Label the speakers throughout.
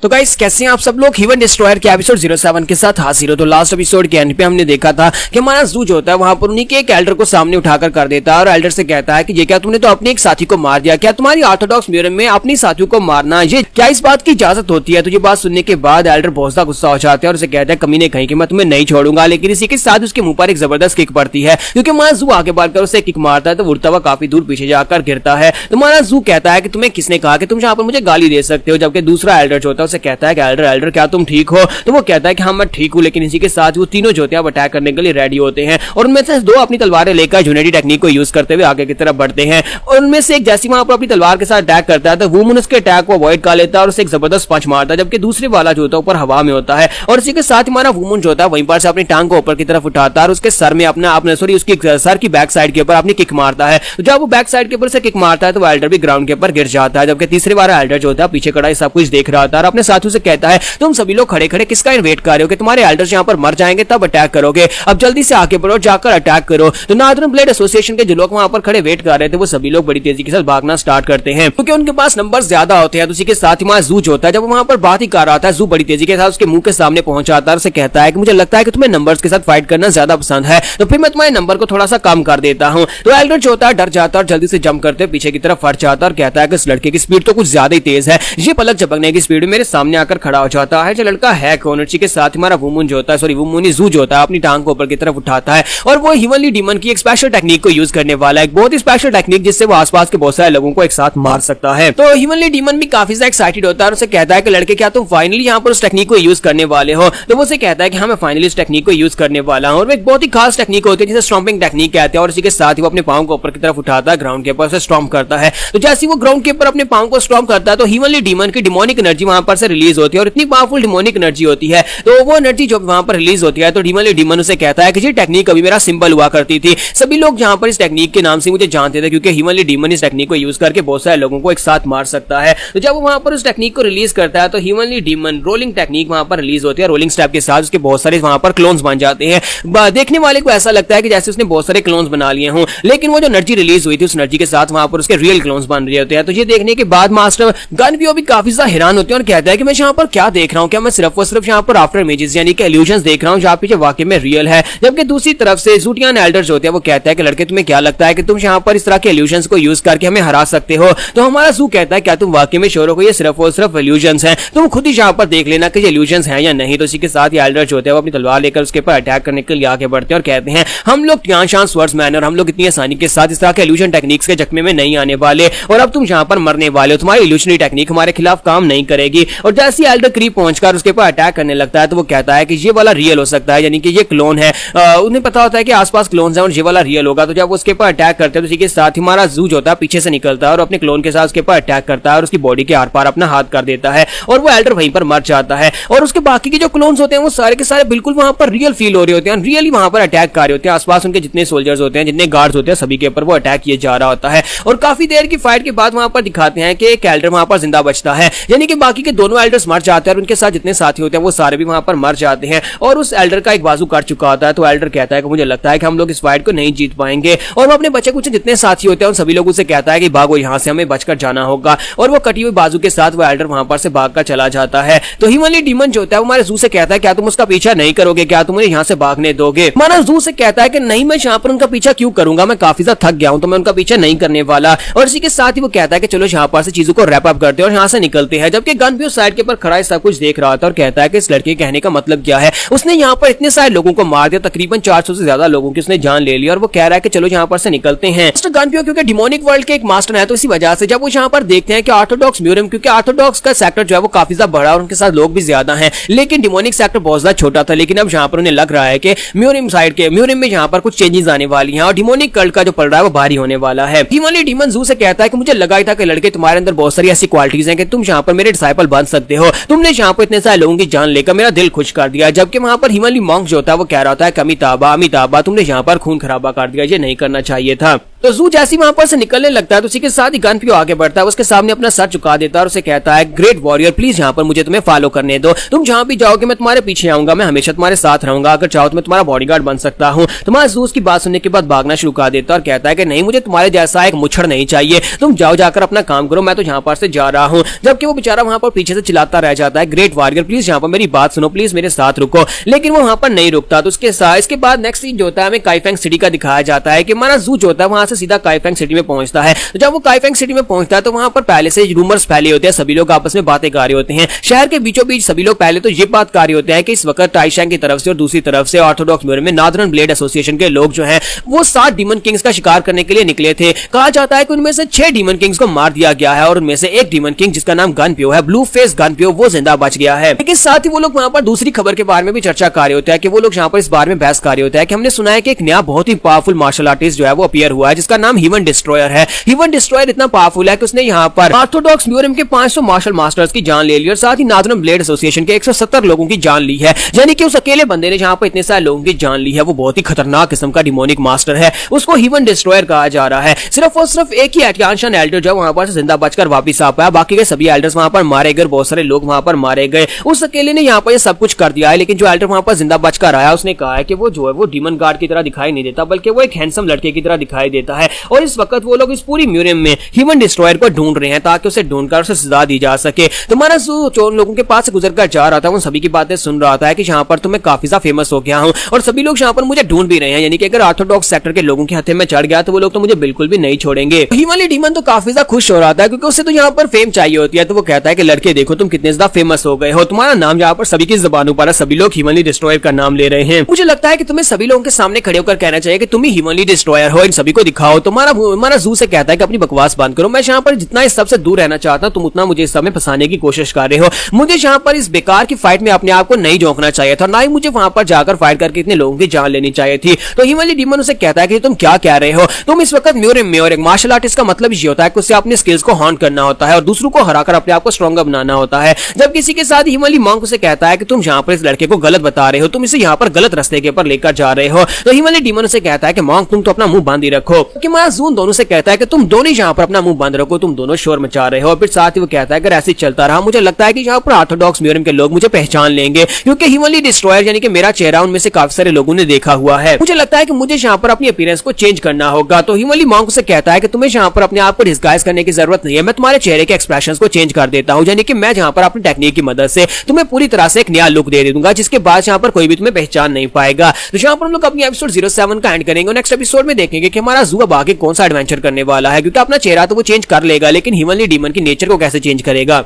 Speaker 1: तो गाइस कैसे हैं आप सब लोग। हीवन डिस्ट्रॉयर के एपिसोड 07 के साथ हाजिर हो। तो लास्ट एपिसोड के एंड पे हमने देखा था कि हमारा जू जो होता है वहां पर उन्हीं के एक एल्डर को सामने उठाकर कर देता है और एल्डर से कहता है कि ये क्या तुमने तो अपने एक साथी को मार दिया, क्या तुम्हारी ऑर्थोडॉक्स म्यूरम में अपनी साथियों को मारना ये क्या इस बात की इजाजत होती है। तो ये बात सुनने के बाद एल्डर बहुत सा गुस्सा हो जाता है और उसे कहता है कमीने कहीं कि मैं तुम्हें नहीं छोड़ूंगा। लेकिन इसी के साथ उसके मुंह पर एक जबरदस्त किक पड़ती है क्योंकि हमारा जू आगे बढ़कर उसे किक मारता है तो उड़ता हुआ काफी दूर पीछे जाकर गिरता है। तो हमारा जू कहता है कि तुम्हें किसने कहा कि तुम यहाँ पर मुझे गाली दे सकते हो, जबकि दूसरा एल्डर जो होता है उसे कहता है कि एल्डर क्या तुम ठीक हो। तो वो कहता है कि हाँ मैं ठीक हूँ। लेकिन इसी के साथ वो तीनों जो होते हैं अटैक करने के लिए रेडी होते हैं और उनमें से दो अपनी तलवारें लेकर यूनिटी टेक्निक को यूज करते हुए आगे की तरफ बढ़ते हैं और उनमें से एक जैसी वहां पर अपनी तलवार के साथ अटैक करता है तो वुमन उसके अटैक को अवॉइड कर लेता है और उसे एक जबरदस्त पंच मारता है, जबकि दूसरे वाला जो होता है ऊपर हवा में होता है और इसी के साथ हमारा वुमन जो होता है वहीं पर से अपनी टांग को ऊपर की तरफ उठाता है और उसके सर में उसकी सर की बैक साइड के ऊपर अपनी किक मारता है। तो जब वो बैक साइड के ऊपर से किक मारता है तो वो एल्डर भी ग्राउंड के ऊपर गिर जाता है, जबकि तीसरे वाला एल्डर जो होता है पीछे खड़ा सब कुछ देख रहा था और अपने साथियों से कहता है तुम सभी लोग खड़े खड़े किसका वेट कर रहे हो कि तुम्हारे एल्डर्स यहाँ पर मर जाएंगे तब अटैक करोगे, अब जल्दी से आगे बढ़ो जाकर अटैक करो। तो नॉर्दर्न ब्लेड एसोसिएशन के जो लोग वहां पर खड़े वेट कर रहे थे वो सभी लोग बड़ी तेजी के साथ भागना स्टार्ट करते हैं क्योंकि उनके पास नंबर ज्यादा होते हैं। तो उसी के साथ ही वहां जू जो होता है जब वहां पर बात ही कर रहा था जू बड़ी तेजी के साथ उसके मुंह के सामने पहुंच आता है और उसे कहता है कि मुझे लगता है कि तुम्हें नंबर्स के साथ फाइट करना ज्यादा पसंद है तो फिर मैं तुम्हारे नंबर को थोड़ा सा कम कर देता हूं। तो एल्डर जो होता है डर जाता है और जल्दी से जंप करते पीछे की तरफ फट जाता है और कहता है कि इस लड़के की स्पीड तो कुछ ज्यादा ही तेज है, ये पलक झपकने की स्पीड में मेरे सामने आकर खड़ा हो जाता है। जो लड़का है कौन, के साथ हमारा वुमन जो होता है वुमन जू जो होता है अपनी टांग को ऊपर की तरफ उठाता है और वो ह्यूमनली डीमन की एक स्पेशल टेक्निक को यूज करने वाला है, एक बहुत ही स्पेशल टेक्निक जिससे वो आसपास के बहुत सारे लोगों को एक साथ मार सकता है। तो ह्यूमनली डीमन भी काफी ज्यादा एक्साइटेड होता है और उसे कहता है कि लड़के क्या तुम फाइनली यहाँ पर उस टेक्निक को यूज करने वाले हो। तो वो उसे कहता है कि हाँ मैं फाइनली इस टेक्निक को यूज करने वाला हूँ और वो एक बहुत ही खास टेक्निक होती है जिसे स्टॉम्पिंग टेक्निक कहते हैं और इसी के साथ ही वो अपने पांव को ऊपर की तरफ उठाता है, ग्राउंड के ऊपर से स्टॉम्प करता है। तो जैसे वो ग्राउंड के ऊपर अपने पांव को स्टॉम्प करता है तो ह्यूमनली डीमन की डिमोनिक एनर्जी वहां पर से रिलीज होती है और इतनी पावरफुल डिमोनिक एनर्जी होती है तो वो एनर्जी जो वहां पर रिलीज होती है तो ह्यूमनली डीमन उसे कहता है कि ये टेक्निक अभी मेरा सिंबल हुआ करती थी, सभी लोग यहाँ पर इस टेक्निक के नाम से मुझे जानते थे क्योंकि ह्यूमनली डीमन इस टेक्निक को यूज करके बहुत सारे लोगों को एक साथ मार सकता है। तो जब वो वहां पर उस टेक्निक को रिलीज करता है तो ह्यूमनली डीमन रोलिंग टेक्निक वहां पर रिलीज होती है, रोलिंग स्टेप के साथ उसके बहुत सारे वहां पर क्लोन्स बन जाते हैं। देखने वाले को ऐसा लगता है कि जैसे उसने बहुत सारे क्लोन्स बना लिए हों, लेकिन वो जो एनर्जी रिलीज हुई थी उस एनर्जी के साथ वहां पर उसके रियल क्लोन्स बन रहे होते हैं। तो ये देखने के बाद मास्टर गनपियो भी काफी ज्यादा हैरान होते हैं और कहता है कि मैं यहाँ पर क्या देख रहा हूँ, क्या मैं सिर्फ और सिर्फ यहाँ पर आफ्टर इमेजेस यानी कि इल्यूजन्स देख रहा हूँ जहाँ पे वाकई में रियल है। जबकि दूसरी तरफ से ज़ूटियान एल्डर जो होते हैं वो कहता है कि लड़के तुम्हें क्या लगता है कि तुम यहाँ पर इस तरह के इल्यूजन्स को यूज करके हमें हरा सकते हो। तो हमारा जू कहता है क्या तुम वाकई में श्योर हो ये सिर्फ और सिर्फ इल्यूजन्स हैं, तुम खुद ही यहाँ पर देख लेना कि ये इल्यूजन्स हैं या नहीं। तो इसी के साथ ये एल्डर जो होते हैं वो अपनी तलवार लेकर उसके ऊपर अटैक करने के लिए आगे बढ़ते हैं और कहते हैं हम लोग त्याशान स्वर्ड्समैन और हम लोग इतनी आसानी के साथ इस तरह के इल्यूजन टेक्निक्स के चकमे में नहीं आने वाले और अब तुम यहाँ पर मरने वाले हो, तुम्हारी इल्यूशनरी टेक्निक हमारे खिलाफ काम नहीं करेगी। और जैसे एल्डर करीब पहुंचकर उसके ऊपर अटैक करने लगता है तो वो कहता है कि ये वाला रियल हो सकता है, यानी कि ये क्लोन है। उन्हें पता होता है कि आसपास क्लोन्स हैं और ये वाला रियल होगा। तो जब वो उसके ऊपर अटैक करते हैं तो इसी के साथ ही हमारा जू जो होता है पीछे से निकलता है और अपने क्लोन के साथ उसके ऊपर अटैक करता है और उसकी बॉडी के आर पार अपना हाथ कर देता है और वो एल्डर वहीं पर मर जाता है। और उसके बाकी के जो क्लोन्स होते हैं वो सारे के सारे बिल्कुल वहां पर रियल फील हो रहे होते हैं, रियली वहां पर अटैक कर रहे होते हैं। आसपास उनके जितने सोल्जर्स होते हैं, जितने गार्ड्स होते हैं, सभी के ऊपर वो अटैक किए जा रहा होता है। और काफी देर की फाइट के बाद वहां पर दिखाते हैं कि एक एल्डर वहां पर जिंदा बचता है, यानी कि बाकी के दोनों एल्डर्स मर जाते हैं और उनके साथ जितने साथी होते हैं वो सारे भी वहां पर मर जाते हैं और उस एल्डर का एक बाजू कट चुका होता है। तो एल्डर कहता है कि मुझे लगता है कि हम लोग इस फाइट को नहीं जीत पाएंगे और वो अपने बच्चे कुछ जितने साथी होते हैं उन सभी लोगों से कहता है कि भागो यहाँ से, हमें बचकर जाना होगा। और वो कटी हुई बाजू के साथ वो एल्डर वहां पर से भागकर चला जाता है। तो ह्यूमनली डीमन जो होता है वो हमारे जू से कहता है क्या तुम उसका पीछा नहीं करोगे, क्या तुम यहाँ से भागने दोगे। हमारा जू से कहता है कि नहीं मैं यहाँ पर उनका पीछा क्यों करूंगा, मैं काफी ज्यादा थक गया हूं तो मैं उनका पीछा नहीं करने वाला। और इसी के साथ ही वो कहता है कि चलो यहाँ पर से चीजों को रैप अप करते हैं और यहाँ से निकलते हैं। जबकि गन भी उस साइड के ऊपर खड़ा सब कुछ देख रहा था और कहता है कि इस लड़के कहने का मतलब क्या है, उसने यहाँ पर इतने सारे लोगों को मार दिया, तकरीबन 400 से ज्यादा लोगों की उसने जान ले ली और वो कह रहा है कि चलो यहाँ पर से निकलते हैं। गनपियो क्योंकि डिमोनिक वर्ल्ड के एक मास्टर है तो इसी वजह से जब वो यहाँ पर देखते हैं कि ऑर्थोडॉक्स म्यूरम, क्योंकि ऑर्थोडॉक्स का सेक्टर जो है वो काफी ज्यादा बड़ा और उनके साथ लोग भी ज्यादा हैं, लेकिन डिमोनिक सेक्टर बहुत ज्यादा छोटा था। लेकिन अब यहाँ पर उन्हें लग रहा है कि म्यूरम साइड के म्यूरम में यहाँ पर कुछ चेंजेस आने वाली हैं और डिमोनिक कल्ट का जो पड़ रहा है वो भारी होने वाला है। ह्यूमनली डीमन जू से कहता है कि मुझे लगा ही था कि लड़के तुम्हारे अंदर बहुत सारी ऐसी क्वालिटीज हैं कि तुम यहाँ पर मेरे डिसाइपल बन सकते हो, तुमने यहाँ पर इतने सारे लोगों की जान लेकर मेरा दिल खुश कर दिया। जबकि वहां पर ह्यूमनली मॉन्क जो होता है वो कह रहा होता है अमिताभा तुमने यहाँ पर खून खराबा कर दिया, ये नहीं करना चाहिए था। तो जू जैसे वहां पर से निकलने लगता है तो उसी के साथ ही गनपियो आगे बढ़ता है, उसके सामने अपना सर झुका देता है और उसे कहता है ग्रेट वॉरियर प्लीज यहाँ पर मुझे तुम्हें फॉलो करने दो, तुम जहां भी जाओगे मैं तुम्हारे पीछे आऊंगा, मैं हमेशा तुम्हारे साथ रहूंगा, अगर चाहो तो मैं तुम्हारा बॉडीगार्ड बन सकता हूँ। तुम्हारा जू उसकी बात सुनने के बाद भागना शुरू कर देता है और कहता है कि नहीं मुझे तुम्हारे जैसा एक मुच्छड़ नहीं चाहिए, तुम जाओ जाकर अपना काम करो, मैं तो यहाँ पर से जा रहा हूँ। जबकि वो बेचारा वहां पर पीछे से चिल्लाता रह जाता है ग्रेट वॉरियर प्लीज यहाँ पर मेरी बात सुनो, प्लीज मेरे साथ रुको, लेकिन वो वहां पर नहीं रुकता। तो उसके साथ इसके बाद नेक्स्ट सीन जो होता है हमें काइफेंग सिटी का दिखाया जाता है कि हमारा जू जो होता है वहां से सीधा काइफेंग सिटी में पहुंचता है। तो जब वो काइफेंग सिटी में पहुंचता है तो वहां पर पहले से रूमर्स फैले होते हैं, सभी लोग आपस में बातें कर रहे होते हैं। शहर के बीचों बीच सभी लोग पहले तो ये बात कर रहे होते हैं कि इस वक्त टाइशैंग की तरफ से और दूसरी तरफ से ऑर्थोडॉक्स म्यूरम में नॉर्दर्न ब्लेड एसोसिएशन के लोग जो हैं वो 7 डीमन किंग्स का शिकार करने के लिए निकले थे। कहा जाता है कि उनमें से 6 डीमन किंग्स को मार दिया गया है और उनमें से एक डीमन किंग जिसका नाम गनपियो है, ब्लू फेस गनपियो, वो जिंदा बच गया है। लेकिन साथ ही वो लोग वहां पर दूसरी खबर के बारे में भी चर्चा कर रहे होते हैं कि वो लोग यहाँ पर इस बारे में बहस कर रहे होते हैं कि हमने सुना है कि एक नया बहुत ही पावरफुल मार्शल आर्टिस्ट जो है वो अपीयर हुआ है जिसका नाम हीवन डिस्ट्रॉयर है। हीवन डिस्ट्रॉयर इतना पावरफुल है कि उसने यहाँ पर ऑर्थोडॉक्स म्यूरम के 500 मार्शल मास्टर्स की जान ले ली और साथ ही नॉर्दर्न ब्लेड एसोसिएशन के 170 लोगों की जान ली है। यानी कि उस अकेले बंदे ने जहां पर इतने सारे लोगों की जान ली है वो बहुत ही खतरनाक किस्म का डिमोनिक मास्टर है, उसको हीवन डिस्ट्रॉयर कहा जा रहा है। सिर्फ और सिर्फ एक ही एटियानशन एल्डर जो वहां पर से जिंदा बचकर वापस आ पाया, बाकी के सभी एल्डर्स वहां पर मारे गए, बहुत सारे लोग वहां पर मारे गए। उस अकेले ने यहाँ पर सब कुछ कर दिया है, लेकिन जो एल्डर वहां पर जिंदा बचकर आया उसने कहा है कि वो जो है वो डीमन गार्ड की तरह दिखाई नहीं देता बल्कि वो एक हैंडसम लड़के की तरह दिखाई देता है। और इस वक्त वो लोग इस पूरी म्यूरियम में हीवन डिस्ट्रॉयर को ढूंढ रहे हैं ताकि उसे ढूंढकर उसे सजा दी जा सके। तुम्हारा जो लोगों के पास से गुजरकर जा रहा था उन सभी की बातें सुन रहा था कि यहाँ पर तो मैं काफी ज्यादा फेमस हो गया हूँ और सभी लोग यहाँ पर मुझे ढूंढ भी रहे हैं, यानी कि अगर ऑर्थोडॉक्स सेक्टर के लोगों के हथे में चढ़ गया तो वो लोग तो मुझे बिल्कुल भी नहीं छोड़ेंगे। हीवन डीमन तो काफी ज्यादा खुश हो रहा था क्योंकि उसे तो यहाँ पर फेम चाहिए होती है। तो वो कहता है कि लड़के देखो तुम कितने ज्यादा फेमस हो गए हो, तुम्हारा नाम यहाँ पर सभी की जुबानों पर है, सभी लोग हीवनली डिस्ट्रॉयर का नाम ले रहे हैं। मुझे लगता है कि तुम्हें सभी लोगों के सामने खड़े होकर कहना चाहिए कि तुम ही हीवनली डिस्ट्रॉयर हो, इन सभी को दिखाओ। तुम्हारा जू से कहता है कि अपनी बकवास बंद करो, मैं यहाँ पर जितना इस सबसे दूर रहना चाहता हूँ तुम उतना मुझे इस समय फंसाने की कोशिश कर रहे हो। मुझे यहाँ पर इस बेकार की फाइट में अपने आप को नहीं झोंकना चाहिए था, ना ही मुझे वहां पर जाकर फाइट करके इतने लोगों की जान लेनी चाहिए थी। तो हीवनली डीमन उसे कहता है कि तुम क्या कह रहे हो, तुम इस वक्त म्यूरियम में, और एक मार्शल आर्टिस्ट का मतलब ये होता है कि उसे अपने स्किल्स को हॉन्ट करना होता है और दूसरों को हराकर अपने आप को स्ट्रॉन्गर बनाना होता है। जब किसी के साथ हीवनली मॉन्क उसे कहता है कि तुम यहाँ पर इस लड़के को गलत बता रहे हो, तुम इसे यहाँ पर गलत रास्ते के ऊपर लेकर जा रहे हो। तो हीवनली डीमन उसे कहता है कि मॉन्क तुम तो अपना मुंह बांध ही रखो। कि जून दोनों से कहता है कि तुम दोनों यहाँ पर अपना मुंह बंद रखो, तुम दोनों शोर मचा रहे हो। फिर साथ ही वो कहता है अगर ऐसे चलता रहा मुझे लगता है कि यहाँ पर ऑर्थोडॉक्स म्यूरियम के लोग मुझे पहचान लेंगे क्योंकि हीवनली डिस्ट्रॉयर यानी कि मेरा चेहरा उनमें से काफी सारे लोगों ने देखा हुआ है। मुझे लगता है कि मुझे यहाँ पर अपनी अपीयरेंस को चेंज करना होगा। तो हीवनली मॉन्क से कहता है कि तुम्हें यहाँ पर अपने आप को डिस्गाइज करने की जरूरत नहीं है, मैं तुम्हारे चेहरे के एक्सप्रेशंस को चेंज कर देता हूँ, यानी कि मैं यहाँ पर अपनी टेक्निक की मदद से तुम्हें पूरी तरह से एक नया लुक दे दूंगा जिसके बाद यहाँ पर कोई भी तुम्हें पहचान नहीं पाएगा। तो यहाँ पर हम लोग अपनी एपिसोड 07 का एंड करेंगे। नेक्स्ट एपिसोड में देखेंगे कि हमारा जू अब आगे कौन सा एडवेंचर करने वाला है, क्योंकि अपना चेहरा तो वो चेंज कर लेगा लेकिन हीवनली डीमन की नेचर को कैसे चेंज करेगा।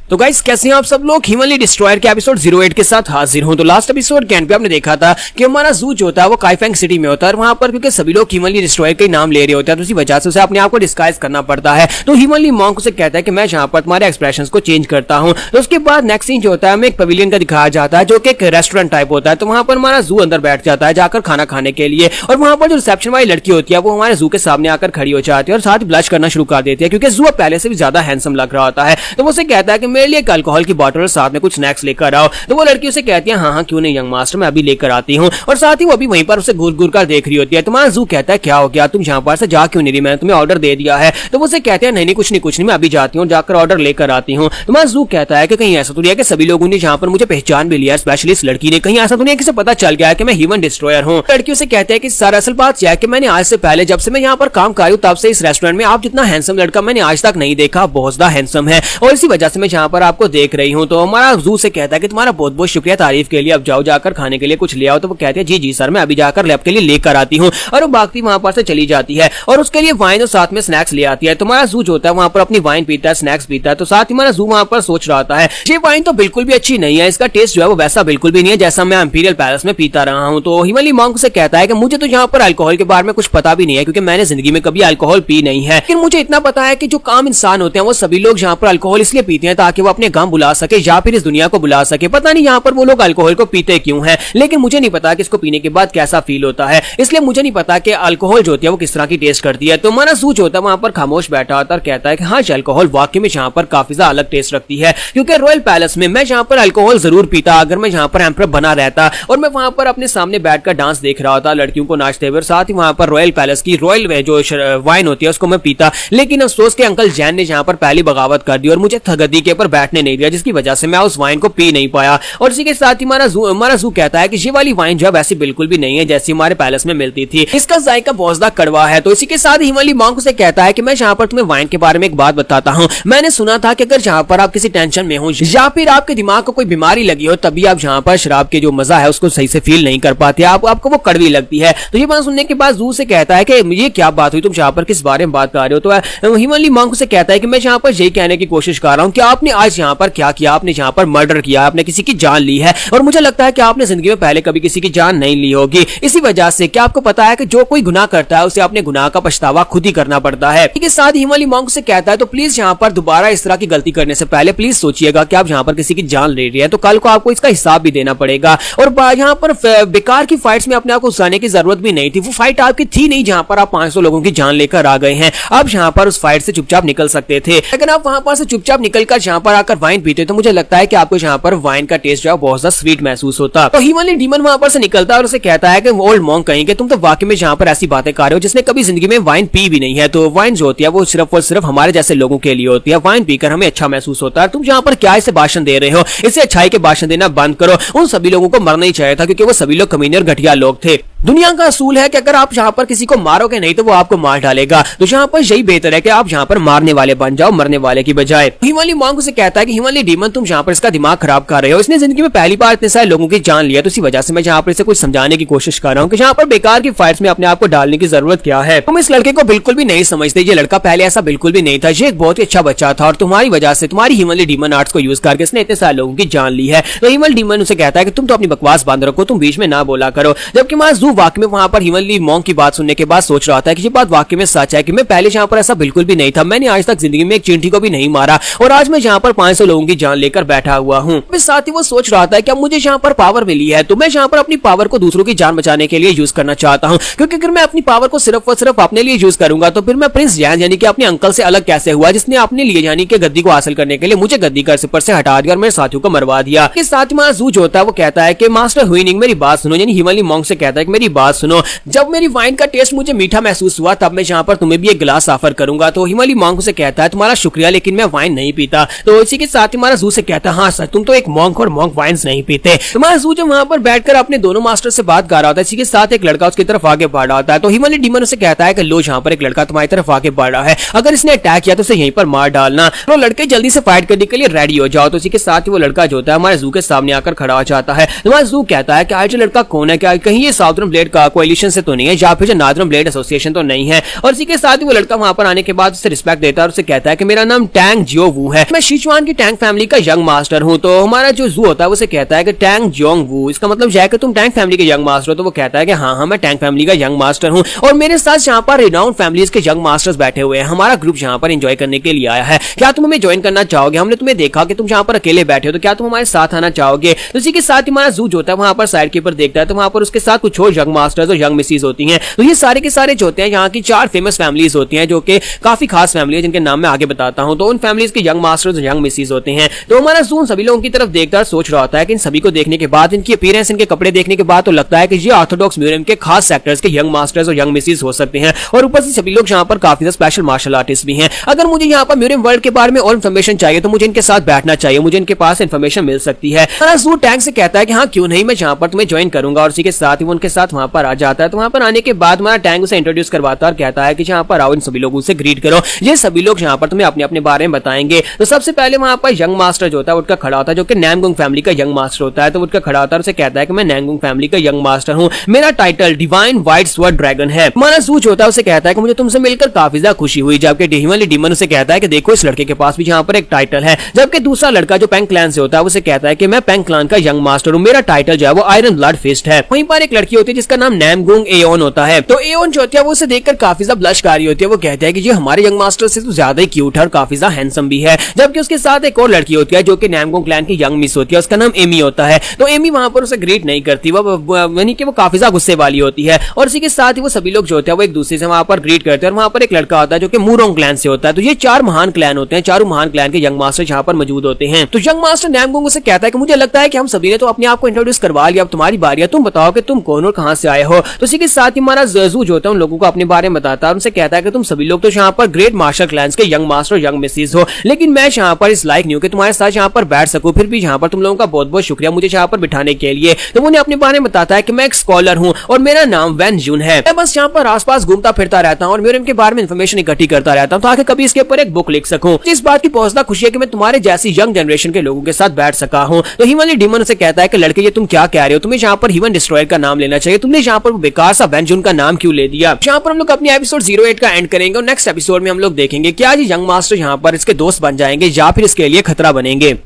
Speaker 1: तो गाइस कैसे हैं आप सब लोग, हीवनली डिस्ट्रॉयर के एपिसोड 08 के साथ हाजिर हूं। तो लास्ट एपिसोड के एंड पे आपने देखा था कि हमारा जू जो होता है वो काइफेंग सिटी में होता है और वहां पर क्योंकि सभी लोग हीवनली डिस्ट्रॉयर के नाम ले रहे होते हैं तो उसी वजह से उसे अपने आप को डिस्गाइज करना पड़ता है। तो हीवनली मॉन्क उसे कहता है कि मैं यहाँ पर तुम्हारे एक्सप्रेशंस को चेंज करता हूँ। तो उसके बाद नेक्स्ट सीन जो होता है हमें एक पवेलियन का दिखाया जाता है जो कि एक रेस्टोरेंट टाइप होता है। तो वहां पर हमारा जू अंदर बैठ जाता है जाकर खाना खाने के लिए और वहां पर जो रिसेप्शन वाली लड़की होती है वो हमारे जू के सामने आकर खड़ी हो जाती है और साथ ही ब्लश करना शुरू कर देती है क्योंकि जू पहले से भी ज्यादा हैंडसम लग रहा होता है। तो वो उसे कहता है कि मेरे लिए अल्कोहल की बॉटल साथ में कुछ स्नैक्स लेकर आओ। तो वो लड़की उसे कहती है हाँ क्यों नहीं यंग मास्टर, मैं अभी लेकर आती हूँ। और साथ ही वो अभी वहीं पर उसे घूर घूर कर देख रही होती है। तुम्हारा जू कहता है क्या हो गया, तुम यहाँ पर से जा क्यों नहीं रही, मैंने तुम्हें ऑर्डर दे दिया है। तो वो उसे कहते हैं नहीं कुछ नहीं मैं अभी जाती हूँ, जाकर ऑर्डर लेकर आती हूँ। तुम्हारा जू कहता है कि कहीं ऐसा तो नहीं है कि सभी लोगों ने यहाँ पर मुझे पहचान भी लिया, स्पेशली इस लड़की ने, कहीं ऐसा तो नहीं है कि पता चल गया है कि मैं हीवन डिस्ट्रॉयर हूँ। लड़की उसे कहते हैं कि सर असल बात यह है कि मैंने आज से पहले जब से मैं यहाँ पर काम कर रही हूँ तब से इस रेस्टोरेंट में आप जितना हैंडसम लड़का मैंने आज तक नहीं देखा, बहुत ज्यादा हैंडसम है और इसी वजह से मैं यहाँ पर आपको देख रही हूँ। तो हमारा जू से कहता है कि तुम्हारा बहुत बहुत शुक्रिया तारीफ के लिए, अब जाओ जाकर खाने के लिए कुछ ले आओ। तो वो कहते हैं जी सर मैं अभी जाकर लैब के लिए लेकर आती हूँ और वो भागती वहां पर से चली जाती है और उसके लिए वाइन और साथ में स्नैक्स ले आती है। तुम्हारा जू जो होता है वहां पर अपनी वाइन पीता है, स्नैक्स पीता है। तो साथ ही हमारा जू वहां पर सोच रहा होता है ये वाइन तो बिल्कुल भी अच्छी नहीं है, इसका टेस्ट जो है वो वैसा बिल्कुल भी नहीं है जैसा मैं इंपीरियल पैलेस में पीता रहा हूँ। तो हीवनली मॉन्क से कहता है कि मुझे तो यहाँ पर अल्कोहल के बारे में कुछ पता भी नहीं है क्योंकि मैंने जिंदगी में कभी अल्कोहल पी नहीं है, लेकिन मुझे इतना पता है कि जो काम इंसान होते हैं वो सभी लोग यहाँ पर अल्कोहल इसलिए पीते हैं ताकि ताकि वो अपने गम बुला सके या फिर इस दुनिया को बुला सके। पता नहीं यहाँ पर वो लोग अल्कोहल को पीते क्यों हैं, लेकिन मुझे नहीं पता कि इसको पीने के बाद कैसा फील होता है, इसलिए मुझे नहीं पता कि अल्कोहल जो होती है वो किस तरह की टेस्ट करती है। तो हमारा जू जो होता है वहां पर खामोश बैठा होता है और कहता है कि हाँ, अल्कोहल वाकई में यहाँ पर काफी ज्यादा अलग टेस्ट रखती है, क्योंकि रॉयल पैलेस में मैं यहाँ पर अल्कोहल जरूर पीता अगर मैं यहाँ पर एम्परर बना रहता, और मैं वहां पर अपने सामने बैठकर डांस देख रहा होता लड़कियों को नाचते हुए, साथ ही वहां पर रॉयल पैलेस की रॉयल जो वाइन होती है उसको मैं पीता। लेकिन अफसोस के अंकल जैन ने यहाँ पर पहली बगावत कर दी और मुझे गद्दी के ऊपर बैठने नहीं दिया, जिसकी वजह से मैं उस वाइन को पी नहीं पाया। और इसी के साथ ही हमारा जू कहता है कि ये वाली वाइन जो है वैसी बिल्कुल भी नहीं है जैसी हमारे पैलेस में मिलती थी, इसका जायका बहुत ज्यादा कड़वा है। तो इसी के साथ हिमालय मॉन्क से कहता है कि मैं यहाँ पर तुम्हें वाइन के बारे में एक बात बताता हूँ। मैंने सुना था कि अगर यहाँ पर आप किसी टेंशन में हो या फिर आपके दिमाग को कोई बीमारी लगी हो, तभी आप यहाँ पर शराब के जो मजा है उसको सही से फील नहीं कर पाते, आपको वो कड़वी लगती है। तो ये बात सुनने के बाद जू से कहता है कि ये क्या बात हुई, तुम यहाँ पर किस बारे में बात कर रहे हो। तो हिमालय मॉन्क से कहता है कि मैं यहाँ पर यही कहने की कोशिश कर रहा हूँ कि आपने आज यहाँ पर क्या किया, आपने यहाँ पर मर्डर किया, आपने किसी की जान ली है, और मुझे लगता है कि आपने जिंदगी में पहले कभी किसी की जान नहीं ली होगी। इसी वजह से क्या आपको पता है कि जो कोई गुनाह करता है उसे अपने गुनाह का पछतावा खुद ही करना पड़ता है। इसके साथ हिमालय मॉन्क से कहता है तो प्लीज यहाँ पर दोबारा इस तरह की गलती करने से पहले प्लीज सोचिएगा कि आप यहाँ पर किसी की जान ले रही है तो कल को आपको इसका हिसाब भी देना पड़ेगा। और यहाँ पर बेकार की फाइट्स में अपने आप को घुसाने की जरूरत भी नहीं थी, वो फाइट आपकी थी नहीं जहाँ पर आप 500 लोगों की जान लेकर आ गए हैं। आप यहाँ पर उस फाइट से चुपचाप निकल सकते थे, लेकिन आप वहां पर से चुपचाप निकलकर यहाँ पर आकर वाइन पीते तो मुझे लगता है कि आपको यहाँ पर वाइन का टेस्ट जो है बहुत ज्यादा स्वीट महसूस होता। तो हिमालय डीमन वहां पर से निकलता है और उसे कहता है कि ओल्ड मॉन्क कहेंगे तुम तो वाकई में यहाँ पर ऐसी बातें कर रहे हो जिसने कभी जिंदगी में वाइन पी भी नहीं है। तो वाइन जो होती है वो सिर्फ और सिर्फ हमारे जैसे लोगों के लिए होती है, वाइन पीकर हमें अच्छा महसूस होता है। तुम यहाँ पर क्या इसे भाषण दे रहे हो, इसे अच्छाई के भाषण देना बंद करो। उन सभी लोगों को मरना ही चाहिए था क्योंकि वो सभी लोग कमीने और घटिया लोग थे। दुनिया का असूल है कि अगर आप यहाँ पर किसी को मारोगे नहीं तो वो आपको मार डालेगा, तो यहाँ पर यही बेहतर है कि आप यहाँ पर मारने वाले बन जाओ मरने वाले की बजाय। हिमालय मॉन्क से कहता है कि हिमालय डीमन तुम यहाँ पर इसका दिमाग खराब कर रहे हो, इसने जिंदगी में पहली बार इतने सारे लोगों की जान लिया, तो इसी वजह से मैं यहाँ पर इसे कुछ समझाने की कोशिश कर रहा हूँ कि यहाँ पर बेकार की फाइट्स में अपने आप को डालने की जरूरत क्या है। तुम इस लड़के को बिल्कुल भी नहीं समझते, ये लड़का पहले ऐसा बिल्कुल भी नहीं था, ये एक बहुत ही अच्छा बच्चा था और तुम्हारी वजह से तुम्हारी हिमालय डीमन आर्ट्स को यूज करके इसने इतने सारे लोगों की जान ली है। तो हिमालय डीमन उसे कहता है कि तुम तो अपनी बकवास बंद रखो, तुम बीच में ना बोला करो। जबकि हमारा जू वाकई में वहां पर हिमालय मॉन्क की बात सुनने के बाद सोच रहा था कि ये बात वाकई में सच है कि मैं पहले यहाँ पर ऐसा बिल्कुल भी नहीं था, मैंने आज तक जिंदगी में एक चींटी को भी नहीं मारा और आज मैं यहाँ पर 500 लोगों की जान लेकर बैठा हुआ हूँ। साथ ही वो सोच रहा था कि अब मुझे यहाँ पर पावर मिली है तो मैं यहाँ पर अपनी पावर को दूसरों की जान बचाने के लिए यूज करना चाहता हूँ, क्योंकि अगर मैं अपनी पावर को सिर्फ और सिर्फ अपने लिए यूज करूंगा तो फिर मैं प्रिंस जैन यानी कि अपने अंकल से अलग कैसे हुआ जिसने अपने लिए यानी कि गद्दी को हासिल करने के लिए मुझे गद्दी का सिपर से हटा दिया और मेरे साथियों को मरवा दिया। इसके साथ ही जू जो होता है वो कहता है कि मास्टर हुइनिंग मेरी बात सुनो, यानी हिमालय मॉन्क से कहता है कि मेरी बात सुनो, जब मेरी वाइन का टेस्ट मुझे मीठा महसूस हुआ तब मैं यहाँ पर तुम्हें भी एक गिलास ऑफर करूंगा। तो हिमालय मॉन्क से कहता है तुम्हारा शुक्रिया लेकिन मैं वाइन नहीं पीता। तो इसी के साथ ही हमारा जू से कहता है हाँ सर तुम तो एक मॉन्क और मॉन्क वाइन नहीं पीते। हमारा जू जब वहां पर बैठकर अपने दोनों मास्टर से बात कर रहा होता है, इसी के साथ एक लड़का उसकी तरफ आगे बढ़ रहा होता है। तो हिमालय डीमन उसे कहता है कि लो यहाँ पर एक लड़का तुम्हारी तरफ आगे बढ़ रहा है, अगर इसने अटैक किया तो उसे यहीं पर मार डालना। तो लड़के जल्दी से फाइट करने के लिए रेडी हो जाओ। तो इसी के साथ ही वो लड़का जो होता है हमारे जू के सामने आकर खड़ा हो जाता है। हमारा जू कहता है कि आज लड़का कौन है, क्या कहीं ये साउदर्न ब्लेड का कोएलिशन से तो नहीं है या फिर नॉर्दर्न ब्लेड एसोसिएशन तो नहीं है। और इसी के साथ ही वो लड़का वहां पर आने के बाद उसे रिस्पेक्ट देता है और उसे कहता है कि मेरा नाम टैंग जियो वू है, मैं सिचुआन की टैंग फैमिली का यंग मास्टर हूं। तो हमारा जो जू होता है उसे कहता है कि टैंग जियोंग वू, इसका मतलब यह है कि तुम टैंग फैमिली के यंग मास्टर हो। तो वो कहता है कि हाँ मैं टैंग फैमिली का यंग मास्टर हूं और मेरे साथ यहाँ पर रिनाउंड फैमिलीज के यंग मास्टर्स बैठे हुए हैं, हमारा ग्रुप यहाँ पर एंजॉय करने के लिए आया है, क्या तुम हमें ज्वाइन करना चाहोगे? हमने तुम्हें देखा कि तुम यहाँ पर अकेले बैठे हो तो क्या तुम हमारे साथ आना चाहोगे? तो इसी के साथ ही हमारा जू जो होता है वहां पर साइड के ऊपर देखता है तो वहां पर उसके साथ कुछ और यंग मास्टर्स और यंग मिसेज होती हैं। तो ये सारे के सारे जो होते हैं यहाँ की 4 फेमस फैमिलीज होती हैं जो कि काफी खास फैमिली है जिनके नाम मैं आगे बताता हूं। तो उन फैमिलीज के यंग मास्टर्स और यंग मिसेज होते हैं। तो हमारा जू सभी लोगों की तरफ देखता सोच रहा होता है कि इन सभी को देखने के बाद, इनकी अपीयरेंस, इनके कपड़े देखने के बाद तो लगता है कि ये ऑर्थोडॉक्स म्यूजियम के खास सेक्टर्स के यंग मास्टर्स और यंग मिसेज हो सकते हैं और ऊपर से सभी लोग यहाँ पर काफी स्पेशल मार्शल आर्टिस्ट भी हैं। अगर मुझे यहाँ पर म्यूजियम वर्ल्ड के बारे में और इन्फॉर्मेशन चाहिए तो मुझे इनके साथ बैठना चाहिए, मुझे इनके पास इन्फॉर्मेशन मिल सकती है। हमारा जू टैंक से कहता है कि हाँ क्यों नहीं, मैं यहाँ पर तुम्हें ज्वाइन करूंगा और इसी के साथ ही वो उनके साथ वहां पर आ जाता है। तो वहां पर आने के बाद हमारा टैंक उसे इंट्रोड्यूस करवाता है और कहता है कि यहाँ पर आओ, इन सभी लोगों से ग्रीट करो, ये सभी लोग यहाँ पर तुम्हें अपने अपने बारे में बताएंगे। तो सबसे पहले वहां पर यंग मास्टर जो होता है उठकर खड़ा होता है जो कि नैमगुंग फैमिली का यंग मास्टर होता है। तो उठकर खड़ा होता है और उसे कहता है कि मैं नैमगुंग फैमिली का यंग मास्टर हूँ, मेरा title divine white sword dragon है। हमारा जू जो होता है उसे कहता है कि मुझे तुमसे मिलकर काफी ज्यादा खुशी हुई। जबकि हिमालय डीमन उसे कहता है कि देखो इस लड़के के पास भी यहाँ पर एक टाइटल है। जबकि दूसरा लड़का जो पेंग क्लैन से होता है उसे कहता है कि मैं पेंग क्लैन का यंग मास्टर हूँ, मेरा टाइटल जो है वो आयरन ब्लड फिस्ट है। वहीं पर एक लड़की होती है जिसका नाम नामगुंग एओन होता है। तो एओन जो होती है वो उसे देखकर काफी ज्यादा ब्लशकारी होती है। वो कहते हैं कि ये हमारे यंग मास्टर से तो ज्यादा ही क्यूट है और काफी ज्यादा हैंडसम भी है। जबकि उसके साथ एक और लड़की होती है जो कि नामगुंग क्लैन की यंग मिस होती है, उसका नाम एमी होता है। तो एमी वहां पर उसे ग्रीट नहीं करती, यानी कि वो काफी ज्यादा गुस्से वाली होती है। और इसी के साथ ही वो सभी लोग जो होते हैं वो एक दूसरे से वहां पर ग्रीट करते हैं। और वहां पर एक लड़का होता है जो कि मूरोंग क्लैन से होता है। तो ये 4 महान क्लैन होते हैं, चारों महान क्लैन के यंग मास्टर यहाँ पर मौजूद होते हैं। तो यंग मास्टर नामगुंग उसे कहता है कि मुझे लगता है कि हम सभी ने तो अपने आप को इंट्रोड्यूस करवा लिया, अब तुम्हारी बारी है, तुम बताओ कि तुम कौन और कहां से आए हो। तो इसी के साथ ही हमारा ज़ू जो होता है उन लोगों को अपने बारे में बताता है, उनसे कहता है कि तुम सभी लोग तो यहाँ पर ग्रेट मार्शल क्लैंस के यंग मास्टर यंग मिसेस हो, लेकिन मैं यहाँ पर इस लायक नहीं हूं कि तुम्हारे साथ यहाँ पर बैठ सकूं। फिर भी यहाँ पर तुम लोगों का बहुत बहुत शुक्रिया मुझे यहाँ पर बिठाने के लिए। तो उन्हें अपने बारे में बताता है कि मैं एक स्कॉलर हूँ और मेरा नाम वैन जून है। मैं बस यहाँ पर आसपास घूमता फिरता रहता हूँ और म्यूरियम के बारे में इन्फॉर्मेशन इकट्ठी करता रहता हूँ ताकि कभी इसके ऊपर एक बुक लिख सकूं। इस बात की बहुत ज्यादा खुशी है कि मैं तुम्हारे जैसी यंग जनरेशन के लोगों के साथ बैठ सका हूँ। तो ह्यूमनली डीमन उसे कहता है कि लड़के ये तुम क्या कह रहे हो, तुम्हें यहाँ पर ह्यूमन डिस्ट्रॉयर का नाम लेना चाहिए, तुमने यहाँ पर बेकार सा वैन जून का नाम क्यों ले दिया। यहाँ पर हम लोग अपनी एपिसोड 08 का एंड करेंगे और नेक्स्ट एपिसोड में हम लोग देखेंगे क्या ये यंग मास्टर यहाँ पर इसके दोस्त बन जाएंगे या फिर इसके लिए खतरा बनेंगे।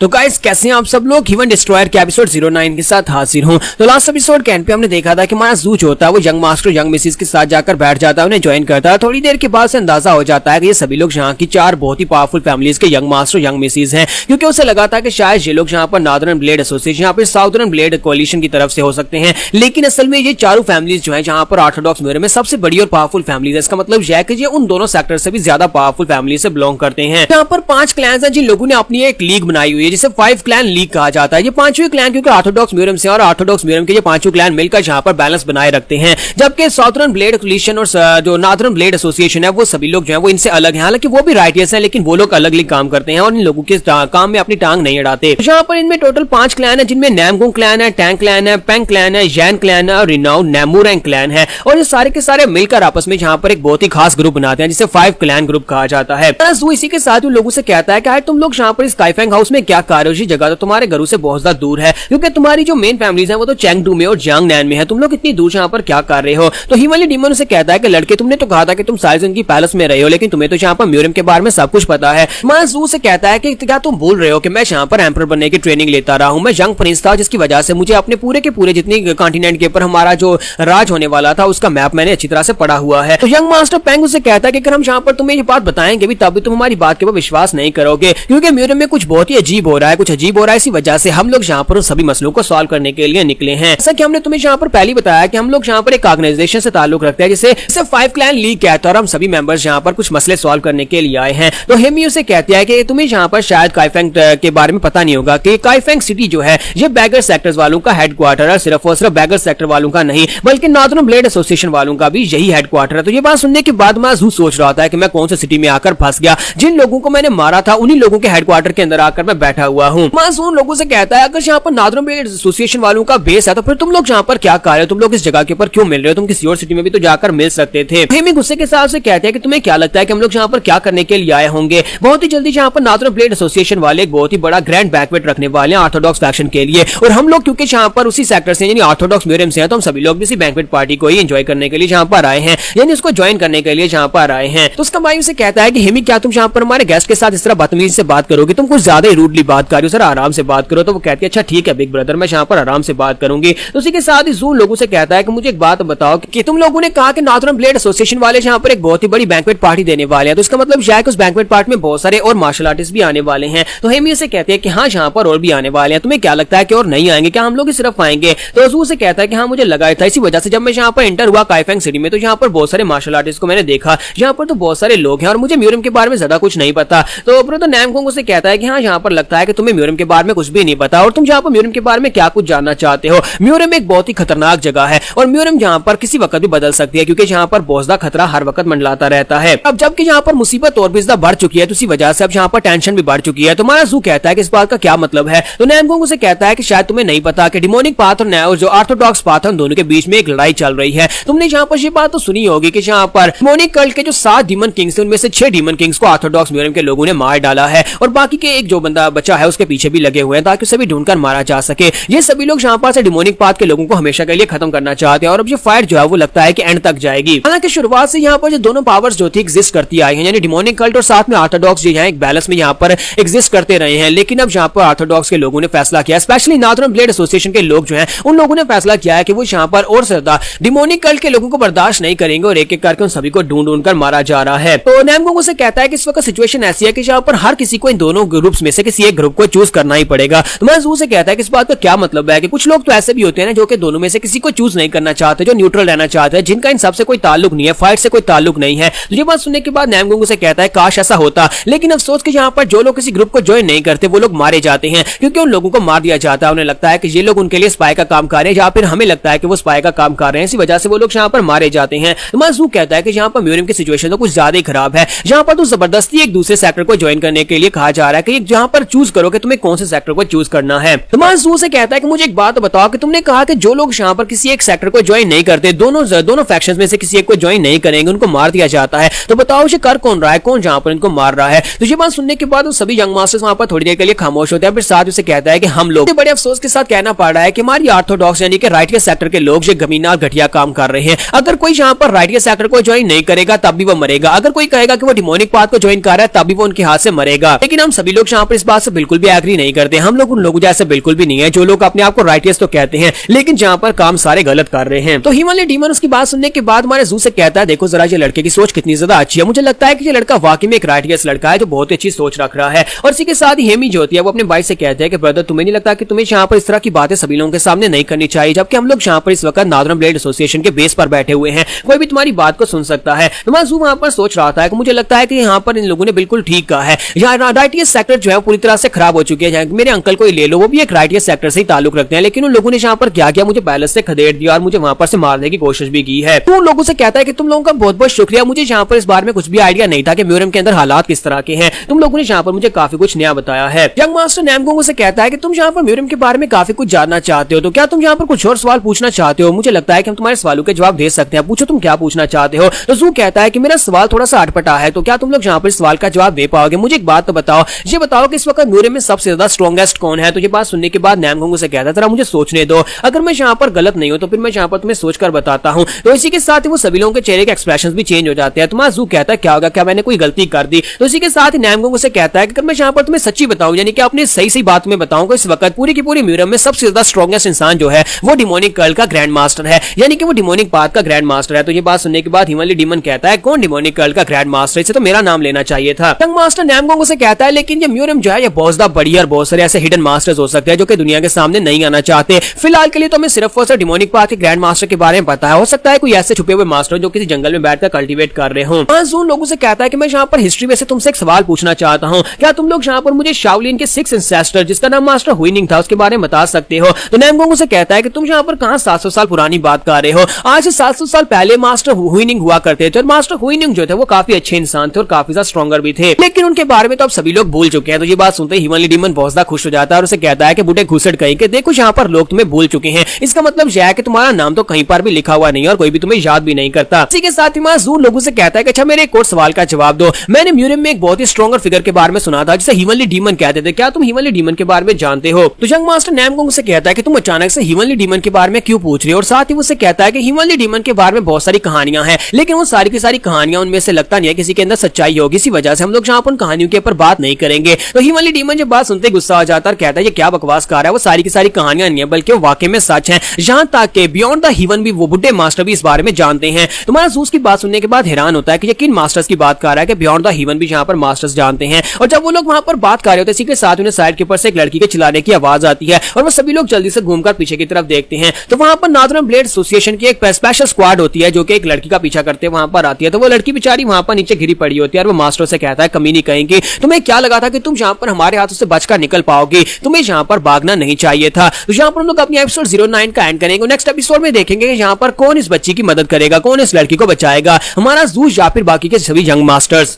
Speaker 1: तो गाइस कैसे हैं आप सब लोग, ह्यूमन डिस्ट्रॉयर के एपिसोड 09 के साथ हाजिर हूं। तो लास्ट एपिसोड के एंड पे हमने देखा था कि हमारा ज़ू जो होता है वो यंग मास्टर यंग मिसेस के साथ जाकर बैठ जाता है, उन्हें ज्वाइन करता है। थोड़ी देर के बाद से अंदाजा हो जाता है कि ये सभी लोग यहाँ की 4 बहुत ही पावरफुल फैमिलीज के यंग मास्टर यंग मिसेस हैं, क्योंकि उसे लगा था कि शायद ये लोग यहाँ पर नॉर्दर्न ब्लेड एसोसिएशन यहाँ पर साउदर्न ब्लेड कोलिशन की तरफ से हो सकते हैं, लेकिन असल में ये चारों फैमिलीज जो है जहाँ पर ऑर्थोडॉक्स म्यूरियम में सबसे बड़ी और पावरफुल फैमिलीज है। इसका मतलब यह है कि ये उन दोनों सेक्टर से भी ज्यादा पावरफुल फैमिली से बिलोंग करते हैं। यहाँ पर 5 क्लैंस हैं जिन लोगों ने अपनी एक लीग बनाई हुई है जिसे 5 क्लैन लीग कहा जाता है। ये 5वें क्लैन क्योंकि ऑर्थोडॉक्स म्यूरियम से और ऑर्थोडॉक्स म्यूरियम के ये 5 क्लैन मिलकर यहाँ पर बैलेंस बनाए रखते हैं, जबकि साउदर्न ब्लेड कोलिशन और जो नॉर्दर्न ब्लेड एसोसिएशन है वो सभी लोग जो है वो इनसे अलग हैं। हालांकि वो भी राइटियर्स हैं लेकिन वो लोग अलग काम करते हैं और इन लोगों के काम में अपनी टांग नहीं अड़ाते। यहाँ पर इनमें टोटल 5 क्लैन है जिनमें नामगुंग क्लैन है, टैंग क्लैन है, पेंग क्लैन है, यैन क्लैन है और रिनाउ नैमूरैंग क्लैन है। और ये सारे के सारे मिलकर आपस में यहाँ पर एक बहुत ही खास ग्रुप बनाते हैं जिसे 5 क्लैन ग्रुप कहा जाता है। इसी के साथ लोगों से कहता है कि तुम लोग यहाँ पर इस काइफेंग हाउस में क्या कर रहे हो, जगह तो तुम्हारे घरों से बहुत ज्यादा दूर है क्योंकि तुम्हारी जो मेन फैमिलीज है वो तो चैंगडू में और जियांगनैन में है, तुम लोग इतनी दूर यहाँ पर क्या कर रहे हो। तो ह्यूमनली डीमन उसे कहता है कि लड़के तुमने तो कहा था कि तुम साइजन की पैलेस में रहे हो, लेकिन तुम्हें तो यहाँ पर म्यूरियम के बारे में सब कुछ पता है। ज़ू से कहता है कि क्या तुम बोल रहे हो कि मैं यहाँ पर एम्परर बनने की ट्रेनिंग लेता रहा हूँ, मैं यंग प्रिंस था जिसकी वजह से मुझे अपने पूरे के पूरे जितनी कॉन्टिनेंट के ऊपर हमारा जो राज होने वाला था उसका मैप मैंने अच्छी तरह से पढ़ा हुआ है। तो यंग मास्टर पेंग उसे कहता है कि अगर हम यहाँ पर तुम्हें ये बात बताएंगे भी तब भी तुम हमारी बात के ऊपर विश्वास नहीं करोगे, क्योंकि म्यूरियम में कुछ बहुत ही अजीब हो रहा है, कुछ अजीब हो रहा है, इसी वजह से हम लोग यहाँ पर सभी मसलों को सॉल्व करने के लिए निकले हैं। जैसा कि हमने तुम्हें यहाँ पर पहले बताया कि हम लोग यहाँ पर एक ऑर्गेनाइजेशन से ताल्लुक रखते हैं जिसे 5 क्लैन लीग कहता है और हम सभी मेंबर्स यहाँ पर कुछ मसले सॉल्व करने के लिए आए हैं। तो हेमी उसे कहते हैं कि तुम्हें यहाँ पर शायद काइफेंग के बारे में पता नहीं होगा कि काइफेंग सिटी जो है ये बैगर सेक्टर्स वालों का हेडक्वार्टर है, सिर्फ और सिर्फ बैगर सेक्टर वालों का नहीं बल्कि नॉर्दर्न ब्लेड एसोसिएशन वालों का भी यही हेडक्वार्टर है। तो ये बात सुनने के बाद मैं सोच रहा था कि मैं कौन सी सिटी में आकर फंस गया, जिन लोगों को मैंने मारा था उन्हीं लोगों के हेडक्वार्टर के अंदर आकर मैं बैठा हुआ हूँ। उन लोगों से कहता है अगर यहाँ पर नॉर्दर्न ब्लेड एसोसिएशन वालों का बेस है तो फिर तुम लोग यहाँ पर क्या कर रहे हो, तुम लोग इस जगह के ऊपर क्यों मिल रहे हो, तुम किसी और सिटी में भी तो जाकर मिल सकते थे। हेमी गुस्से के साथ से कहते हैं कि तुम्हें क्या लगता है कि हम लोग यहाँ पर क्या करने के लिए आए होंगे। बहुत ही जल्दी यहाँ पर नॉर्दर्न ब्लेड एसोसिएशन वाले एक बहुत ही बड़ा ग्रैंड बैंक्वेट रखने वाले हैं ऑर्थोडॉक्स फैक्शन के लिए, और हम लोग क्योंकि यहाँ पर उसी सेक्टर से यानी ऑर्थोडॉक्स म्यूरियम से हैं तो हम सभी लोग इसी बैंक्वेट पार्टी को ही एंजॉय करने के लिए यहाँ पर आए हैं, यानी उसको ज्वाइन करने के लिए यहाँ पर आए हैं। तो उसका भाई उसे कहता है कि हेमी क्या तुम यहाँ पर हमारे गेस्ट के साथ इस तरह बदतमीजी से बात करोगे, तुम कुछ ज्यादा ही रूडली बात कर रहे हो, सर आराम से बात करो। तो वो कहती है अच्छा ठीक है बिग ब्रदर, मैं यहाँ पर आराम से बात करूंगी। तो उसी के साथ ही ज़ू लोगों से कहता है कि मुझे एक बात बताओ कि तुम लोगों ने कहा कि नॉर्दर्न ब्लेड एसोसिएशन वाले यहाँ पर एक बहुत ही बड़ी बैंक्वेट पार्टी देने वाले हैं, तो इसका मतलब शायद उस बैंक्वेट पार्टी में बहुत सारे और मार्शल आर्टिस्ट भी आने वाले हैं। तो हेमी से कहते हैं कि हाँ यहाँ पर और भी आने वाले हैं, तुम्हें क्या लगता है कि और नहीं आएंगे, क्या हम लोग सिर्फ आएंगे। तो ज़ू से कहता है कि हाँ मुझे लगा था, इसी वजह से जब मैं यहाँ पर एंटर हुआ काइफेंग सिटी में तो यहाँ पर बहुत सारे मार्शल आर्टिस्ट को मैंने देखा, यहाँ पर तो बहुत सारे लोग हैं और मुझे म्यूरियम के बारे में ज्यादा कुछ नहीं पता। तो ब्रदर नामगुंग उसे कहता है कि हाँ यहाँ पर लगता है कि तुम्हें म्यूरियम के बारे में कुछ भी नहीं पता और तुम यहाँ पर म्यूरियम के बारे में क्या कुछ जानना चाहते हो। म्यूरियम एक बहुत ही खतरनाक जगह है और म्यूरियम यहाँ पर किसी वक्त भी बदल सकती है, क्योंकि यहाँ पर बहुत ज्यादा खतरा हर वक्त मंडलाता रहता है। अब जबकि यहाँ पर मुसीबत और भी ज्यादा बढ़ चुकी है तो इसी वजह से अब यहाँ पर टेंशन भी बढ़ चुकी है। तो हमारा ज़ू कहता है कि इस बात का क्या मतलब है। तो नामगुंग उसे कहता है कि शायद तुम्हें नहीं पता कि डिमोनिक पाथ और जो ऑर्थोडॉक्स पाथ है दोनों के बीच में एक लड़ाई चल रही है। तुमने यहाँ पर ये बात तो सुनी होगी कि यहाँ पर डिमोनिक कल्ट के जो 7 डीमन किंग्स थे उनमें से 6 डीमन किंग्स को ऑर्थोडॉक्स म्यूरियम के लोगों ने मार डाला है और बाकी के एक जो बंदा बचा है उसके पीछे भी लगे हुए हैं ताकि उसे भी ढूंढकर मारा जा सके। ये सभी लोग यहाँ पर से डिमोनिक पाथ के लोगों को हमेशा के लिए खत्म करना चाहते हैं और अब ये फाइट जो है वो लगता है कि एंड तक जाएगी। हालांकि शुरुआत से यहाँ पर जो दोनों पावर्स जो थी एग्जिस्ट करती आई हैं, यानी डिमोनिक कल्ट और साथ में ऑर्थोडॉक्स जो है एक बैलेंस में यहाँ पर एग्जिस्ट करते रहे हैं। लेकिन अब यहाँ पर ऑर्थोडॉक्स के लोगों ने फैसला किया, स्पेशली नॉर्दर्न ब्लेड एसोसिएशन के लोग जो हैं उन लोगों ने फैसला किया है कि वो यहाँ पर और ज्यादा डिमोनिक कल्ट के लोगों को बर्दाश्त नहीं करेंगे और एक एक करके उन सभी को ढूंढ ढूंढ कर मारा जा रहा है। तो नैमगोंग से कहता है कि इस वक्त सिचुएशन ऐसी है कि यहाँ पर हर किसी को इन दोनों ग्रुप्स में से किसी एक ग्रुप को चूज करना ही पड़ेगा। तो मंजू से कहता है कि इस बात का क्या मतलब है कि कुछ लोग तो ऐसे भी होते हैं ना जो कि दोनों में से किसी को चूज नहीं करना चाहते, जो न्यूट्रल रहना चाहते हैं, जिनका इन सबसे कोई ताल्लुक नहीं है, फाइट से कोई ताल्लुक नहीं है। तो ये बात सुनने के बाद नैमगोंग से कहता है काश ऐसा होता, लेकिन अफसोस कि यहाँ पर जो लोग किसी ग्रुप को ज्वाइन नहीं करते वो लोग मारे जाते हैं क्योंकि उन लोगों को मार दिया जाता है। उन्हें लगता है कि ये लोग उनके लिए स्पाई का काम कर रहे हैं या फिर हमें लगता है कि वो स्पाई का काम कर रहे हैं, इसी वजह से वो लोग यहाँ पर मारे जाते हैं। मंजू कहता है कि यहाँ पर म्यूरियम की सिचुएशन तो कुछ ज्यादा ही खराब है, यहाँ पर तो जबरदस्ती एक दूसरे सेक्टर को ज्वाइन करने के लिए कहा जा रहा है कि जहाँ पर चूज करो कि तुम्हें कौन से सेक्टर को चूज करना है। तो मंजू से कहता है कि मुझे एक बात बताओ कि तुमने कहा कि जो लोग यहाँ पर किसी एक सेक्टर को ज्वाइन नहीं करते, दोनों फैक्शंस में से किसी एक को ज्वाइन नहीं करेंगे, उनको मार दिया जाता है। तो बताओ ये कर कौन रहा है, कौन जहाँ पर इनको मार रहा है। तो ये बात सुनने के बाद सभी यंग मास्टर्स वहां पर थोड़ी देर के लिए खामोश होते हैं, फिर साथ उसे कहता है कि हम लोग बड़े अफसोस के साथ कहना पड़ रहा है कि हमारी ऑर्थोडॉक्स यानी कि राइट के सेक्टर के लोग ये गमीना और घटिया काम कर रहे हैं। अगर कोई यहाँ पर राइट के सेक्टर को ज्वाइन नहीं करेगा तब भी वो मरेगा, अगर कोई कहेगा कि वो डिमोनिक पाथ को ज्वाइन कर रहा है तब भी वो उनके हाथ से मरेगा। लेकिन हम सभी लोग यहाँ पर इस बात से बिल्कुल भी एग्री नहीं करते। हम लोग उन लोगों जैसे बिल्कुल भी नहीं है जो लोग अपने आप को राइटियस तो कहते हैं लेकिन जहाँ पर काम सारे गलत कर रहे हैं। तो हिमालय डीमन उसकी बात सुनने के बाद हमारे जू से कहता है देखो जरा ये लड़के की सोच कितनी ज्यादा अच्छी है, मुझे लगता है कि ये लड़का वाकई में एक राइटियस लड़का है जो बहुत अच्छी सोच रख रहा है। और इसी के साथ ही हेमी जो होती है वो अपने भाई से कहते हैं कि ब्रदर तुम्हें नहीं लगता कि तुम्हें यहाँ पर इस तरह की बातें सभी लोगों के सामने नहीं करनी चाहिए, जबकि हम लोग यहाँ पर इस वक्त नॉर्दर्न ब्लेड एसोसिएशन के बेस पर बैठे हुए हैं, कोई भी तुम्हारी बात को सुन सकता है। तो मैं जू वहां पर सोच रहा था कि मुझे लगता है कि यहाँ पर इन लोगों ने बिल्कुल ठीक कहा है, यहाँ राइटियस सेक्टर जो है पूरी तरह से खराब हो चुके हैं। मेरे अंकल को ही ले लो, वो भी एक राइटियस सेक्टर से ही ताल्लुक रखते हैं, लेकिन उन लोगों ने यहाँ पर क्या किया, मुझे पैलेस से खदेड़ दिया और मुझे वहां पर से मारने की कोशिश भी की है। तो उन लोगों से कहता है कि तुम लोगों का बहुत बहुत शुक्रिया, मुझे यहाँ पर इस बारे में कुछ भी आइडिया नहीं था कि म्यूरियम के अंदर हालात किस तरह के हैं, तुम लोगों ने यहाँ पर मुझे काफी कुछ नया बताया है। यंग मास्टर नैमगोंग से कहता है कि तुम यहाँ पर म्यूरियम के बारे में काफी कुछ जानना चाहते हो, तो क्या तुम यहाँ पर कुछ और सवाल पूछना चाहते हो? मुझे लगता है कि हम तुम्हारे सवालों के जवाब दे सकते हैं, पूछो तुम क्या पूछना चाहते हो। तो जू कहता है कि मेरा सवाल थोड़ा सा अटपटा है, तो क्या तुम लोग यहाँ पर सवाल का जवाब दे पाओगे? मुझे एक बात तो बताओ, ये बताओ कि इस वक्त म्यूरियम में सबसे ज्यादा स्ट्रॉन्गेस्ट कौन है? तो ये बात सुनने के बाद नैमगोंग से कहता है जरा मुझे सोचने दो, अगर मैं यहाँ पर गलत नहीं हूँ तो फिर मैं यहाँ पर तुम्हें सोचकर बताता हूँ। तो इसी के साथ ही वो सभी लोगों के चेहरे के एक्सप्रेशंस भी चेंज हो जाते हैं। तुम्हारा जू कहता है क्या होगा, क्या मैंने कोई गलती कर दी? तो इसी के साथ ही नैमगोंग से कहता है कि अगर मैं यहाँ पर तुम्हें सच्ची बताऊं, यानी कि अपनी सही बात में बताऊं कि इस वक्त पूरी की पूरी म्यूरियम में सबसे ज्यादा स्ट्रॉन्गेस्ट इंसान जो है वो डिमोनिक कल्ट का ग्रैंड मास्टर है, यानी कि वो डिमोनिक पाथ का ग्रैंड मास्टर है। तो ये बात सुनने के बाद हिमालय डीमन कहता है कौन डिमोनिक कल्ट का ग्रैंड मास्टर, इसे तो मेरा नाम लेना चाहिए था। यंग मास्टर नैमगोंग से कहता है लेकिन ये म्यूरियम जो है ये बहुत ज्यादा बड़ी और बहुत सारे ऐसे हिडन मास्टर्स हो सकते हैं जो कि दुनिया के सामने नहीं आना चाहते। फिलहाल के लिए तो हमें सिर्फ और सिर्फ डिमोनिक पाथ के ग्रैंड मास्टर के बारे में पता है, हो सकता है कोई ऐसे छुपे हुए मास्टर जो किसी जंगल में बैठकर कल्टीवेट कर रहे हो। उन लोगों से कहता है कि मैं यहाँ पर हिस्ट्री में से तुमसे एक सवाल पूछना चाहता हूँ, क्या तुम लोग यहाँ पर मुझे शाओलिन के 6 इंसेस्टर जिसका नाम मास्टर हुइनिंग था उसके बारे में बता सकते हो? तो नैमगोंग से कहता है कि तुम यहाँ पर कहाँ 700 साल पुरानी बात कर रहे हो, आज से 700 साल पहले मास्टर हुइनिंग हुआ करते थे और मास्टर हुइनिंग जो थे वो काफी अच्छे इंसान थे और काफी ज्यादा स्ट्रॉन्गर भी थे, लेकिन उनके बारे में तो अब सभी लोग भूल चुके हैं। तो ये बात सुनते ही हिमालय डीमन बहुत ज्यादा खुश हो जाता है और उसे कहता है कि बूढ़े घुसट कहीं के देखो यहाँ पर लोग तुम्हें भूल चुके हैं, इसका मतलब यह है कि तुम्हारा नाम तो कहीं पर भी लिखा हुआ नहीं और कोई भी तुम्हें याद भी नहीं करता। इसी के साथ ही जू लोगों से कहता है कि अच्छा मेरे एक और सवाल का जवाब दो, मैंने म्यूरियम में एक बहुत ही स्ट्रॉन्गर फिगर के बारे में सुना था जिसे हिमालय डीमन कहते थे, क्या तुम हिमालय डीमन के बारे में जानते हो? तो यंग मास्टर नैमगोंग से कहता है कि तुम अचानक से हिमालय डीमन के बारे में क्यों पूछ रहे हो? और साथ ही उससे कहता है कि हिमालय डीमन के बारे में बहुत सारी कहानियां हैं, लेकिन वो सारी की सारी कहानियां उनमें से लगता नहीं है किसी के अंदर सच्चाई होगी, इसी वजह से हम लोग यहाँ पर उन कहानियों के ऊपर बात नहीं करेंगे। तो हिमालय डीमन जब बात सुनते गुस्सा हो जाता है और कहता है ये क्या बकवास कर रहा है, वो सारी की सारी कहानियां नहीं है बल्कि वो वाकई में सच है, यहाँ तक कि बियॉन्ड द हेवन भी वो बुड्ढे मास्टर भी इस बारे में जानते हैं। तुम्हारा जूस की बात सुनने के बाद हैरान होता है कि ये किन मास्टर्स की बात कर रहा है कि बियॉन्ड द हेवन भी यहाँ पर मास्टर्स जानते हैं। और जब वो लोग वहां पर बात कर रहे होते हैं इसी के साथ उन्हें साइड के ऊपर से एक लड़की के चिल्लाने की आवाज आती है और वो सभी लोग जल्दी से घूमकर पीछे की तरफ देखते हैं। तो वहां पर नॉर्दर्न ब्लेड एसोसिएशन की एक स्पेशल स्क्वाड होती है जो कि एक लड़की का पीछा करते वहां पर आती है। तो वो लड़की बेचारी वहां पर नीचे गिरी पड़ी होती है और वो मास्टर से कहता है कमीनी कहेंगे तुम्हें क्या लगा था कि तुम यहाँ पर हमारे हाथों से बचकर निकल पाओगे, तुम्हें यहाँ पर भागना नहीं चाहिए था। तो यहाँ पर हम लोग अपनी एपिसोड 09 का एंड करेंगे। नेक्स्ट एपिसोड में देखेंगे यहाँ पर कौन इस बच्ची की मदद करेगा, कौन इस लड़की को बचाएगा, हमारा जू या फिर बाकी के सभी यंग मास्टर्स।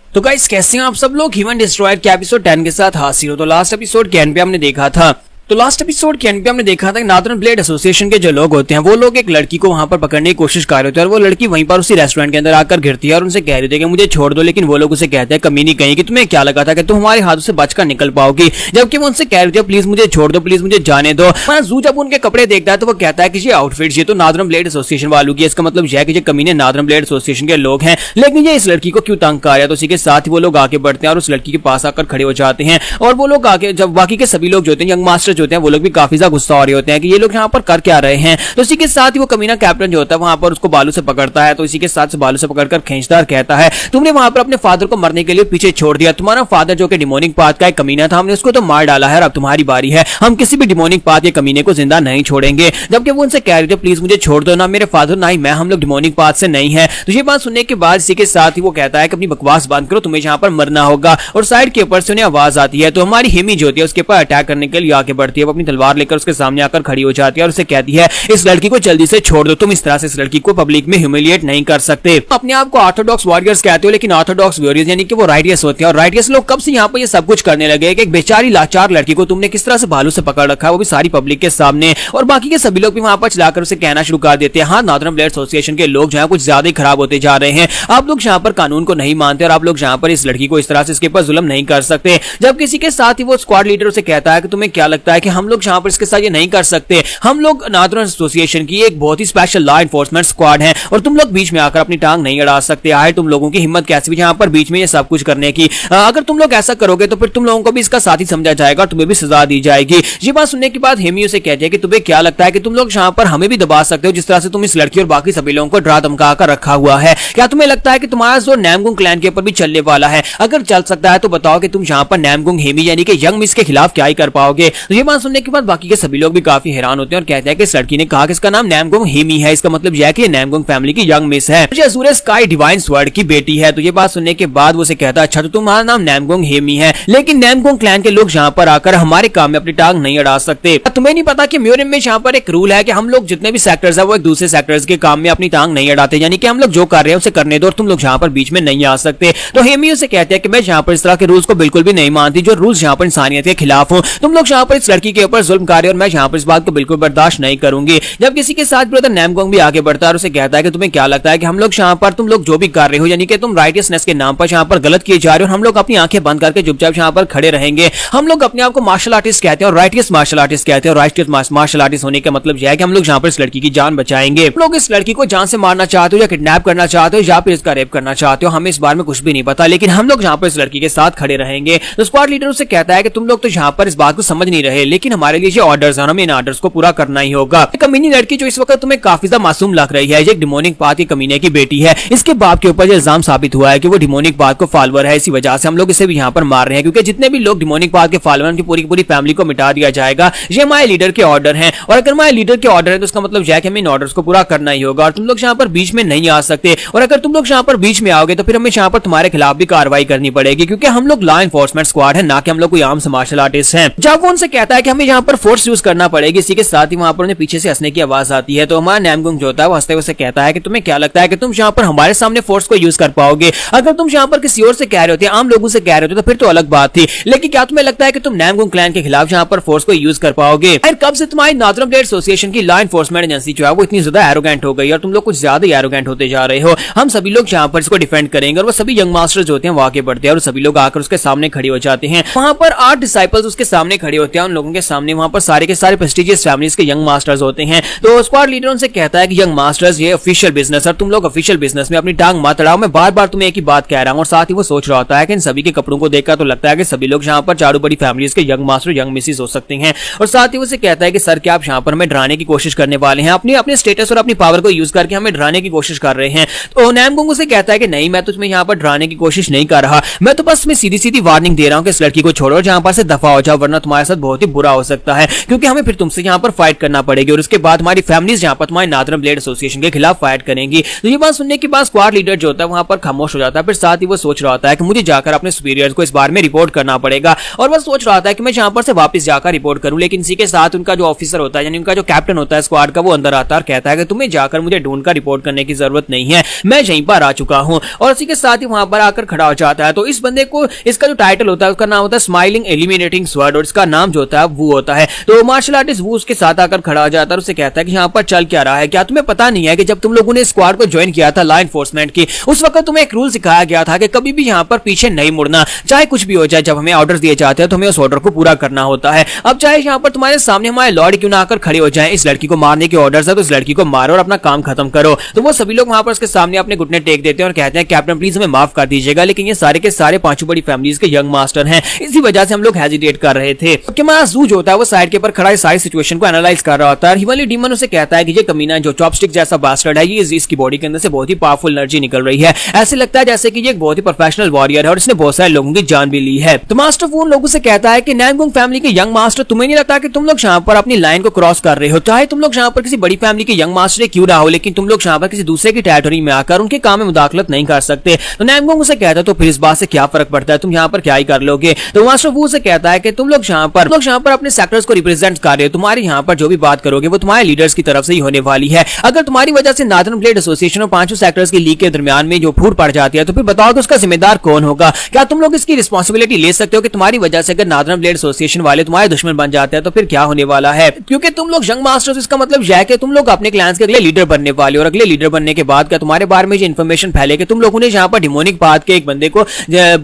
Speaker 1: तो गाइस कैसे हैं आप सब लोग? ह्यूमन डिस्ट्रॉयर के एपिसोड 10 के साथ हाजिर हो। तो लास्ट एपिसोड के एंड पे हमने देखा था तो लास्ट एपिसोड के एंड पे हमने देखा था कि नॉर्दर्न ब्लेड एसोसिएशन के जो लोग होते हैं वो लोग एक लड़की को वहां पर पकड़ने की कोशिश कर रहे होते हैं और वो लड़की वहीं पर उसी रेस्टोरेंट के अंदर आकर घिरती है और उनसे कह रही थी कि मुझे छोड़ दो, लेकिन वो लोग उसे कहते हैं कमीनी कहीं कि तुम्हें क्या लगा था कि तुम हमारे हाथों से बचकर निकल पाओगी, जबकि वो उनसे कह रही थी प्लीज मुझे छोड़ दो, प्लीज मुझे जाने दो। जू जब उनके कपड़े देखता है तो वो कहता है कि ये आउटफिट ये तो नॉर्दर्न ब्लेड एसोसिएशन वालों की, इसका मतलब यह है कि ये कमीने नॉर्दर्न ब्लेड एसोसिएशन के लोग हैं, लेकिन ये इस लड़की को क्यों तंग कर रहा है। तो उसी के साथ ही वो लोग आगे बढ़ते हैं और उस लड़की के पास आकर खड़े हो जाते हैं और वो लोग आगे जब बाकी के सभी लोग जो होते हैं यंग मास्टर्स जो होते हैं वो लोग भी काफी ज्यादा गुस्सा हो रहे होते हैं कि ये लोग यहाँ पर कर क्या रहे हैं। तो इसी के साथ ही वो कमीना कैप्टन जो होता है वहां पर उसको बालू से पकड़ता है, तो इसी के साथ बालू से पकड़कर खींचदार कहता है तुमने वहां पर अपने फादर को मरने के लिए पीछे छोड़ दिया, तुम्हारा फादर जो कि डिमोनिक पाथ का एक कमीना था, हमने उसको तो मार डाला है और अब तुम्हारी बारी है, हम किसी भी डिमोनिक पाथ के कमीने को जिंदा नहीं छोड़ेंगे। जबकि वो उनसे कह रहे थे प्लीज मुझे छोड़ दो, ना मेरे फादर ना ही मैं, हम लोग डिमोनिक पाथ से नहीं है। तो ये बात सुनने के बाद इसी के साथ ही वो कहता है कि अपनी बकवास बंद करो, तुम्हें यहाँ पर मरना होगा। और साइड के ऊपर से उन्हें आवाज आती है तो हमारी हिमी जो होती है उसके ऊपर अटैक करने के लिए आगे बढ़ती है, वो अपनी तलवार लेकर उसके सामने आकर खड़ी हो जाती है और उसे कहती है इस लड़की को जल्दी से छोड़ दो, तुम इस तरह से इस लड़की को पब्लिक में ह्यूमिलिएट नहीं कर सकते। अपने आप को ऑर्थोडॉक्स वॉरियर्स कहते हो, लेकिन ऑर्थोडॉक्स वॉरियर्स यानी कि वो राइटियस होते हैं और राइटियस लोग कब से यहाँ पर ये सब कुछ करने लगे कि एक बेचारी लाचार लड़की को तुमने किस तरह से भालू से पकड़ रखा है, वो भी सारी पब्लिक के सामने। और बाकी के सभी लोग भी वहां पर चलाकर उसे कहना शुरू कर देते हैं हाँ नॉर्दर्न ब्लेड एसोसिएशन के लोग जो है कुछ ज्यादा ही खराब होते जा रहे हैं, आप लोग यहाँ पर कानून को नहीं मानते और आप लोग यहाँ पर इस लड़की को इस तरह से इसके ऊपर जुल्म नहीं कर सकते। जब किसी के साथ ही वो स्क्वाड लीडर से कहता है कि तुम्हें क्या लगता है कि हम लोग यहाँ पर इसके साथ ये नहीं कर सकते, हम लोग नॉर्दर्न एसोसिएशन की एक बहुत ही स्पेशल लॉ एनफोर्समेंट स्क्वाड है और तुम लोग बीच में आकर अपनी टांग नहीं अड़ा सकते। आए तुम लोगों की हिम्मत कैसे भी यहाँ पर बीच में ये सब कुछ करने की, अगर तुम लोग ऐसा करोगे तो फिर तुम लोगों को भी इसका साथी समझा जाएगा, तुम्हें भी सजा दी जाएगी। ये बात सुनने के बाद हेमी उसे कहती है कि तुम्हें क्या लगता है कि तुम लोग यहाँ पर हमें भी दबा सकते हो जिस तरह से तुम इस लड़की और बाकी सभी लोगों को डरा धमका कर रखा हुआ है, क्या तुम्हें लगता है कि तुम्हारा जोर नैमगुंग क्लैन के ऊपर भी चलने वाला है, अगर चल सकता है तो बताओ कि तुम यहाँ पर नैमगुंग हेमी यानी कि यंग मिस के खिलाफ क्या ही कर पाओगे। तो ये बात सुनने के बाद बाकी के सभी लोग भी काफी हैरान होते हैं और कहते हैं कि इस लड़की ने कहा कि इसका नाम नैमगुंग हेमी है, इसका मतलब यह है कि नैमगुंग फैमिली की यंग मिस है, अज़ूर स्काई डिवाइन स्वर्ड की बेटी है। तो ये बात सुनने के बाद वो उसे कहता है अच्छा तो तुम्हारा नाम नैमगुंग हेमी है, लेकिन नैमगुंग क्लैन के लोग यहाँ पर आकर हमारे काम में अपनी टांग नहीं अड़ा सकते। तुम्हें नहीं पता कि म्यूरियम में यहाँ पर एक रूल है कि हम लोग जितने भी सेक्टर्स है वो एक दूसरे सेक्टर्स के काम में अपनी टांग नहीं अड़ाते, यानी कि हम लोग जो कर रहे हैं उसे करने दो और तुम लोग यहाँ पर बीच में नहीं आ सकते। तो हेमी उसे कहते हैं कि मैं यहाँ पर इस तरह के रूल्स को बिल्कुल भी नहीं मानती, जो रूल्स यहाँ पर इंसानियत के खिलाफ हो, तुम लोग यहाँ पर इस लड़की के ऊपर जुल्म कर रहे हो और मैं यहाँ पर इस बात को बिल्कुल बर्दाश्त नहीं करूंगी। जब किसी के साथ ब्रदर नैमगुंग भी आगे बढ़ता है और उसे कहता है कि तुम्हें क्या लगता है कि हम लोग यहाँ पर तुम लोग जो भी कर रहे हो यानी कि तुम राइटियसनेस के नाम पर यहाँ पर गलत किए जा रहे हो, हम लोग अपनी आंखें बंद करके चुपचाप यहाँ पर खड़े रहेंगे। हम लोग अपने आप को मार्शल आर्टिस्ट कहते हैं और राइटियस मार्शल आर्टिस्ट कहते हैं और राइटियस मार्शल आर्टिस्ट होने का मतलब यह है कि हम लोग यहाँ पर इस लड़की की जान बचाएंगे। लोग इस लड़की को जान से मारना चाहते हो या किडनैप करना चाहते हो या फिर इसका रेप करना चाहते हो, हमें इस बारे में कुछ भी नहीं पता, लेकिन हम लोग यहाँ पर इस लड़की के साथ खड़े रहेंगे। तो स्क्वाड लीडर उसे कहता है कि तुम लोग तो यहाँ पर इस बात को समझ नहीं रहे, लेकिन हमारे लिए ये ऑर्डर्स हैं, हमें इन ऑर्डर्स को पूरा करना ही होगा। कमीनी लड़की जो इस वक्त तुम्हें काफी ज्यादा मासूम लग रही है, ये डिमोनिक पाथ के कमीने की बेटी है, इसके बाप के ऊपर इल्जाम साबित हुआ है कि वो डिमोनिक पाथ को फॉलोअर है, इसी वजह से हम लोग इसे भी यहाँ पर मार रहे हैं, क्योंकि जितने भी लोग डिमोनिक पाथ के फॉलोअर उनकी पूरी पूरी फैमिली को मिटा दिया जाएगा। ये हमारे लीडर के ऑर्डर हैं और अगर हमारे लीडर के ऑर्डर है तो उसका मतलब यह है कि हमें इन ऑर्डर्स को पूरा करना ही होगा और तुम लोग यहाँ पर बीच में नहीं आ सकते, और अगर तुम लोग यहाँ पर बीच में आओगे तो फिर हमें यहाँ पर तुम्हारे खिलाफ भी कार्रवाई करनी पड़ेगी, क्योंकि हम लोग लॉ एनफोर्समेंट स्क्वाड है, ना कि हम लोग कोई आम से मार्शल आर्टिस्ट हैं। जब वो उनसे कहता है कि हमें यहाँ पर फोर्स यूज करना पड़ेगी, इसी के साथ ही वहां पर उन्हें पीछे से हंसने की आवाज आती है। तो हमारा नैमगुंग जो होता है वो हंसते हुए कहता है कि तुम्हें क्या लगता है कि तुम यहाँ पर हमारे सामने फोर्स को यूज कर पाओगे, अगर तुम यहाँ पर किसी और से कह रहे होते, आम लोगों से कह रहे होते तो फिर तो अलग बात थी, लेकिन क्या तुम्हें लगता है कि तुम नैमगुंग क्लैन के खिलाफ यहाँ पर फोर्स को यूज कर पाओगे? कब से तुम्हारी नॉर्दर्न ब्लेड एसोसिएशन की लॉ एनफोर्समेंट एजेंसी जो है वो इतनी ज्यादा एरोगेंट हो गई और तुम लोग कुछ ज्यादा ही एरोगेंट होते जा रहे हो। हम सभी लोग यहाँ पर इसको डिफेंड करेंगे। और वो सभी यंग मास्टर्स होते हैं वो आगे बढ़ते हैं और सभी लोग आकर उसके सामने खड़े हो जाते हैं। वहां पर 8 डिसाइपल्स उसके सामने खड़े होते हैं, उन लोगों के सामने वहां पर सारे के सारे प्रेस्टिजियस फैमिलीज के यंग मास्टर्स होते हैं। तो स्क्वाड लीडर उनसे कहता है कि यंग मास्टर्स ये ऑफिशियल बिजनेस है, तुम लोग ऑफिशियल बिजनेस में अपनी टांग मत अड़ाओ, मैं बार बार तुम्हें एक ही बात कह रहा हूं। और साथ ही वो सोच रहा होता है कि इन सभी के कपड़ों को देखकर तो लगता है कि सभी लोग यहाँ पर चारों बड़ी फैमिलीज के यंग मास्टर यंग मिसेस हो सकते हैं। और साथ ही उसे कहता है कि सर क्या आप यहाँ पर हमें डराने की कोशिश करने वाले हैं, अपने स्टेटस और अपनी पावर को यूज करके हमें डराने की कोशिश कर रहे हैं? तो नैमगुंग उसे कहता है कि नहीं, मैं तुम्हें यहाँ पर डराने की कोशिश नहीं कर रहा, मैं तो बस सीधी सीधी वार्निंग दे रहा हूँ कि इस लड़की को छोड़ो, जहाँ पर से दफा हो जाओ, वरना तुम्हारे साथ बहुत ही बुरा हो सकता है, क्योंकि हमें फिर तुमसे यहाँ पर फाइट करना पड़ेगी और उसके बाद हमारी फैमिलीज यहाँ पर तुम्हारी नॉर्दर्न ब्लेड एसोसिएशन के खिलाफ फाइट करेंगी। तो ये बात सुनने के बाद स्क्वाड लीडर जो होता है वहां पर खामोश हो जाता है। फिर साथ ही वो सोच रहा होता है कि मुझे जाकर अपने सुपीरियर्स को इस बारे में रिपोर्ट करना पड़ेगा, और वो सोच रहा होता है कि मैं यहाँ पर से वापस जाकर रिपोर्ट करूं। लेकिन इसी के साथ उनका जो ऑफिसर होता है यानी उनका जो कैप्टन होता है स्क्वाड का, वो अंदर आता है और कहता है कि तुम्हें जाकर मुझे ढूंढकर रिपोर्ट करने की जरूरत नहीं है, मैं यहीं पर आ चुका हूं। और इसी के साथ ही वहां पर आकर खड़ा हो जाता है। तो इस बंदे को, इसका जो टाइटल होता है उसका नाम होता है स्माइलिंग एलिमिनेटिंग स्वर्ड, और इसका नाम जो होता होता है वो होता है। तो मार्शल आर्टिस्ट वो उसके साथ आकर खड़ा हो जाता है और उसे कहता है कि यहाँ पर चल क्या रहा है, क्या तुम्हें पता नहीं है कि जब तुम लोगों ने स्क्वाड को ज्वाइन किया था लॉ एनफोर्समेंट की, उस वक्त तुम्हें एक रूल सिखाया गया था कि कभी भी यहाँ पर पीछे नहीं मुड़ना, चाहे कुछ भी हो जाए। जब हमें ऑर्डर दिए जाते हैं तो हमें उस ऑर्डर को पूरा करना होता है। अब चाहे यहाँ पर तुम्हारे सामने हमारे लॉर्ड क्यों ना आकर खड़े हो जाए, इस लड़की को मारने के ऑर्डर है तो इस लड़की को मारो और अपना काम खत्म करो। तो वो सभी लोग वहां पर उसके सामने अपने घुटने टेक देते हैं और कहते हैं कैप्टन प्लीज हमें माफ कर दीजिएगा, लेकिन ये सारे के सारे पांचों बड़ी फैमिलीज के यंग मास्टर हैं, इसी वजह से हम लोग हेजिटेट कर रहे थे। तो हमारा जूज होता है वो साइड के ऊपर खड़ा इस सारी सिचुएशन को एनालाइज कर रहा होता है। हिमालय डीमन उसे कहता है कि ये कमीना जो चॉपस्टिक जैसा बास्टर्ड है, ये इसकी बॉडी के अंदर से बहुत ही पावरफुल एनर्जी निकल रही है, ऐसे लगता है जैसे कि ये एक बहुत ही प्रोफेशनल वॉरियर है और इसने बहुत सारे लोगों की जान भी ली है। तो मास्टर वो उन लोगों से कहता है कि नैमगोंग फैमिली के यंग मास्टर, तुम्हें नहीं लगता कि तुम लोग यहाँ पर अपनी लाइन को क्रॉस कर रहे हो, चाहे तुम लोग यहाँ पर किसी बड़ी फैमिली के यंग मास्टर क्यों रहा हो, लेकिन तुम लोग यहाँ पर किसी दूसरे की टेरिटरी में आकर उनके काम में मुदाखलत नहीं कर सकते। तो नैमगोंग उसे कहता है तो फिर इस बात से क्या फर्क पड़ता है, तुम यहाँ पर क्या ही कर लोगे। तो मास्टर वो से कहता है कि तुम लोग यहाँ पर अपने सेक्टर्स को रिप्रेजेंट कर रहे हो, तुम्हारे यहाँ पर जो भी बात करोगे वो तुम्हारे लीडर्स की तरफ से ही होने वाली है। अगर तुम्हारी वजह से नॉर्दर्न ब्लेड एसोसिएशन और पांचों सेक्टर्स की लीग के दरमियान में जो फूट पड़ जाती है, तो फिर बताओ कि उसका जिम्मेदार कौन होगा। क्या तुम लोग इसकी रिस्पॉन्सिबिलिटी ले सकते हो कि तुम्हारी वजह से अगर नॉर्दर्न ब्लेड एसोसिएशन वाले तुम्हारे दुश्मन बन जाते हैं तो फिर क्या होने वाला है। क्योंकि तुम लोग यंग मास्टर्स, इसका मतलब यह है कि तुम लोग अपने क्लैंस के अगले लीडर बनने वाले हो, और अगले लीडर बनने के बाद क्या तुम्हारे बारे में जो इन्फॉर्मेशन फैले कि तुम लोगों ने यहाँ पर डिमोनिक पाथ के एक बंदे को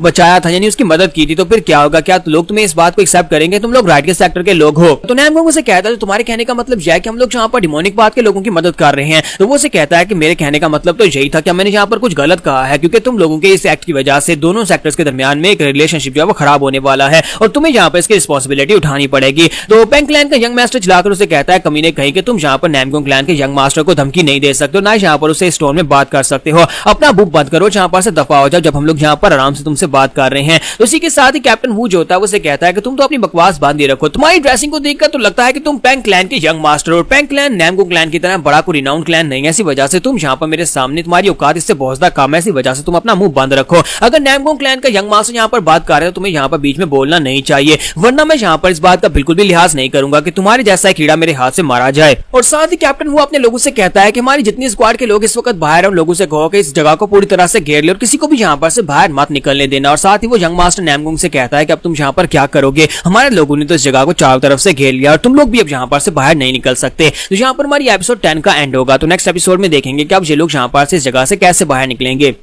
Speaker 1: बचाया था, यानी उसकी मदद की थी, तो फिर क्या होगा, क्या लोग तुम्हें इस बात को एक्सेप्ट करेंगे, तुम लोग राइट के सेक्टर के लोग हो। तो नैमगोंग उसे कहता है तुम्हारे कहने का मतलब यह है कि हम लोग यहाँ पर डिमोनिक पाथ के लोगों की मदद कर रहे हैं। तो वो उसे कहता है कि मेरे कहने का मतलब तो यही था, क्या मैंने यहाँ पर कुछ गलत कहा है, क्योंकि तुम लोगों के इस एक्ट की वजह से दोनों सेक्टर्स के दरमियान में एक रिलेशनशिप जो है वो खराब होने वाला है और तुम्हें यहाँ पर इसकी रिस्पॉन्सिबिलिटी उठानी पड़ेगी। तो पेंग क्लैन का यंग मास्टर चलाकर उसे कहता है कमीने कहीं कि तुम यहाँ पर नैमगोंग क्लैन के यंग मास्टर को धमकी नहीं दे सकते हो, ना यहाँ पर उसे स्टोर में बात कर सकते हो, अपना बुक बंद करो, यहाँ पर से दफा हो जाओ, जब हम लोग यहाँ पर आराम से तुमसे बात कर रहे हैं। तो इसी के साथ ही कैप्टन वू जो होता है उसे कहता है कि तुम तो अपनी बकवास बांध रखो, तुम्हारी ड्रेसिंग को देखकर तो लगता है कि तुम पेंग क्लैन के यंग मास्टर, और पेंग क्लैन नैमगोंग क्लैन की तरह बड़ा कोई रिनाउंड क्लैन नहीं है, इसी वजह से तुम यहाँ पर मेरे सामने, तुम्हारी औकात इससे बहुत ज्यादा कम है, इसी वजह से तुम अपना मुंह बंद रखो। अगर नैमगोंग क्लैन का यंग मास्टर यहाँ पर बात कर रहे हो तुम्हें यहाँ पर बीच में बोलना नहीं चाहिए, वरना मैं यहाँ पर इस बात का बिल्कुल भी लिहाज नहीं करूंगा कि तुम्हारे जैसा एक कीड़ा मेरे हाथ से मारा जाए। और साथ ही कैप्टन वो अपने लोगों से कहता है कि हमारी जितनी स्क्वाड के लोग इस वक्त बाहर है उन लोगों से कहो कि इस जगह को पूरी तरह से घेर ले और किसी को भी यहाँ पर से बाहर मत निकलने देना। और साथ ही वो यंग मास्टर नैमगोंग से कहता है कि अब तुम यहाँ पर क्या करोगे, हमारे लोगों ने तो इस जगह को चारों तरफ से घेर लिया और तुम लोग भी अब यहाँ पर से बाहर नहीं निकल सकते। तो यहाँ पर हमारी एपिसोड 10 का एंड होगा। तो नेक्स्ट एपिसोड में देखेंगे कि अब ये लोग यहाँ पर से इस जगह से कैसे बाहर निकलेंगे।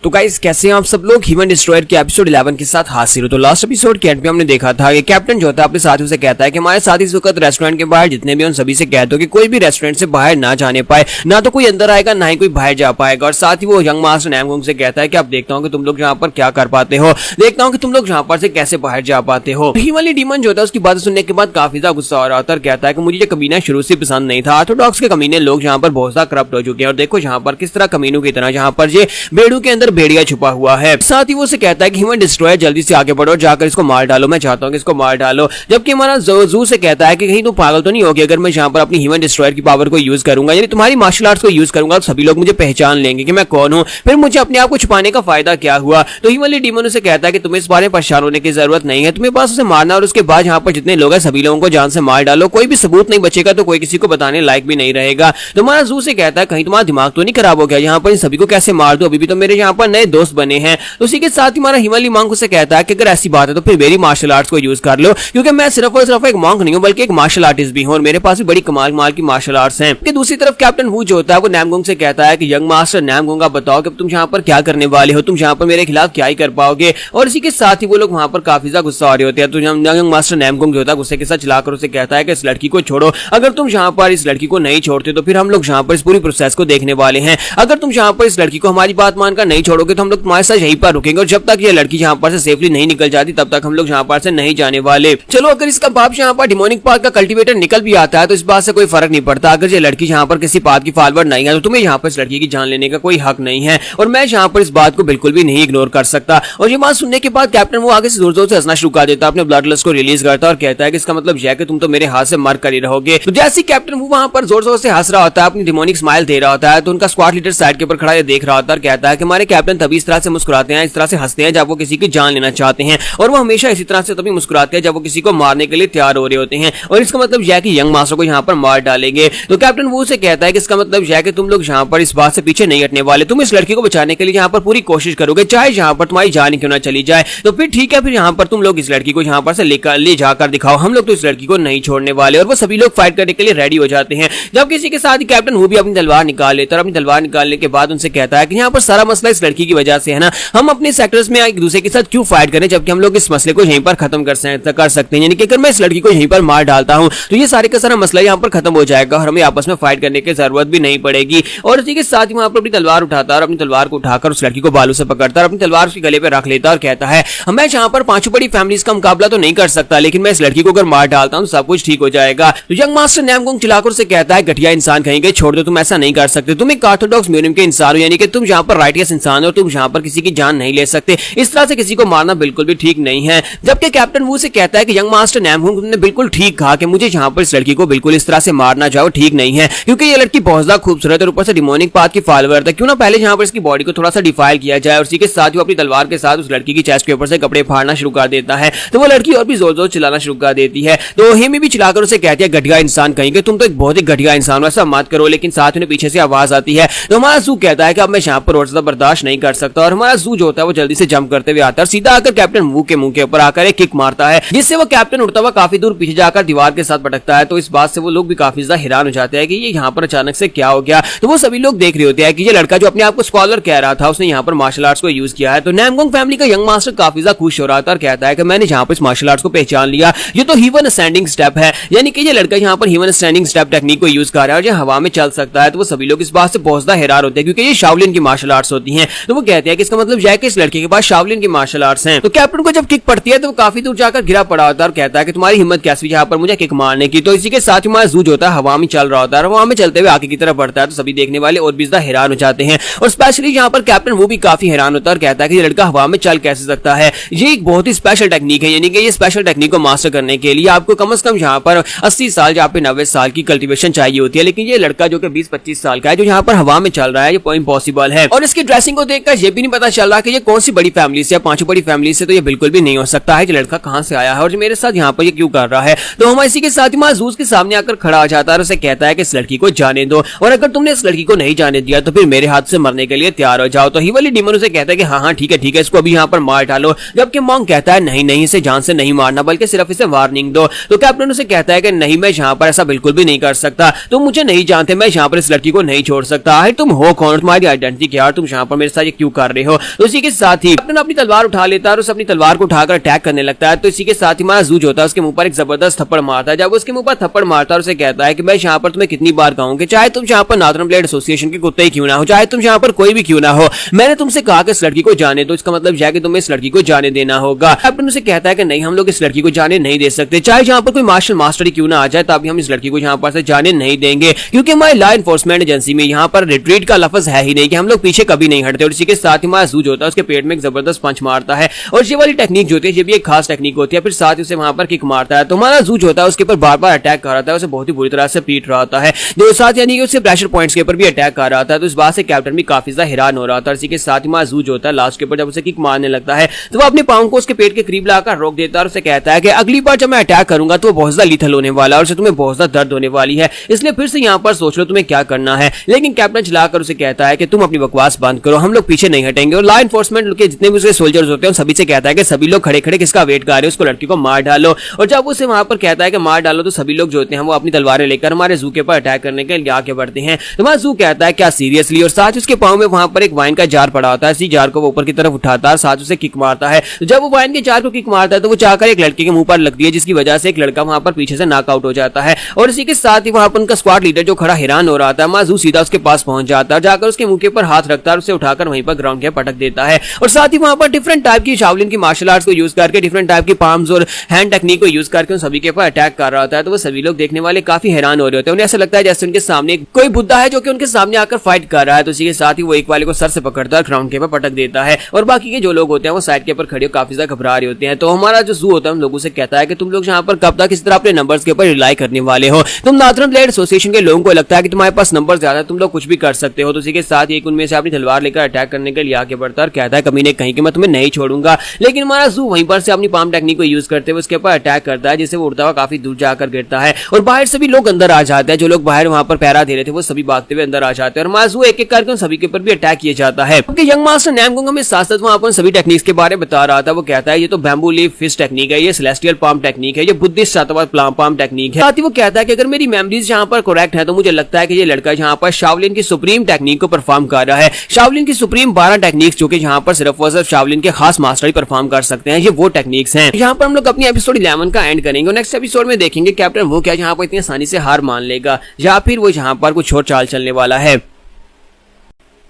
Speaker 1: तो गाइस कैसे हैं आप सब लोग, ह्यूमन डिस्ट्रॉयर के एपिसोड 11 के साथ हाजिर हो। तो लास्ट एपिसोड के एंड पे हमने देखा था कि कैप्टन जो था अपने साथियों से कहता है कि हमारे साथी इस वक्त रेस्टोरेंट के बाहर जितने भी उन सभी से कह दो कि कोई भी रेस्टोरेंट से बाहर ना जाने पाए, ना तो कोई अंदर आएगा ना ही कोई बाहर जा पाएगा। और साथ ही वो यंग मास्टर नैमगोंग से कहता है कि अब देखता हूँ कि तुम लोग यहाँ पर क्या कर पाते हो, देखता हूँ कि तुम लोग यहाँ पर से कैसे बाहर जा पाते हो। हिमालय डीमन जो होता है उसकी बात सुनने के बाद काफी ज्यादा गुस्सा हो रहा था और कहता है कि मुझे ये कमीना शुरू से पसंद नहीं था, ऑर्थोडॉक्स के कमीने लोग यहाँ पर बहुत ज्यादा करप्ट हो चुके हैं और देखो यहाँ पर किस तरह कमीनों की तरह यहाँ पर ये बेड़ू के अंदर भेड़िया छुपा हुआ है। साथ ही वो से कहता है कि ह्यूमन डिस्ट्रॉयर जल्दी से आगे बढ़ो, जाकर इसको मार डालो, मैं चाहता हूं कि इसको मार डालो। जबकि हमारा जू से कहता है कि कहीं तुम पागल तो नहीं होगी, अगर मैं यहाँ पर अपनी ह्यूमन डिस्ट्रॉयर की पावर को यूज करूंगा, यानी तुम्हारी मार्शल आर्ट्स को यूज करूंगा, तो सभी लोग मुझे पहचान लेंगे कि मैं कौन हूं, फिर मुझे अपने आप को छुपाने का फायदा क्या हुआ। तो ह्यूमन डीमन से कहता है कि तुम्हें इस बारे में परेशान होने की जरूरत नहीं है, तुम्हें पास उसे मारना और उसके बाद यहाँ पर जितने लोग हैं सभी लोगों को जान से मार डालो, कोई भी सबूत नहीं बचेगा तो कोई किसी को बताने लायक भी नहीं रहेगा। तो हमारा जू से कहता है कहीं तुम्हारा दिमाग तो नहीं खराब हो गया, यहाँ पर इन सभी को कैसे मार दो, अभी भी तो मेरे यहाँ पर नए दोस्त बने हैं। तो उसी के साथ हमारा हिमालय मांग उसे कहता है कि अगर ऐसी बात है तो फिर मेरी मार्शल आर्ट्स को यूज कर लो, क्योंकि मैं सिर्फ और सिर्फ एक मॉन्क नहीं हूं बल्कि एक मार्शल आर्टिस्ट भी हूं और मेरे पास भी बड़ी कमाल की मार्शल आर्ट्स हैं। कि दूसरी तरफ कैप्टन वू जो होता है वो नैमगोंग से कहता है कि यंग मास्टर नैमगोंग आप बताओ कि तुम यहाँ पर क्या करने वाले हो, तुम यहाँ पर मेरे खिलाफ क्या ही कर पाओगे। और इसी के साथ ही वो लोग वहां पर काफी ज्यादा गुस्सा हो रहे होते हैं। तो यंग मास्टर नैमगोंग जो होता है गुस्से के साथ चलाकर उसे कहता है कि इस लड़की को छोड़ो, अगर तुम यहाँ पर इस लड़की को नहीं छोड़ते तो फिर हम लोग यहाँ पर इस पूरी प्रोसेस को देखने वाले हैं, अगर तुम यहाँ पर इस लड़की को हमारी बात मानकर नहीं छोड़ोगे तो हम लोग तुम्हारे साथ यहीं पर रुकेंगे और जब तक ये लड़की यहाँ पर से सेफली नहीं निकल जाती तब तक हम लोग यहाँ पर से नहीं जाने वाले। चलो अगर इसका बाप यहाँ पर डिमोनिक पाथ का कल्टीवेटर निकल भी आता है तो इस बात से कोई फर्क नहीं पड़ता, अगर ये लड़की यहाँ पर किसी पाथ की फॉलोअर नहीं है तो तुम्हें यहाँ पर इस लड़की की जान लेने का कोई हक नहीं है और मैं यहाँ पर इस बात को बिल्कुल भी नहीं इग्नोर कर सकता। और ये बात सुनने के बाद कैप्टन वो आगे से जोर जोर से हंसना शुरू कर देता, अपने ब्लड लस्ट को रिलीज करता और कहता है कि इसका मतलब यह कि तुम तो मेरे हाथ से मर कर ही रहोगे। तो जैसे कैप्टन वो वहां पर जोर जोर से हंस रहा होता है, अपनी डिमोनिक स्माइल दे रहा होता है, तो उनका स्क्वाड लीडर साइड के ऊपर खड़ा देख रहा होता है और कहता है कि हमारे कैप्टन तभी इस तरह से मुस्कुराते हैं, इस तरह से हंसते हैं जब वो किसी की जान लेना चाहते हैं, और वो हमेशा इसी तरह से तभी मुस्कुराते हैं जब वो किसी को मारने के लिए तैयार हो रहे होते हैं। और इसका मतलब यह है कि यंग मास्टर को यहाँ पर मार डालेंगे। तो कैप्टन वू से कहता है कि इसका मतलब यह है कि तुम लोग यहाँ पर इस बात से पीछे नहीं हटने वाले, तुम इस लड़की को बचाने के लिए यहाँ पर पूरी कोशिश करोगे, चाहे यहाँ पर तुम्हारी जान क्यों ना चली जाए। तो फिर ठीक है, फिर यहाँ पर तुम लोग इस लड़की को यहाँ पर से ले जाकर दिखाओ, हम लोग तो इस लड़की को नहीं छोड़ने वाले। और वो सभी लोग फाइट करने के लिए रेडी हो जाते हैं। जब किसी के साथ कैप्टन वू भी अपनी तलवार निकाल लेता है, अपनी तलवार निकालने के बाद उनसे कहता है कि यहाँ पर सारा मसला इस लड़की की वजह से है ना, हम अपने सेक्टर्स में एक दूसरे के साथ क्यों फाइट करें जबकि हम लोग इस मसले को यहीं पर खत्म कर सकते हैं। यानी कि अगर मैं इस लड़की को यहीं पर मार डालता हूं तो ये सारे का सारा मसला यहाँ पर खत्म हो जाएगा और हमें आपस में फाइट करने की जरूरत भी नहीं पड़ेगी। और इसी के साथ ही वहां पर अपनी तलवार उठाता है और अपनी तलवार को उठाकर उस लड़की को बालों से पकड़ता है और अपनी तलवार उसके गले पे रख लेता है और कहता है मैं यहाँ पर पांचों बड़ी फैमिलीज का मुकाबला तो नहीं कर सकता, लेकिन मैं इस लड़की को अगर मार डालता हूँ सब कुछ ठीक हो जाएगा। तो यंग मास्टर नामगुंग चिल्लाकर से कहता है घटिया इंसान कहेंगे, छोड़ दो, तुम ऐसा नहीं कर सकते, तुम एक ऑर्थोडॉक्स म्यूनियम के इंसान हो, यानी कि तुम यहाँ पर राइटियस इंसान हो, तुम यहाँ पर किसी की जान नहीं ले सकते, इस तरह से किसी को मारना बिल्कुल भी ठीक नहीं है। जबकि कैप्टन वू से कहता है कि यंग मास्टर नामगुंग ने बिल्कुल ठीक कहा कि मुझे यहाँ पर इस लड़की को बिल्कुल इस तरह से मारना जाओ ठीक नहीं है, क्योंकि ये लड़की बहुत ज्यादा खूबसूरत और ऊपर से डिमोनिक पाथ की फॉलोअर है, क्यों ना पहले यहाँ पर इसकी बॉडी को थोड़ा सा डिफाइल किया जाए। और इसी के साथ वो अपनी तलवार के साथ उस लड़की की चेस्ट के ऊपर से कपड़े फाड़ना शुरू कर देता है। तो वो लड़की और भी जोर जोर चिल्लाना शुरू कर देती है। तो हेमी भी चिल्लाकर उसे कहती है घटिया इंसान कहेंगे, तुम तो एक बहुत ही घटिया इंसान हो, ऐसा मत करो। लेकिन साथ में पीछे से आवाज आती है। तो हमारा जू कहता है कि अब मैं यहाँ पर और ज्यादा बर्दाश्त नहीं कर सकता, और हमारा जू जो होता है वो जल्दी से जंप करते हुए आता है, सीधा आकर कैप्टन वू के मुंह के ऊपर आकर एक किक मारता है, जिससे वो कैप्टन उड़ता हुआ काफी दूर पीछे जाकर दीवार के साथ पटकता है। तो इस बात से वो लोग भी काफी ज्यादा हैरान हो जाते हैं कि ये यहाँ पर अचानक से क्या हो गया। तो वो सभी लोग देख रहे होते हैं कि ये लड़का जो अपने आप को स्कॉलर कह रहा था उसने यहाँ पर मार्शल आर्ट्स को यूज किया है। तो नामगुंग फैमिली का यंग मास्टर काफी ज्यादा खुश हो रहा था और कहता है कि मैंने यहाँ पर इस मार्शल आर्ट्स को पहचान लिया, ये तो हीवन स्टैंडिंग स्टेप है, यानी कि ये लड़का यहाँ पर हीवन स्टैंडिंग स्टेप टेक्निक को यूज कर रहा है और ये हवा में चल सकता है। तो वो सभी लोग इस बात से बहुत ज्यादा हैरान होते हैं क्योंकि ये शाओलिन की मार्शल आर्ट्स होती हैं। तो वो कहते हैं कि इसका मतलब यह है कि इस लड़के के पास शाओलिन की मार्शल आर्ट्स हैं। तो कैप्टन को जब किक पड़ती है तो वो काफी दूर जाकर गिरा पड़ा होता है और कहता है कि तुम्हारी हिम्मत कैसी यहाँ पर मुझे किक मारने की। तो इसी के साथ हमारा जूझ होता है हवा में चल रहा होता है, हवा में चलते हुए आगे की तरफ बढ़ता है। तो सभी देखने वाले और भी ज्यादा हैरान हो जाते हैं और स्पेशली यहाँ पर कैप्टन वो भी काफी हैरान होता है और कहता है कि ये लड़का हवा में चल कैसे सकता है। ये एक बहुत ही स्पेशल टेक्निक है, यानी कि ये स्पेशल टेक्निक को मास्टर करने के लिए आपको कम से कम यहाँ पर 80 साल या 90 साल की कल्टीवेशन चाहिए होती है। लेकिन ये लड़का जो कि 20-25 साल का है जो यहाँ पर हवा में चल रहा है, ये इम्पॉसिबल है। और इसकी ड्रेसिंग को देखकर ये भी नहीं पता चल रहा कि ये कौन सी बड़ी फैमिली से, पांचों बड़ी फैमिली से, तो ये बिल्कुल भी नहीं हो सकता है कि लड़का कहां से आया है और मेरे साथ यहाँ पर ये क्यों कर रहा है। तो हम इसी के साथ ही महजूज के सामने आकर खड़ा हो जाता है और उसे कहता है कि इस लड़की को जाने दो, और अगर तुमने इस लड़की को नहीं जाने दिया तो फिर मेरे हाथ से मरने के लिए तैयार हो जाओ। तो ही वाली डीमन उसे कहता है कि हाँ ठीक है इसको अभी यहाँ पर मार डालो। जबकि मॉन्ग कहता है नहीं इसे जान से नहीं मारना, बल्कि सिर्फ इसे वार्निंग दो। तो कैप्टन उसे कहता है कि नहीं, मैं यहाँ पर ऐसा बिल्कुल भी नहीं कर सकता, तुम मुझे नहीं जानते, मैं यहाँ पर इस लड़की को नहीं छोड़ सकता। है तुम हो कौन, तुम्हारी आइडेंटिटी क्या, और तुम यहाँ पर मेरे साथ ये क्यों कर रहे हो। तो इसी के साथ ही कैप्टन अपनी तलवार उठा लेता है और उसे अपनी तलवार को उठाकर अटैक करने लगता है। तो इसी के साथ ही हमारा जूझ होता है उसके मुंह पर एक जबरदस्त थप्पड़ मारता है। जब उसके मुंह पर थप्पड़ मारता है उसे कहता है कि मैं यहाँ पर तुम्हें कितनी बार कहूंगी, चाहे तुम यहाँ पर नॉर्दर्न ब्लेड एसोसिएशन के कुत्ते ही क्यों ना हो, चाहे तुम यहाँ पर कोई भी क्यों ना हो, मैंने तुमसे कहा कि इस लड़की को जाने दो, इसका मतलब यह है कि तुम्हें इस लड़की को जाने देना होगा। कैप्टन उसे कहता है कि नहीं, हम लोग इस लड़की को जाने नहीं दे सकते, चाहे यहाँ पर कोई मार्शल मास्टर ही क्यों ना आ जाए, तभी हम इस लड़की को यहाँ पर से जाने नहीं देंगे, क्योंकि हमारी लॉ एनफोर्समेंट एजेंसी में यहाँ पर रिट्रीट का लफ्ज है ही नहीं कि हम लोग पीछे कभी नहीं हटते। और इसी के साथ ही हमारा जूझ होता है उसके पेट में एक जबरदस्त पंच मारता है और ये वाली टेक्निक जो होती है ये भी एक खास टेक्निक होती है। फिर साथ ही उसे वहां पर किक मारता है। तो हमारा जूझ होता है उसके ऊपर बार बार अटैक कर रहा था, उसे बहुत ही बुरी तरह से पीट रहा होता है, जो साथ यानी कि उससे प्रेशर पॉइंट्स के ऊपर भी अटैक कर रहा था। तो इस बात से कैप्टन भी काफी ज्यादा हैरान हो रहा था। इसी के साथ ही हमारा जूझ होता है लास्ट के ऊपर जब उसे किक मारने लगता है तो वो अपने पांव को उसके पेट के करीब लाकर रोक देता है और उसे कहता है कि अगली बार जब मैं अटैक करूंगा तो वो बहुत ज्यादा लीथल होने वाला है और उसे तुम्हें बहुत ज्यादा दर्द होने वाली है, इसलिए फिर से यहाँ पर सोच लो तुम्हें क्या करना है। लेकिन कैप्टन चिल्लाकर उसे कहता है कि तुम अपनी बकवास बंद करो, हम लोग पीछे नहीं हटेंगे। और लॉ एनफोर्समेंट के जितने भी उसके सोल्जर्स होते हैं सभी से कहता है कि सभी लोग खड़े खड़े किसका वेट कर रहे हो, उसको लड़की को मार डालो। और जब उसे वहां पर कहता है कि मार डालो तो सभी लोग जो होते हैं वो अपनी तलवारें लेकर हमारे जू के ऊपर अटैक करने के लिए आगे बढ़ते हैं। तो हमारा जू कहता है क्या सीरियसली, और साथ उसके पांव में वहां पर एक वाइन का जार पड़ा होता है, इसी जार को वो ऊपर की तरफ उठाता है और साथ उसे किक मारता है। तो जब वो वाइन के जार को किक मारता है तो वो चाहकर एक लड़के के मुंह पर लगती है, जिसकी वजह से एक लड़का वहां पर पीछे से नॉकआउट हो जाता है। और इसी के साथ ही वहां पर उनका स्क्वाड लीडर जो खड़ा हैरान हो रहा था, माजू सीधा उसके पास पहुंच जाता है, जाकर उसके मुंह के ऊपर हाथ रखता है और उसे उठाकर वहीं पर ग्राउंड के पटक देता है। और साथ ही वहां पर डिफरेंट टाइप की शाओलिन की मार्शल आर्ट्स को यूज करके, डिफरेंट टाइप की पाम्स और हैंड टेक्निक को यूज करके उन सभी के ऊपर अटैक कर रहा होता है। तो वो सभी लोग देखने वाले काफी हैरान हो रहे होते हैं, उन्हें ऐसा लगता है जैसे उनके सामने कोई बुद्धा है जो कि उनके सामने आकर फाइट कर रहा है। तो इसी के साथ ही वो एक वाले को सर से पकड़ता है, ग्राउंड के ऊपर पटक देता है और बाकी के जो लोग होते हैं वो साइड के ऊपर खड़े काफी ज्यादा घबरा रहे होते हैं। तो हमारा जो जू होता है उन लोगों से कहता है कि तुम लोग यहाँ पर कब तक इस तरह अपने नंबर्स के ऊपर रिलाई करने वाले हो, तुम नॉर्दर्न ब्लेड एसोसिएशन के लोगों को लगता है कि तुम्हारे पास नंबर ज्यादा है, तुम लोग कुछ भी कर सकते हो। तो इसी के साथ एक उनमें से अपनी तलवार लेकर देखता है अटैक करने के लिए आगे बढ़ता है और कहता है कमीने कहीं कि मैं तुम्हें नहीं छोड़ूंगा। लेकिन हमारा जू वहीं पर से अपनी पाम टेक्निक को यूज करते हुए उसके ऊपर अटैक करता है, जिससे वो उड़ता हुआ काफी दूर जाकर गिरता है और बाहर से भी लोग अंदर आ जाते हैं। जो लोग बाहर वहां पर पहरा दे रहे थे वो सभी भागते हुए अंदर आ जाते हैं और हमारा जू एक एक करके उन सभी के ऊपर भी अटैक किया जाता है। क्योंकि यंग मास्टर नैमगोंग हमें साथ साथ वहां पर सभी टेक्निक्स के बारे में बता रहा था। वो कहता है ये तो बैम्बू लीफ फिश टेक्निक है, ये सेलेस्टियल पाम टेक्निक है, ये बुद्धिस्ट सातवां पाम टेक्निक है। साथ ही वो कहता है कि अगर मेरी मेमोरीज यहाँ पर करेक्ट है तो मुझे लगता है कि ये लड़का यहाँ पर शाओलिन की सुप्रीम टेक्निक को परफॉर्म कर रहा है। शाओलिन की सुप्रीम 12 टेक्निक्स जो कि यहाँ पर सिर्फ और सिर्फ शाओलिन के खास मास्टर ही परफॉर्म कर सकते हैं, ये वो टेक्निक्स हैं। यहाँ पर हम लोग अपनी एपिसोड 11 का एंड करेंगे और नेक्स्ट एपिसोड में देखेंगे कैप्टन वो क्या यहाँ पर इतनी आसानी से हार मान लेगा या फिर वो यहाँ पर कुछ और चाल चलने वाला है।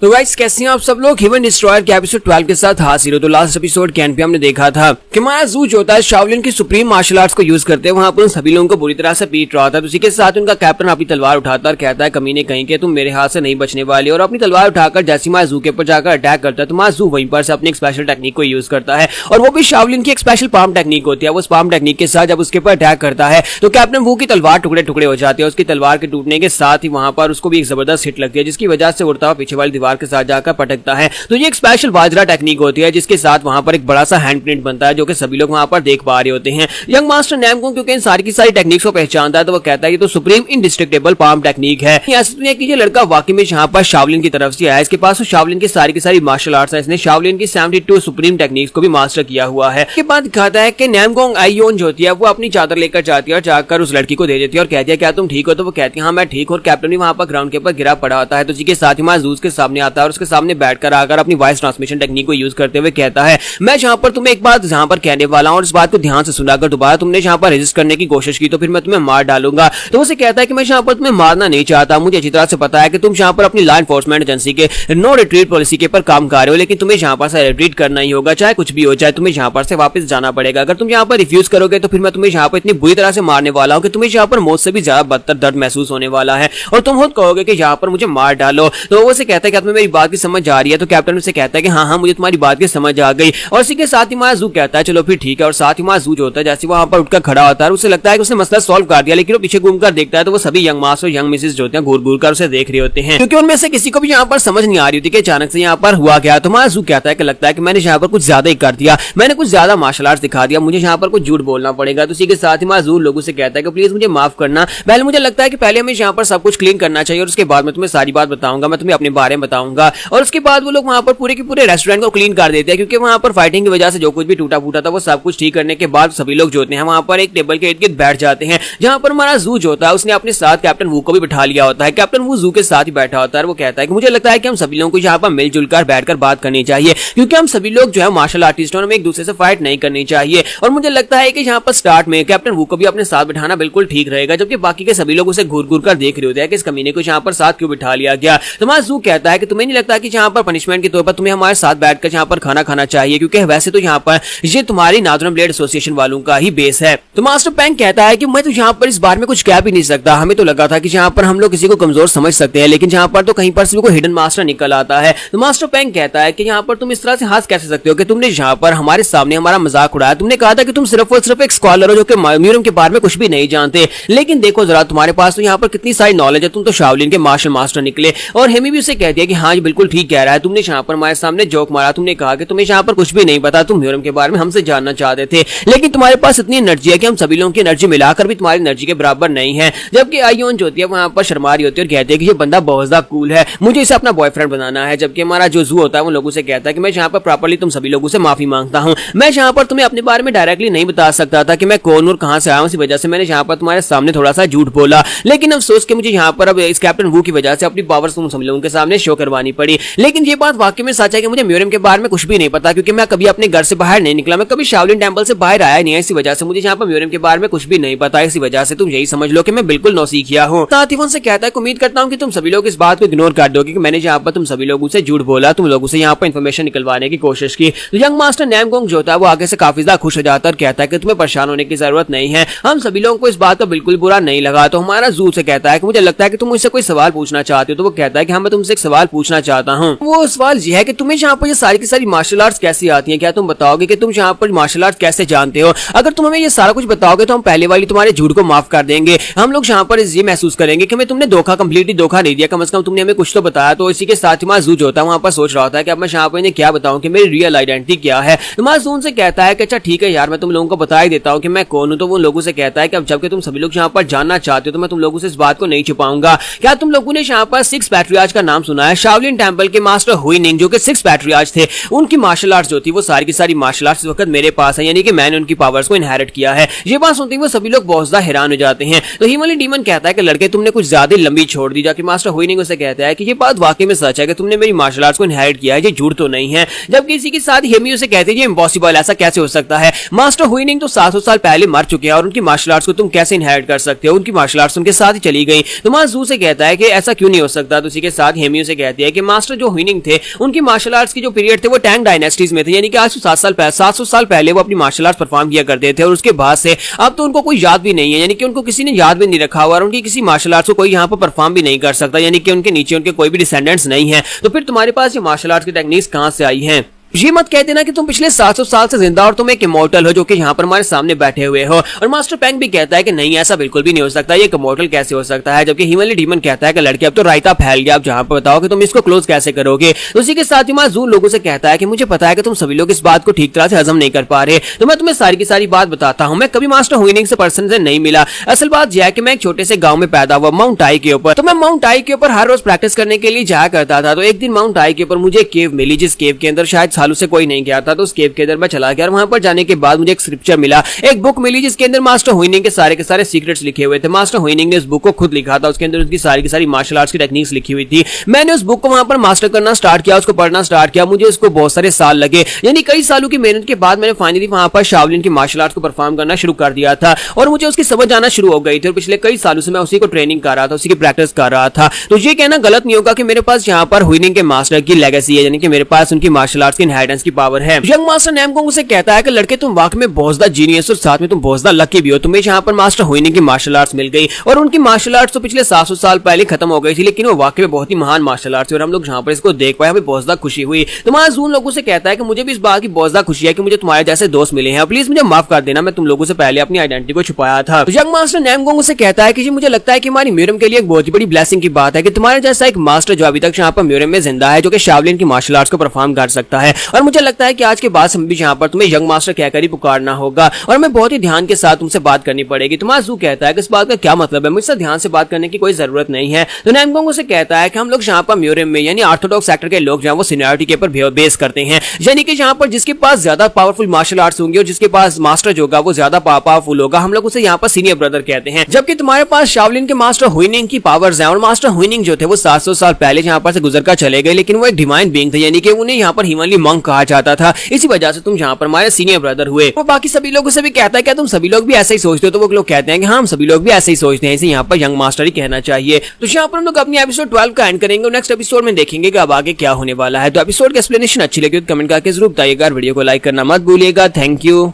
Speaker 1: तो गाइस कैसे हैं आप सब लोग। ह्यूमन डिस्ट्रॉयर के एपिसोड 12 के साथ हाजिर हो। तो लास्ट एपिसोड के एंड पे हमने देखा था कि हमारा जू जो होता है शाओलिन की सुप्रीम मार्शल आर्ट्स को यूज करते हैं वहां पर उन सभी लोगों को बुरी तरह से पीट रहा था। तो उसी के साथ उनका कैप्टन अपनी तलवार उठाता और कहता है कमीने कहीं के तुम मेरे हाथ से नहीं बचने वाले, और अपनी तलवार उठाकर जैसे हमारा जू के ऊपर जाकर अटैक करता है तो हमारा जू वहीं पर से अपनी एक स्पेशल टेक्निक को यूज करता है और वो भी शाओलिन की एक स्पेशल पाम टेक्निक होती है। उस पाम टेक्निक के साथ जब उसके ऊपर अटैक करता है तो कैप्टन वो की तलवार टुकड़े टुकड़े हो जाती है। उसकी तलवार के टूटने के साथ ही वहां पर उसको भी एक जबरदस्त हिट लगती है जिसकी वजह से उड़ता हुआ पीछे वाली दीवार के साथ जाकर है। तो ये एक स्पेशल बाजरा टेक्निक होती है जिसके साथ वहां पर एक बड़ा सा हैंड प्रिंट बनता है जो कि सभी लोग वहां पर देख पा रहे होते हैं। यंग मास्टर नैमगोंग क्योंकि इन सारी की सारी टेक्निक्स को पहचानता है तो वो कहता है ये तो सुप्रीम इंडिस्ट्रक्टेबल पाम टेक्निक है। ऐसा तो नहीं कि ये लड़का वाकई में यहाँ पर शाओलिन की तरफ से आया, इसके पास तो शाओलिन की सारी मार्शल आर्ट्स है। इसने शाओलिन की 72 सुप्रीम टेक्निक्स को भी मास्टर किया हुआ है। इसके बाद दिखाता है कि नैमगोंग आईयोन जो होती है वो अपनी चादर लेकर जाती है और जाकर उस लड़की को दे देती है और कहती है क्या तुम ठीक हो। तो वो कहती है हाँ मैं ठीक हूँ। और कैप्टन भी वहां पर ग्राउंड के ऊपर गिरा पड़ा होता है। तो उसी के साथ ही जूस के सामने आता है और उसके सामने बैठकर आकर अपनी वॉइस ट्रांसमिशन टेक्निक को यूज करते हुए कहता है मैं जहां पर तुम्हें एक बात जहां पर कहने वाला हूं और इस बात को ध्यान से सुना, अगर दोबारा तुमने जहां पर रेजिस्ट करने की कोशिश की तो फिर मैं तुम्हें मार डालूंगा। तो उसे कहता है कि मैं जहां पर तुम्हें मारना नहीं चाहता, मुझे अच्छी तरह से पता है कि तुम जहां पर अपनी लॉ एनफोर्समेंट एजेंसी के नो रिट्रीट पॉलिसी के ऊपर काम कर रहे हो, लेकिन तुम्हें जहां पर से रिट्रीट करना ही होगा चाहे कुछ भी हो जाए। तुम्हें जहां पर से वापस जाना पड़ेगा। अगर तुम जहां पर रिफ्यूज करोगे तो फिर मैं तुम्हें जहां पर इतनी बुरी तरह से मारने वाला हूं कि तुम्हें जहां पर मौत से भी ज्यादा बदतर दर्द महसूस होने वाला है और तुम खुद कहोगे कि जहां पर मुझे मार डालो। तो वो कहता है कि तुम्हें मेरी बात की समझ आ रही है। तो कैप्टन उसे कहता है कि हाँ मुझे तुम्हारी बात की समझ आ गई। और इसी के साथ ही हमारा जू कहता है चलो फिर ठीक है। और साथ ही हमारा जू जो होता है जैसे वहां पर उठकर खड़ा होता है उसे लगता है कि उसने मसला सॉल्व कर दिया, लेकिन वो पीछे घूमकर देखता है तो वो सभी यंग मास्टर और यंग मिसेस जो होते हैं घूर घूर कर उसे देख रहे होते हैं क्योंकि उनमें से किसी को भी यहाँ पर समझ नहीं आ रही होती कि अचानक से यहाँ पर हुआ क्या। तो हमारा जू कहता है कि लगता है कि मैंने यहाँ पर कुछ ज्यादा ही कर दिया, मैंने कुछ ज्यादा मार्शल आर्ट्स दिखा दिया, मुझे यहाँ पर कुछ झूठ बोलना पड़ेगा। तो इसी के साथ ही हमारा जू लोगों से कहता है कि प्लीज मुझे माफ करना, पहले मुझे लगता है कि पहले हमें यहाँ पर सब कुछ क्लीन करना चाहिए और उसके बाद मैं तुम्हें सारी बात बताऊंगा, मैं तुम्हें अपने बारे में बताऊंगा। और उसके बाद वो लोग वहां पर पूरे के पूरे रेस्टोरेंट को क्लीन कर देते हैं क्योंकि वहां पर फाइटिंग की वजह से जो कुछ भी टूटा फूटा था वो सब कुछ ठीक करने के बाद सभी लोग जो होते हैं वहां पर एक टेबल के इर्द गिर्द बैठ जाते हैं जहां पर हमारा जू जो होता है उसने अपने साथ कैप्टन वू को भी बिठा लिया होता है। कैप्टन वू जू के साथ ही बैठा होता है और वो कहता है कि मुझे लगता है कि हम सभी लोगों को यहाँ पर मिलजुल कर बैठकर बात करनी चाहिए क्योंकि हम सभी लोग जो है मार्शल आर्टिस्ट और हमें एक दूसरे से फाइट नहीं करनी चाहिए। और मुझे लगता है कि यहाँ पर स्टार्ट में कैप्टन वू को भी अपने साथ बिठाना बिल्कुल ठीक रहेगा, जबकि बाकी के सभी लोग उसे घूर घूर कर देख रहे होते हैं कि इस कमीने को यहाँ पर साथ क्यों बिठा लिया गया। तो हमारा जू कहता है कि तुम्हें नहीं लगता कि यहाँ पर पनिशमेंट के तौर पर तुम्हें हमारे साथ बैठकर यहाँ पर खाना खाना चाहिए क्योंकि वैसे तो यहाँ पर ये तुम्हारी नादुरन ब्लेड एसोसिएशन वालों का ही बेस है। तो मास्टर पैंग कहता है कि मैं तो यहाँ पर इस बारे में कुछ कह भी नहीं सकता, हमें तो लगा था कि यहाँ पर हम लोग किसी को कमजोर समझ सकते हैं लेकिन यहाँ पर तो कहीं पर से कोई हिडन मास्टर निकल आता है। तो मास्टर पैंग कहता है कि यहाँ पर तुम इस तरह से हंस कैसे सकते हो कि तुमने यहाँ पर हमारे सामने हमारा मजाक उड़ाया, तुमने कहा था कि तुम सिर्फ और सिर्फ एक स्कॉलर हो जो कि म्यूजियम के बारे में कुछ भी नहीं जानते, लेकिन देखो जरा तुम्हारे पास तो यहाँ पर कितनी सारी नॉलेज है, तुम तो शाओलिन के मार्शल मास्टर निकले। और हेमी भी उसे कहती है कि हाँ ये बिल्कुल ठीक कह रहा है, तुमने यहाँ पर हमारे सामने जोक मारा, तुमने कहा कि तुम्हें यहाँ पर कुछ भी नहीं पता, तुम म्यूजियम के बारे में हमसे जानना चाहते थे, लेकिन तुम्हारे पास इतनी एनर्जी है कि हम सभी लोगों की एनर्जी मिलाकर भी तुम्हारी एनर्जी के बराबर नहीं है। जबकि आईयोन जो होती है वहां पर शर्मा रही होती है और कहती है कि ये बंदा बहुत ज्यादा कूल है, मुझे इसे अपना बॉयफ्रेंड बनाना है। जबकि हमारा जो जू होता है वो लोगों से कहता है कि मैं यहाँ पर प्रॉपर्ली तुम सभी लोगों से माफी मांगता हूँ, मैं यहाँ पर तुम्हें अपने बारे में डायरेक्टली नहीं बता सकता था कि मैं कौन और कहां से आया हूं, इसी वजह से मैंने यहाँ पर तुम्हारे सामने थोड़ा सा झूठ बोला, लेकिन अफसोस कि मुझे यहाँ पर अब इस कैप्टन वू की वजह से अपनी पावर्स तुम सभी लोगों के सामने शो करवानी पड़ी। लेकिन ये बात वाकई में सच है कि मुझे म्यूजियम के बारे में कुछ भी नहीं पता क्योंकि मैं कभी अपने घर से बाहर नहीं निकला, मैं कभी शाओलिन टेंपल से बाहर आया नहीं है, इसी वजह से मुझे यहाँ पर म्यूजियम के बारे में कुछ भी नहीं पता, इसी वजह से तुम यही समझ लो कि मैं बिल्कुल नौसीखिया हूँ। साथ ही उनसे कहता है उम्मीद करता हूँ कि तुम सभी लोग इस बात को इग्नोर कर दोगे कि मैंने यहाँ पर तुम सभी लोगों से झूठ बोला, तुम लोगों से यहाँ पर इन्फॉर्मेशन निकलवाने की कोशिश की। तो यंग मास्टर नैमगोंग जो होता है वो आगे से काफी ज्यादा खुश हो जाता है और कहता है कि तुम्हें परेशान होने की जरूरत नहीं है, हम सभी लोगों को इस बात का बिल्कुल बुरा नहीं लगा। तो हमारा जू से कहता है कि मुझे लगता है कि तुम मुझसे कोई सवाल पूछना चाहते हो। तो वो कहता है कि हाँ मैं तुमसे एक सवाल पूछना चाहता हूँ। वो सवाल ये है कि तुम्हें यहाँ पर ये सारी की सारी मार्शल आर्ट्स कैसी आती हैं? क्या तुम बताओगे कि तुम यहाँ पर मार्शल आर्ट्स कैसे जानते हो? अगर तुम हमें ये सारा कुछ बताओगे तो हम पहले वाली तुम्हारे झूठ को माफ कर देंगे। हम लोग यहाँ पर ये महसूस करेंगे कि हमें तुमने कंप्लीटली धोखा नहीं दिया, कम से कम तुमने हमें कुछ तो बताया। तो इसी के साथ मासूम जो होता है वहाँ पर सोच रहा होता है कि अब मैं यहाँ पर इन्हें क्या बताऊं कि मेरी रियल आइडेंटिटी क्या है। तो मासूम से कहता है कि अच्छा ठीक है यार, मैं तुम लोगों को बता ही देता हूँ कि मैं कौन हूँ। तो वो लोगों से कहता है कि अब जबकि तुम सभी लोग यहाँ पर जानना चाहते हो तो मैं तुम लोगों से इस बात को नहीं छुपाऊंगा। क्या तुम लोगों ने यहाँ पर 6 पैट्रियार्च का नाम सुना है? शाओलिन टेंपल के मास्टर हुईनिंग जो कि 6 पैट्रियार्च थे, उनकी मार्शल आर्ट्स जो थी वो सारी की सारी मार्शल आर्ट्स इस वक्त मेरे पास है, यानी कि मैंने उनकी पावर्स को इनहेरिट किया है। ये बात सुनते ही वो सभी लोग बहुत ज्यादा हैरान हो जाते हैं। तो हिमालयन डीमन कहता है कि लड़के तुमने कुछ ज्यादा लंबी छोड़ दी। जाके मास्टर हुईनिंग उसे कहता है कि ये बात वाकई में सच है कि तुमने मेरी मार्शल आर्ट्स को इनहेरिट किया है, ये झूठ तो नहीं है। जबकि इसी के साथ हेमी उसे कहते हैं ये इम्पॉसिबल, ऐसा कैसे हो सकता है? मास्टर हुईनिंग तो 700 साल पहले मर चुके हैं और उनकी मार्शल आर्ट्स को तुम कैसे इनहेरिट कर सकते हो? उनकी मार्शल आर्ट्स उनके साथ ही चली गई। तो माजू से कहता है कि ऐसा क्यों नहीं हो सकता। तो इसी के साथ हेमी उसे कहती है कि मास्टर जो हुईनिंग थे उनकी मार्शल आर्ट्स की जो पीरियड थे वो टैंग डायनेस्टीज में थे, यानी कि आज 700 साल पहले वो अपनी मार्शल आर्ट्स परफॉर्म किया करते थे और उसके बाद से अब तो उनको कोई याद भी नहीं है, यानी कि उनको किसी ने याद भी नहीं रखा हुआ और उनकी किसी मार्शल आर्ट्स को कोई यहाँ पर परफॉर्म भी नहीं कर सकता, यानी कि उनके नीचे उनके कोई भी डिसेंडेंट्स नहीं है। तो फिर तुम्हारे पास ये मार्शल आर्ट्स की टेक्निक्स कहां से आई हैं? ये मत कहते ना कि तुम पिछले 700 साल से जिंदा और तुम एक इमोर्टल हो जो कि यहाँ पर हमारे सामने बैठे हुए हो। और मास्टर पैंग भी कहता है कि नहीं, ऐसा बिल्कुल भी नहीं हो सकता, ये इमोर्टल कैसे हो सकता है? जबकि हिमालयन डीमन कहता है कि लड़के अब तो रायता फैल गया, अब जहाँ पर बताओ कि तुम इसको क्लोज कैसे करोगे। तो उसी के साथ ही माजून लोगों से कहता है कि मुझे पता है कि तुम सभी लोग इस बात को ठीक तरह से हजम नहीं कर पा रहे, तो मैं तुम्हें सारी की सारी बात बताता हूँ। मैं कभी मास्टर हुईनिंग से पर्सन से नहीं मिला। असल बात यह है कि मैं एक छोटे से गाँव में पैदा हुआ माउंट आई के ऊपर। तो मैं माउंट आई के ऊपर हर रोज प्रैक्टिस करने के लिए जाया करता था। तो एक दिन माउंट आई के ऊपर मुझे एक केव मिली, जिस केव के अंदर शायद सालों से कोई नहीं गया था। तो उस केव के अंदर मैं चला गया और वहां पर जाने के बाद मुझे एक स्क्रिप्चर मिला, एक बुक मिली जिसके अंदर मास्टर हुईनिंग के सारे सीक्रेट्स लिखे हुए थे। मास्टर हुईनिंग ने उस बुक को खुद लिखा था, उसके अंदर उसकी सारी की सारी मार्शल आर्ट्स की टेक्निक्स लिखी हुई थी। मैंने उस बुक को वहां पर मास्टर करना स्टार्ट किया, उसको पढ़ना स्टार्ट किया। मुझे उसको बहुत सारे साल लगे, यानी कई सालों की मेहनत के बाद मैंने फाइनली वहां पर शाओलिन की मार्शल आर्ट्स को परफॉर्म करना शुरू कर दिया था और मुझे उसकी समझ आना शुरू हो गई थी। और पिछले कई सालों से मैं उसी को ट्रेनिंग कर रहा था, उसी की प्रैक्टिस कर रहा था। तो ये कहना गलत नहीं होगा कि मेरे पास यहाँ पर हुईनिंग के मास्टर की लेगेसी है, यानी कि मेरे पास उनकी मार्शल आर्ट्स की इनहेरिटेंस की पावर है। यंग मास्टर नैमगोंग उसे कहता है कि लड़के तुम वाकई में बहुत ज्यादा जीनियस और साथ में तुम बहुत ज्यादा लकी भी हो। तुम्हें यहाँ पर मास्टर हुईनिंग की मार्शल आर्ट्स मिल गई और उनकी मार्शल आर्ट्स तो पिछले 700 साल पहले खत्म हो गई थी, लेकिन वो वाकई में बहुत ही महान मार्शल आर्ट्स और हम लोग यहाँ पर इसको देख पाए, हमें बहुत ज्यादा खुशी हुई। तो माजून लोगों से कहता है कि मुझे भी इस बात की बहुत ज्यादा खुशी है कि मुझे तुम्हारे जैसे दोस्त मिले हैं, प्लीज मुझे माफ कर देना, मैं तुम लोगों से पहले अपनी आइडेंटिटी को छुपाया था। तो यंग मास्टर नैमगोंग उसे कहता है कि मुझे लगता है कि हमारी म्यूजियम के लिए एक बहुत ही बड़ी ब्लेसिंग की बात है कि तुम्हारे जैसा एक मास्टर जो अभी तक यहाँ पर म्यूजियम में जिंदा है, जो कि शाओलिन की मार्शल आर्ट्स को परफॉर्म कर सकता है। और मुझे लगता है कि आज के बाद हम भी यहाँ पर तुम्हें यंग मास्टर कहकर ही पुकारना होगा और मैं बहुत ही ध्यान के साथ तुमसे बात करनी पड़ेगी। तो माजू कहता है कि इस बात का क्या मतलब है, मुझसे ध्यान से बात करने की कोई जरूरत नहीं है। तो नैमगोंग उसे कहता है कि हम लोग यहाँ पर म्यूजियम में यानी ऑर्थोडॉक्स सेक्टर के लोग जो वो सीनियरिटी के ऊपर बेस करते हैं, यानी कि यहाँ पर जिसके पास ज्यादा पावरफुल मार्शल आर्ट्स होंगे और जिसके पास मास्टर जो होगा वो ज्यादा पावरफुल होगा, हम लोग उसे यहाँ पर सीनियर ब्रदर कहते हैं। जबकि तुम्हारे पास शाओलिन के मास्टर हुईनिंग की पावर्स हैं और मास्टर हुईनिंग जो थे वो 700 साल पहले यहाँ पर से गुजर कर चले गए, लेकिन वो एक डिवाइन बीइंग थे, यानी कि उन्हें यहाँ पर हिमालयी मंक कहा जाता था। इसी वजह से तुम यहाँ पर हमारे सीनियर ब्रदर हुए। वो बाकी सभी लोगों से भी कहता है क्या तुम सभी लोग भी ऐसे ही सोचते हो? तो वो लोग कहते हैं कि हाँ, हम सभी लोग भी ऐसे ही सोचते हैं, इसे यहाँ पर यंग मास्टर ही कहना चाहिए। तो यहाँ पर हम लोग अपनी एपिसोड 12 का एंड करेंगे और नेक्स्ट एपिसोड में देखेंगे कि अब आगे क्या होने वाला है। तो एपिसोड की एक्सप्लेनेशन अच्छी लगी तो कमेंट करके जरूर बताइएगा, वीडियो को लाइक करना मत भूलिएगा। Thank you.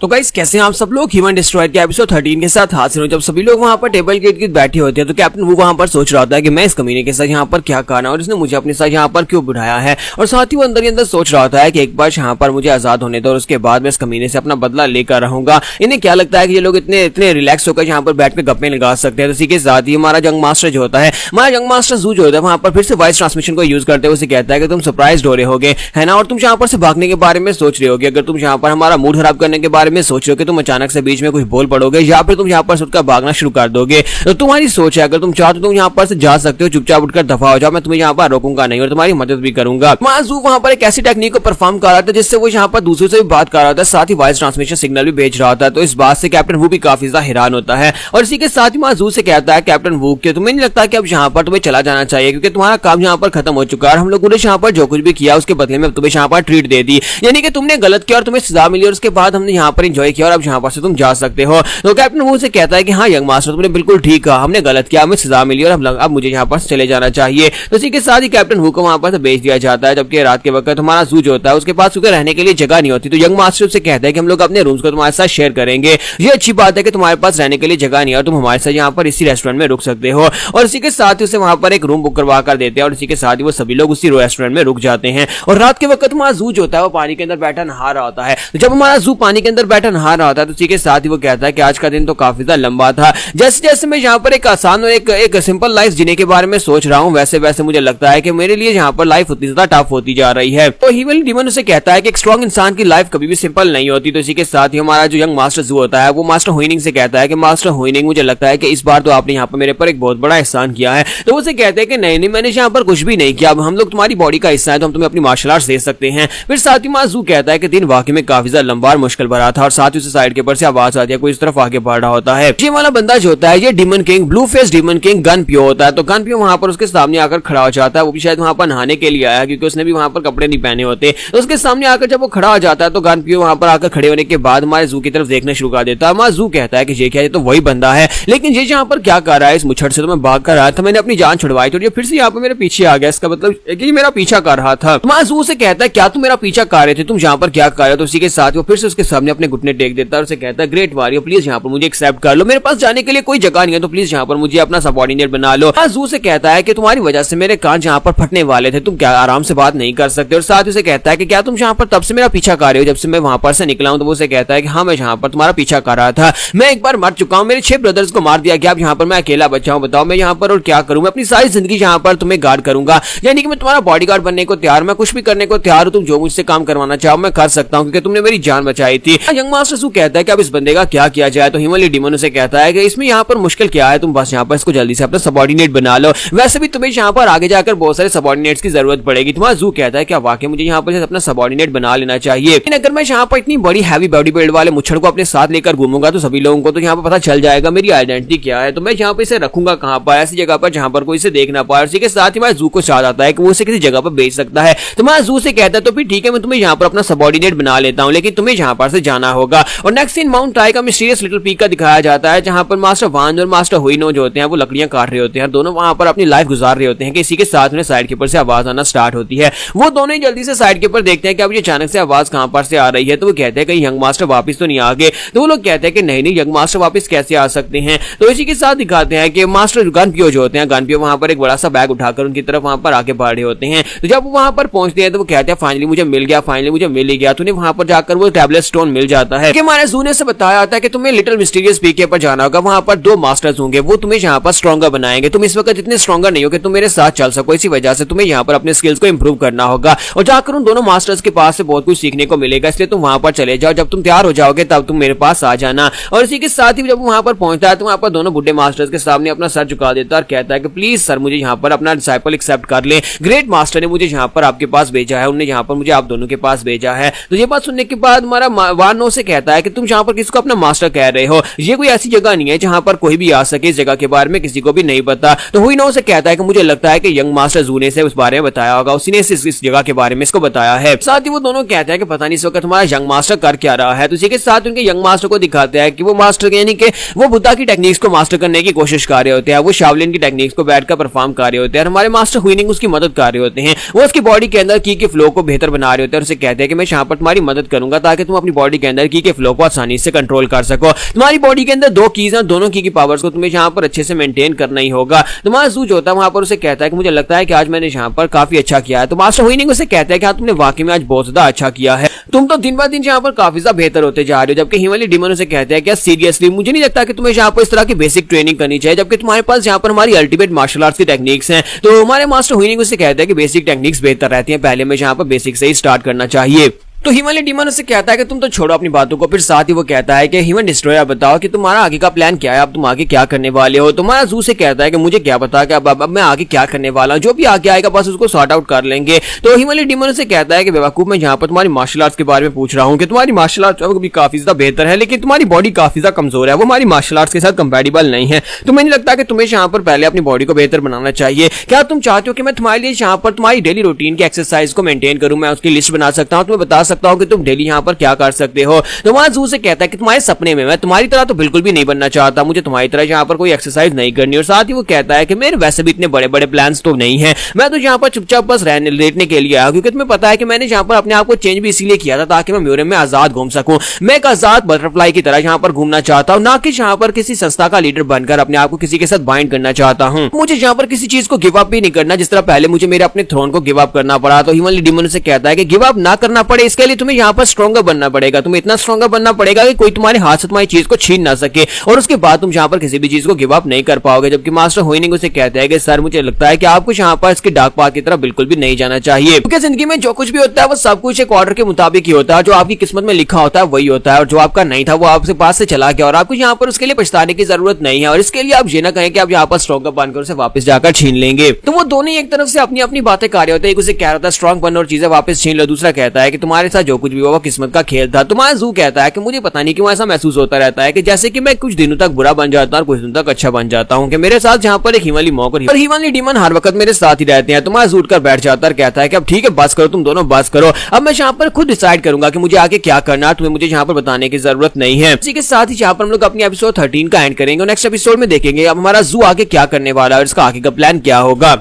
Speaker 1: तो गाइस कैसे हैं आप सब लोग? ह्यूमन डिस्ट्रॉयर के एपिसोड 13 के साथ हाजिर हूं। जब सभी लोग वहां पर टेबल के इर्द-गिर्द बैठे होते हैं तो कैप्टन वो वहां पर सोच रहा होता है कि मैं इस कमीने के साथ यहाँ पर क्या करना और इसने मुझे अपने साथ यहाँ पर क्यों बुलाया है, और साथ ही वो अंदर ही अंदर सोच रहा होता है कि एक बार यहाँ पर मुझे आजाद होने दो और उसके बाद मैं इस कमीने से अपना बदला लेकर रहूंगा। इन्हें क्या लगता है कि ये लोग इतने रिलैक्स होकर यहाँ पर बैठ कर गप्पे लगा सकते हैं। तो इसी के साथ ही हमारा यंग मास्टर जो होता है, हमारा यंग मास्टर जू जो होता है वहां पर फिर से वॉइस ट्रांसमिशन को यूज करते हुए उसे कहता है कि तुम सरप्राइज हो रहे होगे है ना, और तुम यहाँ पर से भागने के बारे में सोच रहे होगे। अगर तुम यहाँ पर हमारा मूड खराब करने के बारे में सोच रहे हो कि तुम अचानक से बीच में कुछ बोल पड़ोगे या फिर तुम यहाँ पर से उठकर भागना शुरू कर दोगे, तो तुम्हारी सोच है। अगर तुम चाहो तो तुम यहाँ पर से जा सकते हो, चुपचाप उठकर दफा हो जाओ, मैं तुम्हें यहाँ पर रोकूंगा नहीं और तुम्हारी मदद भी करूंगा। माजू वहां पर एक ऐसी टेक्निक को परफॉर्म कर रहा था जिससे वो यहाँ पर दूसरों से भी बात कर रहा था, साथ ही वॉइस ट्रांसमिशन सिग्नल भी भेज रहा था। तो इस बात से कैप्टन वू भी काफी ज्यादा हैरान होता है और इसी के साथ ही माजू से कहता है कैप्टन वू कि तुम्हें नहीं लगता कि अब यहाँ पर तुम्हें चला जाना चाहिए, क्योंकि तुम्हारा काम यहाँ पर खत्म हो चुका है। हम लोगों ने यहाँ पर जो कुछ भी किया उसके बदले में तुम्हें यहाँ पर ट्रीट दे दी, यानी कि तुमने गलत किया और तुम्हें सजा मिली और उसके बाद हमने यहाँ पर पर एंजॉय किया और अब यहाँ पर से तुम जा सकते हो। तो कैप्टन वू से कहता है कि हाँ यंग मास्टर, तुमने बिल्कुल ठीक कहा, हमने गलत किया, हमें सजा मिली और अब मुझे यहाँ पर चले जाना चाहिए। तो इसी के साथ ही कैप्टन वू को वहां पर भेज दिया जाता है। जबकि रात के वक्त हमारा जू जो होता है उसके पास रहने के लिए जगह नहीं होती, तो यंग मास्टर से कहता है कि हम लोग अपने रूम्स को तुम्हारे साथ शेयर करेंगे। ये अच्छी बात है कि तुम्हारे पास रहने के लिए जगह नहीं है और तुम हमारे साथ यहाँ पर इसी रेस्टोरेंट में रुक सकते हो। और इसी के साथ ही उसे वहां पर एक रूम बुक करवा कर देते हैं और इसी के साथ ही वो सभी लोग उसी रेस्टोरेंट में रुक जाते हैं। और रात के वक्त हमारा जू जो होता है वो पानी के अंदर बैठा नहा रहा होता है। तो जब हमारा जू पानी के अंदर बैठा नहा रहा होता है तो इसी के साथ ही वो कहता है कि आज का दिन तो काफी ज्यादा लंबा था। जैसे जैसे मैं यहाँ पर एक आसान और एक सिंपल लाइफ जीने के बारे में सोच रहा हूँ, वैसे वैसे मुझे लगता है कि मेरे लिए यहाँ पर लाइफ उतनी ज्यादा टफ होती जा रही है। तो हीवल डीमन उसे कहता है कि एक स्ट्रॉन्ग इंसान की लाइफ कभी भी सिंपल नहीं होती। तो इसी के साथ ही हमारा जो यंग मास्टर जू होता है वो मास्टर हुइनिंग से कहता है कि मास्टर हुइनिंग, मुझे लगता है कि इस बार तो आपने यहाँ पर मेरे पर एक बहुत बड़ा एहसान किया है। तो उसे कहते हैं कि नहीं, मैंने यहाँ पर कुछ भी नहीं किया, अब हम लोग तुम्हारी बॉडी का हिस्सा है तो हम तुम्हें अपनी मार्शल आर्ट्स दे सकते हैं। फिर साथ ही मां जू कहता है कि दिन वाकई में काफी ज्यादा लंबा और मुश्किल भरा था और साथ ही उसे साइड के ऊपर से आवाज आती है, कोई इस तरफ आगे बढ़ रहा होता है। ये वाला बंदा जो होता है ये demon king, blue face demon king gun पियो होता है। तो गन पियो वहां पर उसके सामने आकर खड़ा हो जाता है। वो भी शायद वहां पर नहाने के लिए आया क्योंकि उसने भी वहां पर कपड़े नहीं पहने होते। तो उसके सामने आकर जब वो खड़ा हो जाता है तो गन पियो वहां पर आकर खड़े होने के बाद हमारे जू की तरफ देखना शुरू कर देता है। हमारा जू कहता है कि ये क्या, ये तो वही बंदा है, लेकिन ये यहाँ पर क्या कर रहा है, इस मुछड़ से तो मैं भाग कर रहा था, मैंने अपनी जान छुड़वाई तो ये फिर से यहाँ पर मेरे पीछे आ गया, इसका मतलब कि ये मेरा पीछा कर रहा था। हमारा जू से कहता है क्या तुम मेरा पीछा कर रहे थे, तुम यहाँ पर क्या कर रहे हो। तो उसी के साथ वो फिर से उसके सामने अपने घुटने टेक देता है और उसे कहता है ग्रेट वॉरियर, प्लीज यहाँ पर मुझे एक्सेप्ट कर लो, मेरे पास जाने के लिए कोई जगह नहीं है, तो प्लीज यहाँ पर मुझे अपना सबऑर्डिनेट बना लो। जू से कहता है कि तुम्हारी वजह से मेरे कान यहाँ पर फटने वाले थे, तुम क्या आराम से बात नहीं कर सकते। और साथ ही उसे कहता है कि क्या तुम यहाँ पर तब से मेरा पीछा कर रहे हो जब से मैं वहां पर से निकला हूं। तो वो उसे कहता है कि हाँ मैं यहाँ पर तुम्हारा पीछा कर रहा था, मैं एक बार मर चुका हूँ, मेरे 6 ब्रदर्स को मार दिया गया, अब यहाँ पर मैं अकेला बचा हूँ, बताओ मैं यहाँ पर और क्या करूँ, मैं अपनी सारी जिंदगी यहाँ पर तुम्हें गार्ड करूंगा, यानी कि मैं तुम्हारा बॉडीगार्ड बनने को तैयार, मैं कुछ भी करने को तैयार हूँ, तुम जो मुझसे काम करवाना चाहो मैं कर सकता हूँ क्योंकि तुमने मेरी जान बचाई थी। यंग मास्टर सू कहता है कि अब इस बंदे का क्या किया जाए। तो हिमली डीमन उसे कहता है कि इसमें यहाँ पर मुश्किल क्या है, तुम बस यहाँ पर इसको जल्दी से अपना सबऑर्डिनेट बना लो, वैसे भी तुम्हें यहाँ पर आगे जाकर बहुत सारे सबऑर्डिनेट्स की जरूरत पड़ेगी। तुम्हारा जू कहता है कि वाकई मुझे यहाँ पर अपना सबऑर्डिनेट बना लेना चाहिए, लेकिन अगर मैं यहाँ पर इतनी बड़ी हैवी बॉडी बिल्ड वाले मुच्छड़ को अपने साथ लेकर घूमूंगा तो सभी लोगों को तो यहाँ पर पता चल जाएगा मेरी आइडेंटिटी क्या है, तो मैं यहाँ पर इसे रखूंगा कहाँ पर, ऐसी जगह पर जहाँ पर कोई इसे देख ना पाए। इसी के साथ ही हमारे जू को चाह आता है कि वो इसे किसी जगह पर बेच सकता है। तो हमारा जू से कहता है तो फिर ठीक है मैं तुम्हें यहाँ पर अपना सबऑर्डिनेट बना लेता हूँ, लेकिन तुम्हें यहाँ पर से जाना होगा। और नेक्स्ट सीन माउंट टाई का मिस्टीरियस लिटिल पीक का दिखाया जाता है जहाँ पर मास्टर वान और मास्टर हुइनो जो होते हैं वो लकड़ियां काट रहे होते हैं, दोनों वहां पर अपनी लाइफ गुजार रहे होते हैं कि इसी के साथ में साइड के ऊपर से आवाज आना स्टार्ट होती है। वो दोनों ही जल्दी से साइड के ऊपर देखते हैं कि अब ये अचानक से आवाज कहां पर से आ रही है। तो वो कहते हैं कि यंग मास्टर वापस तो नहीं आ गए। तो वो लोग कहते हैं कि नहीं यंग मास्टर वापस कैसे आ सकते हैं। तो इसी के साथ दिखाते हैं कि मास्टर गनपियो जो होते हैं, गनपियो वहां पर एक बड़ा सा बैग उठाकर उनकी तरफ वहां पर आगे बढ़ रहे होते हैं। तो जब वो वहां पर पहुंचते हैं तो वो कहते हैं फाइनली मुझे मिल गया, फाइनली मुझे मिल ही गया। तो उन्हें वहां पर जाकर वो टैबलेट स्टोन मिल जाता है कि हमारे जू ने से बताया जाता है कि तुम्हें लिटिल मिस्टीरियस पीके पर जाना होगा, वहां पर 2 मास्टर्स होंगे, वो तुम्हें यहाँ पर स्ट्रॉन्गर बनाएंगे। तुम इस वक्त इतने स्ट्रॉन्गर नहीं हो कि तुम मेरे साथ चल सको, इसी वजह से तुम्हें यहाँ पर अपने स्किल्स को इंप्रूव करना होगा और जाकर उन दोनों मास्टर्स के पास से बहुत कुछ सीखने को मिलेगा, इसलिए तुम वहां पर चले जाओ, जब तुम तैयार हो जाओगे तब तुम मेरे पास आ जाना। और इसी के साथ ही जब वहां पर पहुंचता है तो वहां पर दोनों बुढ़े मास्टर्स के सामने अपना सर झुका देता है और कहता है कि प्लीज सर मुझे यहाँ पर अपना डिसाइपल एक्सेप्ट कर ले, ग्रेट मास्टर ने मुझे यहाँ पर आपके पास भेजा है, उन्होंने यहाँ पर मुझे आप दोनों के पास भेजा है। तो ये बात सुनने के बाद हमारा वानो से कहता है कि तुम यहाँ पर किसको अपना मास्टर कह रहे हो, ये कोई ऐसी जगह नहीं है जहां पर कोई भी आ सके, इस जगह के बारे में किसी को भी नहीं पता। तो हुइनो से कहता है कि मुझे लगता है कि यंग मास्टर जू ने से उस बारे में बताया होगा, उसी ने इस जगह के बारे में इसको बताया है। साथ ही वो दोनों कहते हैं कि पता नहीं इस वक्त हमारा यंग मास्टर कर क्या रहा है। तो इसी के साथ उनके यंग मास्टर को दिखाते हैं कि वो मास्टर यानी कि वो बुद्धा की टेक्निक्स को मास्टर करने की कोशिश कर रहे होते हैं, वो शावलिन की टेक्निक्स को बैठकर परफॉर्म कर रहे होते हैं, हमारे मास्टर हुइनिंग उसकी मदद कर रहे होते हैं, वो उसकी बॉडी के अंदर की के फ्लो को बेहतर बना रहे होते हैं। उसे कहते हैं कि मैं यहाँ पर तुम्हारी मदद करूंगा ताकि तुम अपनी बॉडी के अंदर की के फ्लो को आसानी से कंट्रोल कर सको। तुम्हारी बॉडी के अंदर 2 कीज हैं, दोनों की पावर्स को तुम्हें यहाँ पर अच्छे से मेंटेन करना ही होगा। तुम्हारा जू जो होता है वहां पर उसे कहता है कि मुझे लगता है कि आज मैंने यहाँ पर काफी अच्छा किया है। तो मास्टर हुइनिंग उसे कहता है कि हाँ तुमने वाकई में आज बहुत ज्यादा अच्छा किया है, तुम तो दिन ब दिन यहाँ पर काफी ज्यादा बेहतर होते जा रहे हो। जबकि हिमली डीमन उसे कहते हैं कि सीरियसली मुझे नहीं लगता कि तुम्हें यहाँ पर इस तरह की बेसिक ट्रेनिंग करनी चाहिए, जबकि तुम्हारे पास यहाँ पर हमारी अल्टीमेट मार्शल आर्ट्स की टेक्निक्स हैं। तो हमारे मास्टर हुइनिंग उसे कहते हैं कि बेसिक टेक्निक्स बेहतर रहती है, पहले में यहाँ पर बेसिक से ही स्टार्ट करना चाहिए। तो हिमली डीमन उसे कहता है कि तुम तो छोड़ो अपनी बातों को। फिर साथ ही वो कहता है कि ह्यूमन डिस्ट्रॉयर बताओ कि तुम्हारा आगे का प्लान क्या है, अब तुम आगे क्या करने वाले हो। तुम्हारा जू से कहता है कि मुझे क्या पता कि अब मैं आगे क्या करने वाला हूँ, जो भी आगे आएगा बस उसको सॉर्ट आउट कर लेंगे। तो हिमली डीमन उसे कहता है कि बेवकूफ मैं यहाँ पर तुम्हारी मार्शल आर्ट्स के बारे में पूछ रहा हूँ कि तुम्हारी मार्शल आर्ट्स भी काफी ज्यादा बेहतर है, लेकिन तुम्हारी बॉडी काफी ज्यादा कमजोर है, वो हमारी मार्शल आर्ट्स के साथ कंपैटिबल नहीं है। तुम्हें नहीं लगता कि तुम्हें यहाँ पर पहले अपनी बॉडी को बेहतर बनाना चाहिए? क्या तुम चाहते हो कि मैं तुम्हारे लिए यहाँ पर तुम्हारी डेली रूटीन की एक्सरसाइज को मेंटेन करूँ? मैं उसकी लिस्ट बना सकता हूँ, तुम्हें बता सकता हूँ कि तुम डेली यहाँ पर क्या कर सकते हो। तो वहां जू से कहता है कि तुम्हारे सपने में मैं तुम्हारी तरह तो बिल्कुल भी नहीं बनना चाहता, मुझे तुम्हारी तरह यहाँ पर कोई एक्सरसाइज नहीं करनी। और साथ ही वो कहता है कि मेरे वैसे भी इतने बड़े बड़े प्लान्स तो नहीं है, मैं तो यहाँ पर चुपचाप बस लेटने के लिए आया, क्योंकि तुम्हें पता है कि मैंने यहाँ पर अपने आप को चेंज भी इसीलिए किया था ताकि मैं म्यूजियम में आजाद घूम सकूं। मैं एक आजाद बटरफ्लाई की तरह यहाँ पर घूमना चाहता हूँ, ना कि यहाँ पर किसी संस्था का लीडर बनकर अपने आप को किसी के साथ बाइंड करना चाहता हूँ। मुझे यहाँ पर किसी चीज को गिव अप भी नहीं करना, जिस तरह पहले मुझे मेरे अपने थ्रोन को गिव अप करना पड़ा। तो ह्यूमनली डिमन से कहता है कि गिव अप ना करना पड़े, इसके लिए तुम्हें यहाँ पर स्ट्रॉन्गर बनना पड़ेगा, तुम्हें इतना स्ट्रॉन्गर बनना पड़ेगा कि कोई तुम्हारे हाथ से तुम्हारी चीज को छीन ना सके, और उसके बाद तुम यहाँ पर किसी भी चीज को गिव अप नहीं कर पाओगे। जबकि मास्टर होइनिंग उसे कहता है कि सर मुझे लगता है कि आपको यहाँ पर इसके डार्क पाथ की तरफ बिल्कुल भी नहीं जाना चाहिए, क्योंकि जिंदगी में जो कुछ भी होता है वो सब कुछ एक ऑर्डर के मुताबिक ही होता है। जो आपकी किस्मत में लिखा होता है वही होता है, और जो आपका नहीं था वो आपके पास से चला गया, और आपको यहाँ पर उसके लिए पछताने की जरूरत नहीं है। और इसके लिए आप ये ना कहें कि आप यहाँ पर स्ट्रॉन्गर बनकर उसे वापस जाकर छीन लेंगे। तो वो दोनों ही एक तरफ से अपनी अपनी बातें कर रहे होते हैं। एक उसे कह रहा था स्ट्रॉन्ग बनो और चीजें वापस छीन लो, दूसरा कहता है कि तुम्हारे साथ जो कुछ भी हुआ किस्मत का खेल था। तुम्हारा जू कहता है कि मुझे पता नहीं क्यों ऐसा महसूस होता रहता है कि जैसे कि मैं कुछ दिनों तक बुरा बन जाता हूं और कुछ दिनों तक अच्छा बन जाता हूं, कि मेरे साथ जहां पर एक हिमालय मॉक और हिमालय डीमन हर वक्त मेरे साथ ही रहते हैं। तुम्हारा जू उठकर बैठ जाता है, कहता है कि अब ठीक है बस करो, तुम दोनों बस करो, अब मैं यहाँ पर खुद डिसाइड करूंगा कि मुझे आगे क्या करना है, तुम्हें मुझे यहाँ पर बताने की जरूरत नहीं है। इसी के साथ ही यहाँ पर हम लोग अपनी एपिसोड 13 का एंड करेंगे और नेक्स्ट एपिसोड में देखेंगे अब हमारा जू आगे क्या करने वाला है और इसका आगे का प्लान क्या होगा।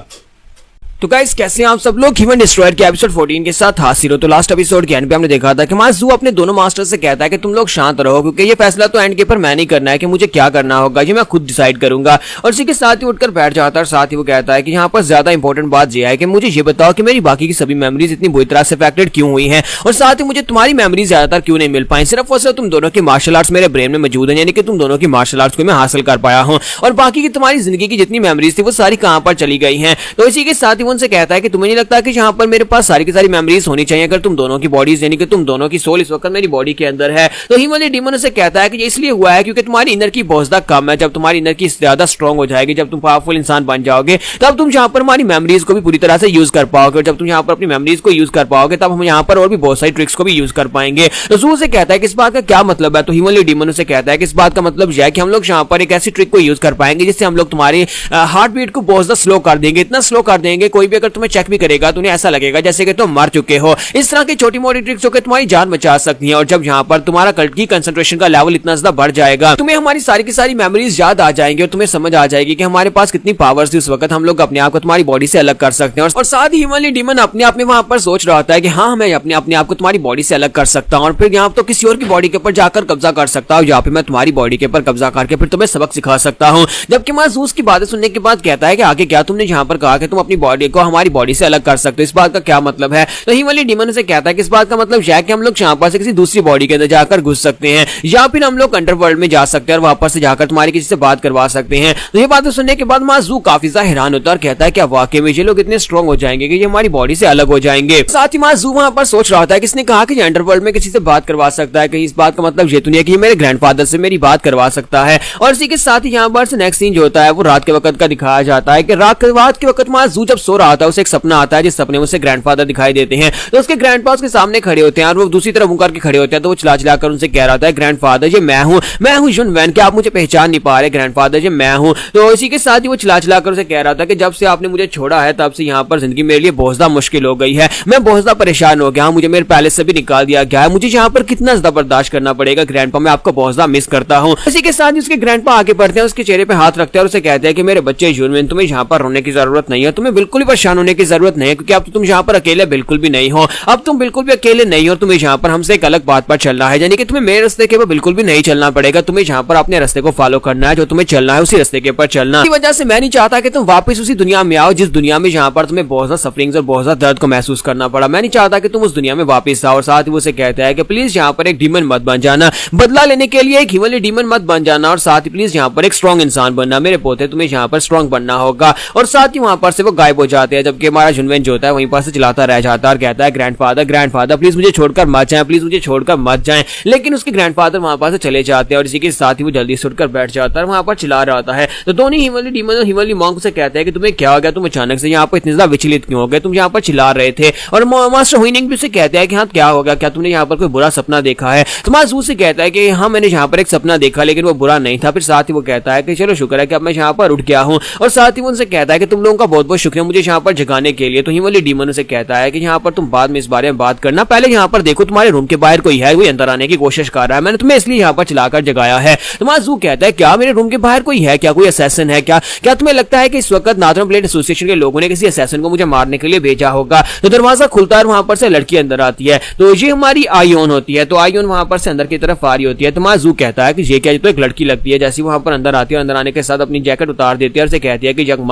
Speaker 1: तो गाइस कैसे हैं आप सब लोग। ह्यूमन डिस्ट्रॉयर के एपिसोड 14 के साथ हाजिर हो। तो लास्ट एपिसोड के एंड पे हमने देखा था कि हमारा जू अपने दोनों मास्टर से कहता है कि तुम लोग शांत रहो, क्योंकि ये फैसला तो एंड के पर मैं नहीं करना है कि मुझे क्या करना होगा, ये मैं खुद डिसाइड करूंगा। और इसी के साथ ही उठकर बैठ जाता है और साथ ही वो कहता है कि यहाँ पर ज्यादा इंपॉर्टेंट बात यह है कि मुझे ये बताओ कि मेरी बाकी की सभी मेमोरीज इतनी बुरी तरह से अफेक्टेड क्यों हुई है, और साथ ही मुझे तुम्हारी मेमोरीज ज्यादातर क्यों नहीं मिल पाई। सिर्फ और सिर्फ तुम दोनों की मार्शल आर्ट्स मेरे ब्रेन में मौजूद है, यानी कि तुम दोनों की मार्शल आर्ट्स को मैं हासिल कर पाया हूँ, और बाकी की तुम्हारी जिंदगी की जितनी मेमोरीज थी वो सारी कहां पर चली गई हैं। तो इसी के साथ ही उनसे कहता है कि तुम्हें नहीं लगता कि यहाँ पर मेरे पास सारी की सारी मेमोरीज होनी चाहिए अगर तुम दोनों की बॉडीज, यानी कि तुम दोनों की सोल इस वक्त मेरी बॉडी के अंदर है। तो ह्यूमन डीमन से कहता है कि ये इसलिए हुआ है क्योंकि तुम्हारी इनर की बहुत ज्यादा कम है। जब तुम्हारी इनर की ज्यादा स्ट्रॉन्ग हो जाएगी, जब तुम पावरफुल इंसान बन जाओगे, तब तुम यहाँ पर हमारी मेमोरीज को भी पूरी तरह से यूज कर पाओगे, और जब तुम यहाँ पर अपनी मेमोरीज को यूज कर पाओगे तब हम यहाँ पर और भी बहुत सारी ट्रिक्स को भी यूज कर पाएंगे। तो जू से कहता है कि इस बात का क्या मतलब है। तो ह्यूमन डीमन से कहता है कि इस बात का मतलब यह है कि हम लोग यहाँ पर एक ऐसी ट्रिक को यूज कर पाएंगे जिससे हम लोग तुम्हारी हार्ट बीट को बहुत ज्यादा स्लो कर देंगे, इतना स्लो कर देंगे कोई भी अगर तुम्हें चेक भी करेगा तो उन्हें ऐसा लगेगा जैसे कि तुम मर चुके हो। इस तरह की छोटी मोटी ट्रिक्स होकर तुम्हारी जान बचा सकती हैं, और जब यहाँ पर तुम्हारा कल्ट की कंसंट्रेशन का लेवल इतना ज्यादा बढ़ जाएगा, तुम्हें हमारी सारी की सारी मेमोरीज याद आ जाएंगी और तुम्हें समझ आ जाएगी कि हमारे पास कितनी पावर्स थी उस वक्त, हम लोग अपने आप को तुम्हारी बॉडी से अलग कर सकते हैं। और साथ ही ह्यूमन डीमन अपने आप में वहां पर सोच रहा होता है कि हाँ मैं अपने आप को तुम्हारी बॉडी से अलग कर सकता हूँ, और फिर यहाँ तो किसी और की बॉडी के ऊपर जाकर कब्जा कर सकता हूँ, यहाँ पे मैं तुम्हारी बॉडी के ऊपर कब्जा करके फिर तुम्हें सबक सिखा सकता हूँ। जबकि मैं जूस की बातें सुनने के बाद कहता है कि आगे क्या, तुमने यहाँ पर कहा कि तुम अपनी बॉडी को हमारी बॉडी से अलग कर सकते हो, इस बात का क्या मतलब है। तो ह्यूमन डीमन से कहता है कि इस बात का मतलब यह है कि हम लोग यहाँ पर से किसी दूसरी बॉडी के अंदर जाकर घुस सकते हैं, या फिर हम लोग अंडरवर्ल्ड में जा सकते हैं और वापस से जाकर तुम्हारी किसी से बात करवा सकते हैं। तो ये बातें सुनने के बाद माजू काफी ज्यादा हैरान होता है और कहता है कि वाकई में ये लोग इतने स्ट्रॉन्ग हो जाएंगे कि ये हमारी बॉडी से अलग हो जाएंगे। साथ ही माजू वहां पर सोच रहा होता है कि इसने कहा कि अंडरवर्ल्ड में किसी से बात करवा सकता है, कि इस बात का मतलब ये तो नहीं है कि मेरे ग्रैंडफादर से मेरी बात करवा सकता है। और इसी के साथ ही यहाँ पर से नेक्स्ट सीन जो होता है वो रात के वक्त का दिखाया जाता है कि रात के वक्त माजू जब सो रहा था उसे एक सपना आता है, जिस सपने में उसे ग्रैंडफादर दिखाई देते हैं। तो उसके ग्रैंडपा उसके सामने खड़े होते हैं और वो दूसरी तरफ मुंह करके खड़े होते हैं। तो वो चिल्ला कर उनसे कह रहा था ग्रैंडफादर ये मैं हूं जुन वैन, क्या आप मुझे पहचान नहीं पा रहे ग्रैंडफादर ये मैं हूं। तो इसी के साथ ही वो चिल्ला कर उसे कह रहा था कि जब से आपने मुझे छोड़ा है तब से यहाँ पर जिंदगी मेरे लिए बहुत ज्यादा मुश्किल हो गई है, मैं बहुत ज्यादा परेशान हो गया हूं, मुझे मेरे पैलेस से भी निकाल दिया गया है, मुझे यहाँ पर कितना ज्यादा बर्दाश्त करना पड़ेगा ग्रैंडपा, मैं आपको बहुत ज्यादा मिस करता हूँ। इसी के साथ ही उसके ग्रैंडपा आगे बढ़ते हैं, उसके चेहरे पे हाथ रखते हैं और उसे कहते हैं कि मेरे बच्चे जुनवेन तुम्हें यहाँ पर रोने की जरूरत नहीं है, तुम्हें बिल्कुल भी परेशान होने की जरूरत नहीं है, क्योंकि अब तुम यहाँ पर अकेले बिल्कुल भी नहीं हो, अब तुम बिल्कुल भी अकेले नहीं हो, तुम्हें यहाँ पर हमसे एक अलग बात पर चलना है, यानी कि तुम्हें मेरे रास्ते के ऊपर बिल्कुल भी नहीं चलना पड़ेगा, तुम्हें यहाँ पर अपने रास्ते को फॉलो करना है, जो तुम्हें चलना है उसी रास्ते के ऊपर चलना। इसी वजह से मैं नहीं चाहता कि तुम वापस उसी दुनिया में आओ जिस दुनिया में यहाँ पर तुम्हें बहुत ज्यादा सफरिंग्स और बहुत ज्यादा दर्द को महसूस करना पड़ा, मैं नहीं चाहता कि तुम उस दुनिया में वापस आओ। और साथ ही वो उसे कहता है कि प्लीज यहाँ पर एक डीमन मत बन जाना, बदला लेने के लिए एक ह्यूमन डीमन मत बन जाना, और साथ ही प्लीज यहाँ पर एक स्ट्रॉन्ग इंसान बनना, मेरे पोते तुम्हें यहाँ पर स्ट्रॉन्ग बनना होगा। और साथ ही वहां पर से वो गायब हो जाते हैं, जबकि हमारा जुनवेन जो होता है वहीं पर से चलाता रह जाता है और कहता है ग्रैंडफादर प्लीज मुझे छोड़कर मत जाएं, प्लीज मुझे छोड़कर मत जाएं। लेकिन उसके ग्रैंडफादर वहां पर से चले जाते हैं और इसी के साथ ही वो जल्दी से उठकर बैठ जाता है, वहां पर चिल्ला रहा होता है। तो दोनों ह्यूमन डीमन और ह्यूमन मॉन्क से कहते हैं कि तुम्हें क्या हो गया, तुम अचानक से यहाँ पर इतने ज्यादा विचलित क्यों हो गए, तुम यहाँ पर चिल्ला रहे थे। और मास्टर हुइनिंग भी उसे कहते हैं कि हाँ क्या हो गया, क्या तुमने यहाँ पर कोई बुरा सपना देखा है। तो माजू से कहता है कि हाँ मैंने यहाँ पर एक सपना देखा लेकिन वो बुरा नहीं था। फिर साथ ही वो कहता है कि चलो शुक्र है कि अब मैं यहाँ पर उठ गया हूँ। और साथ ही वो उनसे कहता है कि तुम लोगों का बहुत बहुत शुक्रिया मुझे यहाँ पर जगाने के लिए। तो हीमनली डीमन उसे कहता है कि यहाँ पर तुम बाद में इस बारे में बात करना, पहले यहाँ पर देखो तुम्हारे रूम के बाहर कोई है, कोई अंदर आने की कोशिश कर रहा है, मैंने तुम्हें इसलिए यहाँ पर चलाकर जगाया है। तो माजू कहता है क्या मेरे रूम के बाहर कोई है, क्या कोई असैसिन है, क्या तुम्हें लगता है कि इस वक्त नाथर्न ब्लेड एसोसिएशन के लोगों ने किसी असैसिन को मुझे मारने के लिए भेजा होगा? तो दरवाजा खुलता है और वहां पर से लड़की अंदर आती है। तो ये हमारी आयोन होती है। तो आयोन वहां पर से अंदर की तरफ आ रही होती है। तो माजू कहता है कि ये क्या, ये तो एक लड़की लगती है। जैसे वहां पर अंदर आती है, अंदर आने के साथ अपनी जैकेट उतार देती है और से कहती है कि यंग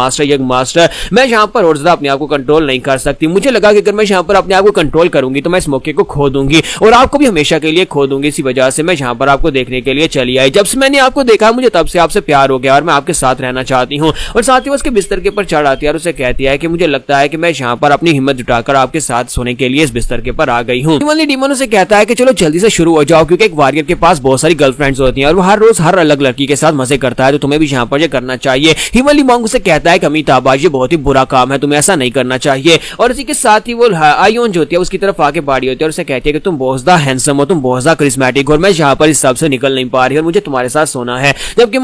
Speaker 1: मास्टर मैं यहाँ पर और ज्यादा अपने आप को कंट्रोल नहीं कर सकती। मुझे लगा कि अगर मैं यहाँ पर अपने आप को कंट्रोल करूंगी तो मैं इस मौके को खो दूंगी और आपको भी हमेशा के लिए खो दूंगी। इसी वजह से मैं यहाँ पर आपको देखने के लिए चली आई। जब से मैंने आपको देखा मुझे तब से आपसे प्यार हो गया और मैं आपके साथ रहना चाहती हूँ। और साथ ही उसके बिस्तर के ऊपर चढ़ आती है और उसे कहती है कि मुझे लगता है कि मैं यहाँ पर अपनी हिम्मत जुटाकर आपके साथ सोने के लिए इस बिस्तर के ऊपर आ गई हूँ। हीमनली डीमन उसे कहता है कि चलो जल्दी से शुरू हो जाओ, क्योंकि एक वॉरियर के पास बहुत सारी गर्लफ्रेंड्स होती हैं और वो हर रोज हर अलग लड़की के साथ मजे करता है, तो तुम्हें भी यहाँ पर करना चाहिए। हीमनली मॉन्क उसे कहता है कि अमिताभ ये बहुत ही बुरा काम है, तुम्हें ऐसा नहीं करना चाहिए। और इसी के साथ ही वो आयोन जो होती है उसकी तरफ आके बाड़ी होती है और उसे कहती है कि तुम बहुत ज्यादा हैंडसम हो, तुम बहुत ज्यादा करिश्मेटिक हो और मैं यहाँ पर इस सब से निकल नहीं पा रही और मुझे तुम्हारे साथ सोना है। जबकि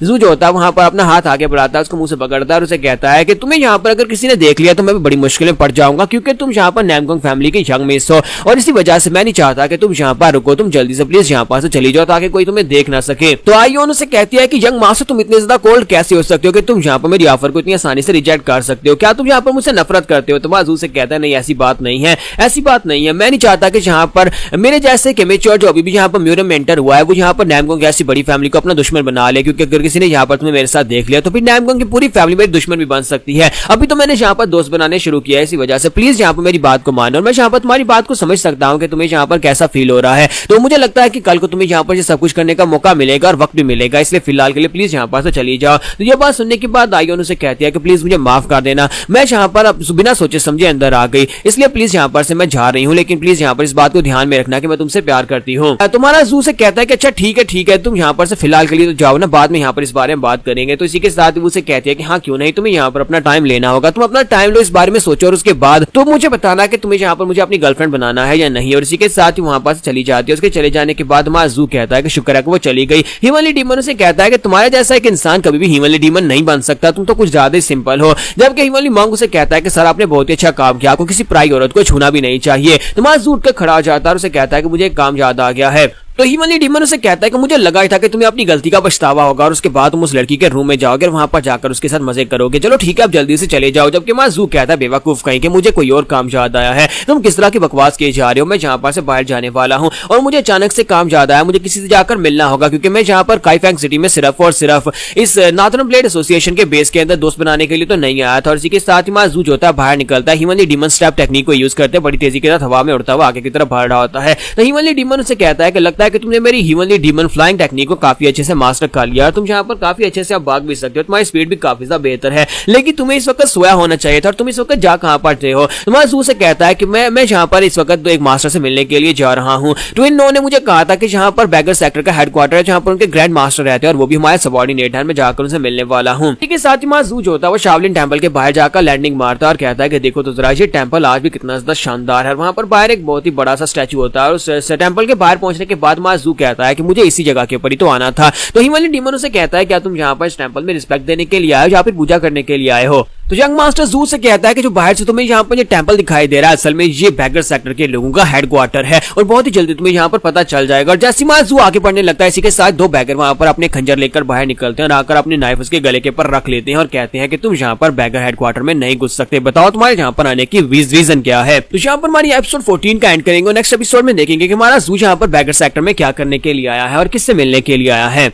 Speaker 1: जू जो होता है वहां पर अपना हाथ आगे बढ़ाता है, उसको मुंह से पकड़ता है और उसे कहता है कि तुम्हें यहाँ पर अगर किसी ने देख लिया तो मैं भी बड़ी मुश्किल में पड़ जाऊंगा, क्योंकि तुम यहाँ पर नैमगोंग फैमिली के यंग मिस हो और इसी वजह से मैं नहीं चाहता कि तुम यहाँ पर रुको, तुम जल्दी से प्लीज यहाँ पर से चली जाओ ताकि कोई तुम्हें देख ना सके। तो आयोन उसे कहती है कि यंग मास्टर तुम इतने ज्यादा कोल्ड कैसे हो सकते हो कि तुम यहाँ पर मेरी ऑफर को इतनी आसानी से रिजेक्ट कर सकते हो? क्या तुम यहाँ पर मुझसे नफरत करते हो? तो माजू से कहता है नहीं ऐसी बात नहीं है, ऐसी बात नहीं है। मैं नहीं चाहता कि यहाँ पर मेरे जैसे केमेच्योर जो अभी भी यहाँ पर म्यूरम में एंटर हुआ है वो यहाँ पर नैमगोंग ऐसी बड़ी फैमिली को अपना दुश्मन बना ले, क्योंकि अगर किसी ने यहाँ पर तुम्हें मेरे साथ देख लिया तो फिर नैमगोंग की पूरी फैमिली मेरी दुश्मन भी बन सकती है। अभी तो मैंने यहाँ पर दोस्त बनाने शुरू किया है, इसी वजह से प्लीज यहाँ पर मेरी बात को मानो। और मैं यहाँ पर तुम्हारी बात को समझ सकता हूँ कि तुम्हें यहाँ पर कैसा फील हो रहा है, तो मुझे लगता है कि कल को तुम्हें यहाँ पर सब कुछ करने का मौका मिलेगा और वक्त भी मिलेगा, इसलिए फिलहाल के लिए प्लीज यहाँ पर से चली जाओ। तो ये बात सुनने के बाद आयोन उसे कहती है कि प्लीज मुझे माफ कर देना, मैं यहाँ पर बिना सोचे समझे अंदर आ गई, इसलिए प्लीज यहाँ पर से मैं जा रही हूँ, लेकिन प्लीज यहाँ पर इस बात को ध्यान में रखना कि मैं तुमसे प्यार करती हूँ। तुम्हारा जू से कहता है कि अच्छा ठीक है तुम यहाँ पर से फिलहाल के लिए तो जाओ ना, बाद में यहाँ पर इस बारे में बात करेंगे। तो इसी के साथ वो उसे कहती है कि हाँ क्यों नहीं, तुम्हें यहाँ पर अपना टाइम लेना होगा, तुम अपना टाइम लो, इस बारे में सोचो और उसके बाद तो मुझे बताना कि तुम्हें यहाँ पर मुझे अपनी गर्लफ्रेंड बनाना है या नहीं। और इसी के साथ ही वहां पर चली जाती है। उसके चले जाने के बाद माजू कहता है कि शुक्र है कि वो चली गई। हीमनली डीमन उसे कहता है कि तुम्हारे जैसा एक इंसान कभी भी हीमनली डीमन नहीं बन सकता, तुम तो कुछ ज्यादा ही सिंपल हो। जबकि हीमनली मॉन्क उसे कहता है कि सर आपने बहुत ही अच्छा काम किया, आपको किसी पराई औरत को छूना भी नहीं चाहिए। तो माजू उठकर खड़ा हो जाता है और उसे कहता है कि मुझे एक काम याद आ गया है। तो हीमनली डीमन उसे कहता है कि मुझे लगा था कि तुम्हें अपनी गलती का पछतावा होगा और उसके बाद तुम उस लड़की के रूम में जाओगे और वहां पर जाकर उसके साथ मजे करोगे। चलो ठीक है, अब जल्दी से चले जाओ। जबकि माजू कहता है बेवकूफ कहीं कि मुझे कोई और काम याद आया है, तुम किस तरह की बकवास किए जा रहे हो, मैं जहां पर से बाहर जाने वाला हूं और मुझे अचानक से काम याद आया, मुझे किसी से जाकर मिलना होगा, क्योंकि मैं जहां पर काइफेंग सिटी में सिर्फ और सिर्फ इस नाथर्न ब्लेड एसोसिएशन के बेस के अंदर दोस्त बनाने के लिए तो नहीं आया था। और इसी के साथ ही माजू जो होता है बाहर निकलता है। हीमनली डीमन स्टेप टेक्निक को यूज करते बड़ी तेजी के साथ हवा में उड़ता हुआ आगे की तरफ बढ़ रहा होता है। तो हीमनली डीमन उसे कहता है कि लगता है कि तुमने मेरी हीमनली डीमन फ्लाइंग टेक्निक को काफी अच्छे से मास्टर कर लिया और तुम यहाँ पर काफी अच्छे से आप भाग भी सकते हो, तुम्हारी स्पीड भी काफी ज्यादा बेहतर है, लेकिन तुम्हें इस वक्त सोया होना चाहिए था और तुम इस वक्त जा कहां पर थे हो। माजू से कहता है कि मैं यहाँ पर इस वक्त एक मास्टर से मिलने के लिए जा रहा हूँ। तो इन लोगों ने मुझे कहा था कि यहाँ पर बैगर सेक्टर का हेडक्वार्टर है, जहाँ पर उनके ग्रैंड मास्टर रहते हैं और वो भी हमारे सबॉर्डिनेट है, मैं जाकर उनसे मिलने वाला हूँ। ठीक है, साथ ही माजू जो होता है वो शावलिन टेंपल के बाहर जाकर लैंडिंग मारता है और कहता है कि देखो तो जरा ये टेंपल आज भी कितना ज्यादा शानदार है। वहां पर बाहर एक बहुत ही बड़ा सा स्टैचू होता है और उस टेंपल के बाहर पहुंचने के बाद माजू कहता है कि मुझे इसी जगह के ऊपर ही तो आना था। तो हीमनली डीमन उसे कहता है क्या तुम यहाँ पर इस टेंपल में रिस्पेक्ट देने के लिए आए हो या फिर पूजा करने के लिए आए हो? तो यंग मास्टर जू से कहता है कि जो बाहर से तुम्हें यहाँ पर ये टेंपल दिखाई दे रहा है असल में ये बैगर सेक्टर के लोगों का हेडक्वार्टर है और बहुत ही जल्दी तुम्हें यहाँ पर पता चल जाएगा। और जैसे माजू आगे बढ़ने लगता है, इसी के साथ दो बैगर वहां पर अपने खंजर लेकर बाहर निकलते हैं और आकर अपने नाइफ उसके गले के ऊपर रख लेते हैं और कहते हैं कि तुम यहाँ पर बैगर हेडक्वार्टर में नहीं घुस सकते, बताओ तुम्हारे यहाँ पर आने की रीजन क्या है। तो यहाँ पर हमारी एपिसोड 14 का एंड करेंगे और नेक्स्ट एपिसोड में देखेंगे कि हमारा जू यहाँ पर बैगर सेक्टर में क्या करने के लिए आया है और किससे मिलने के लिए आया है।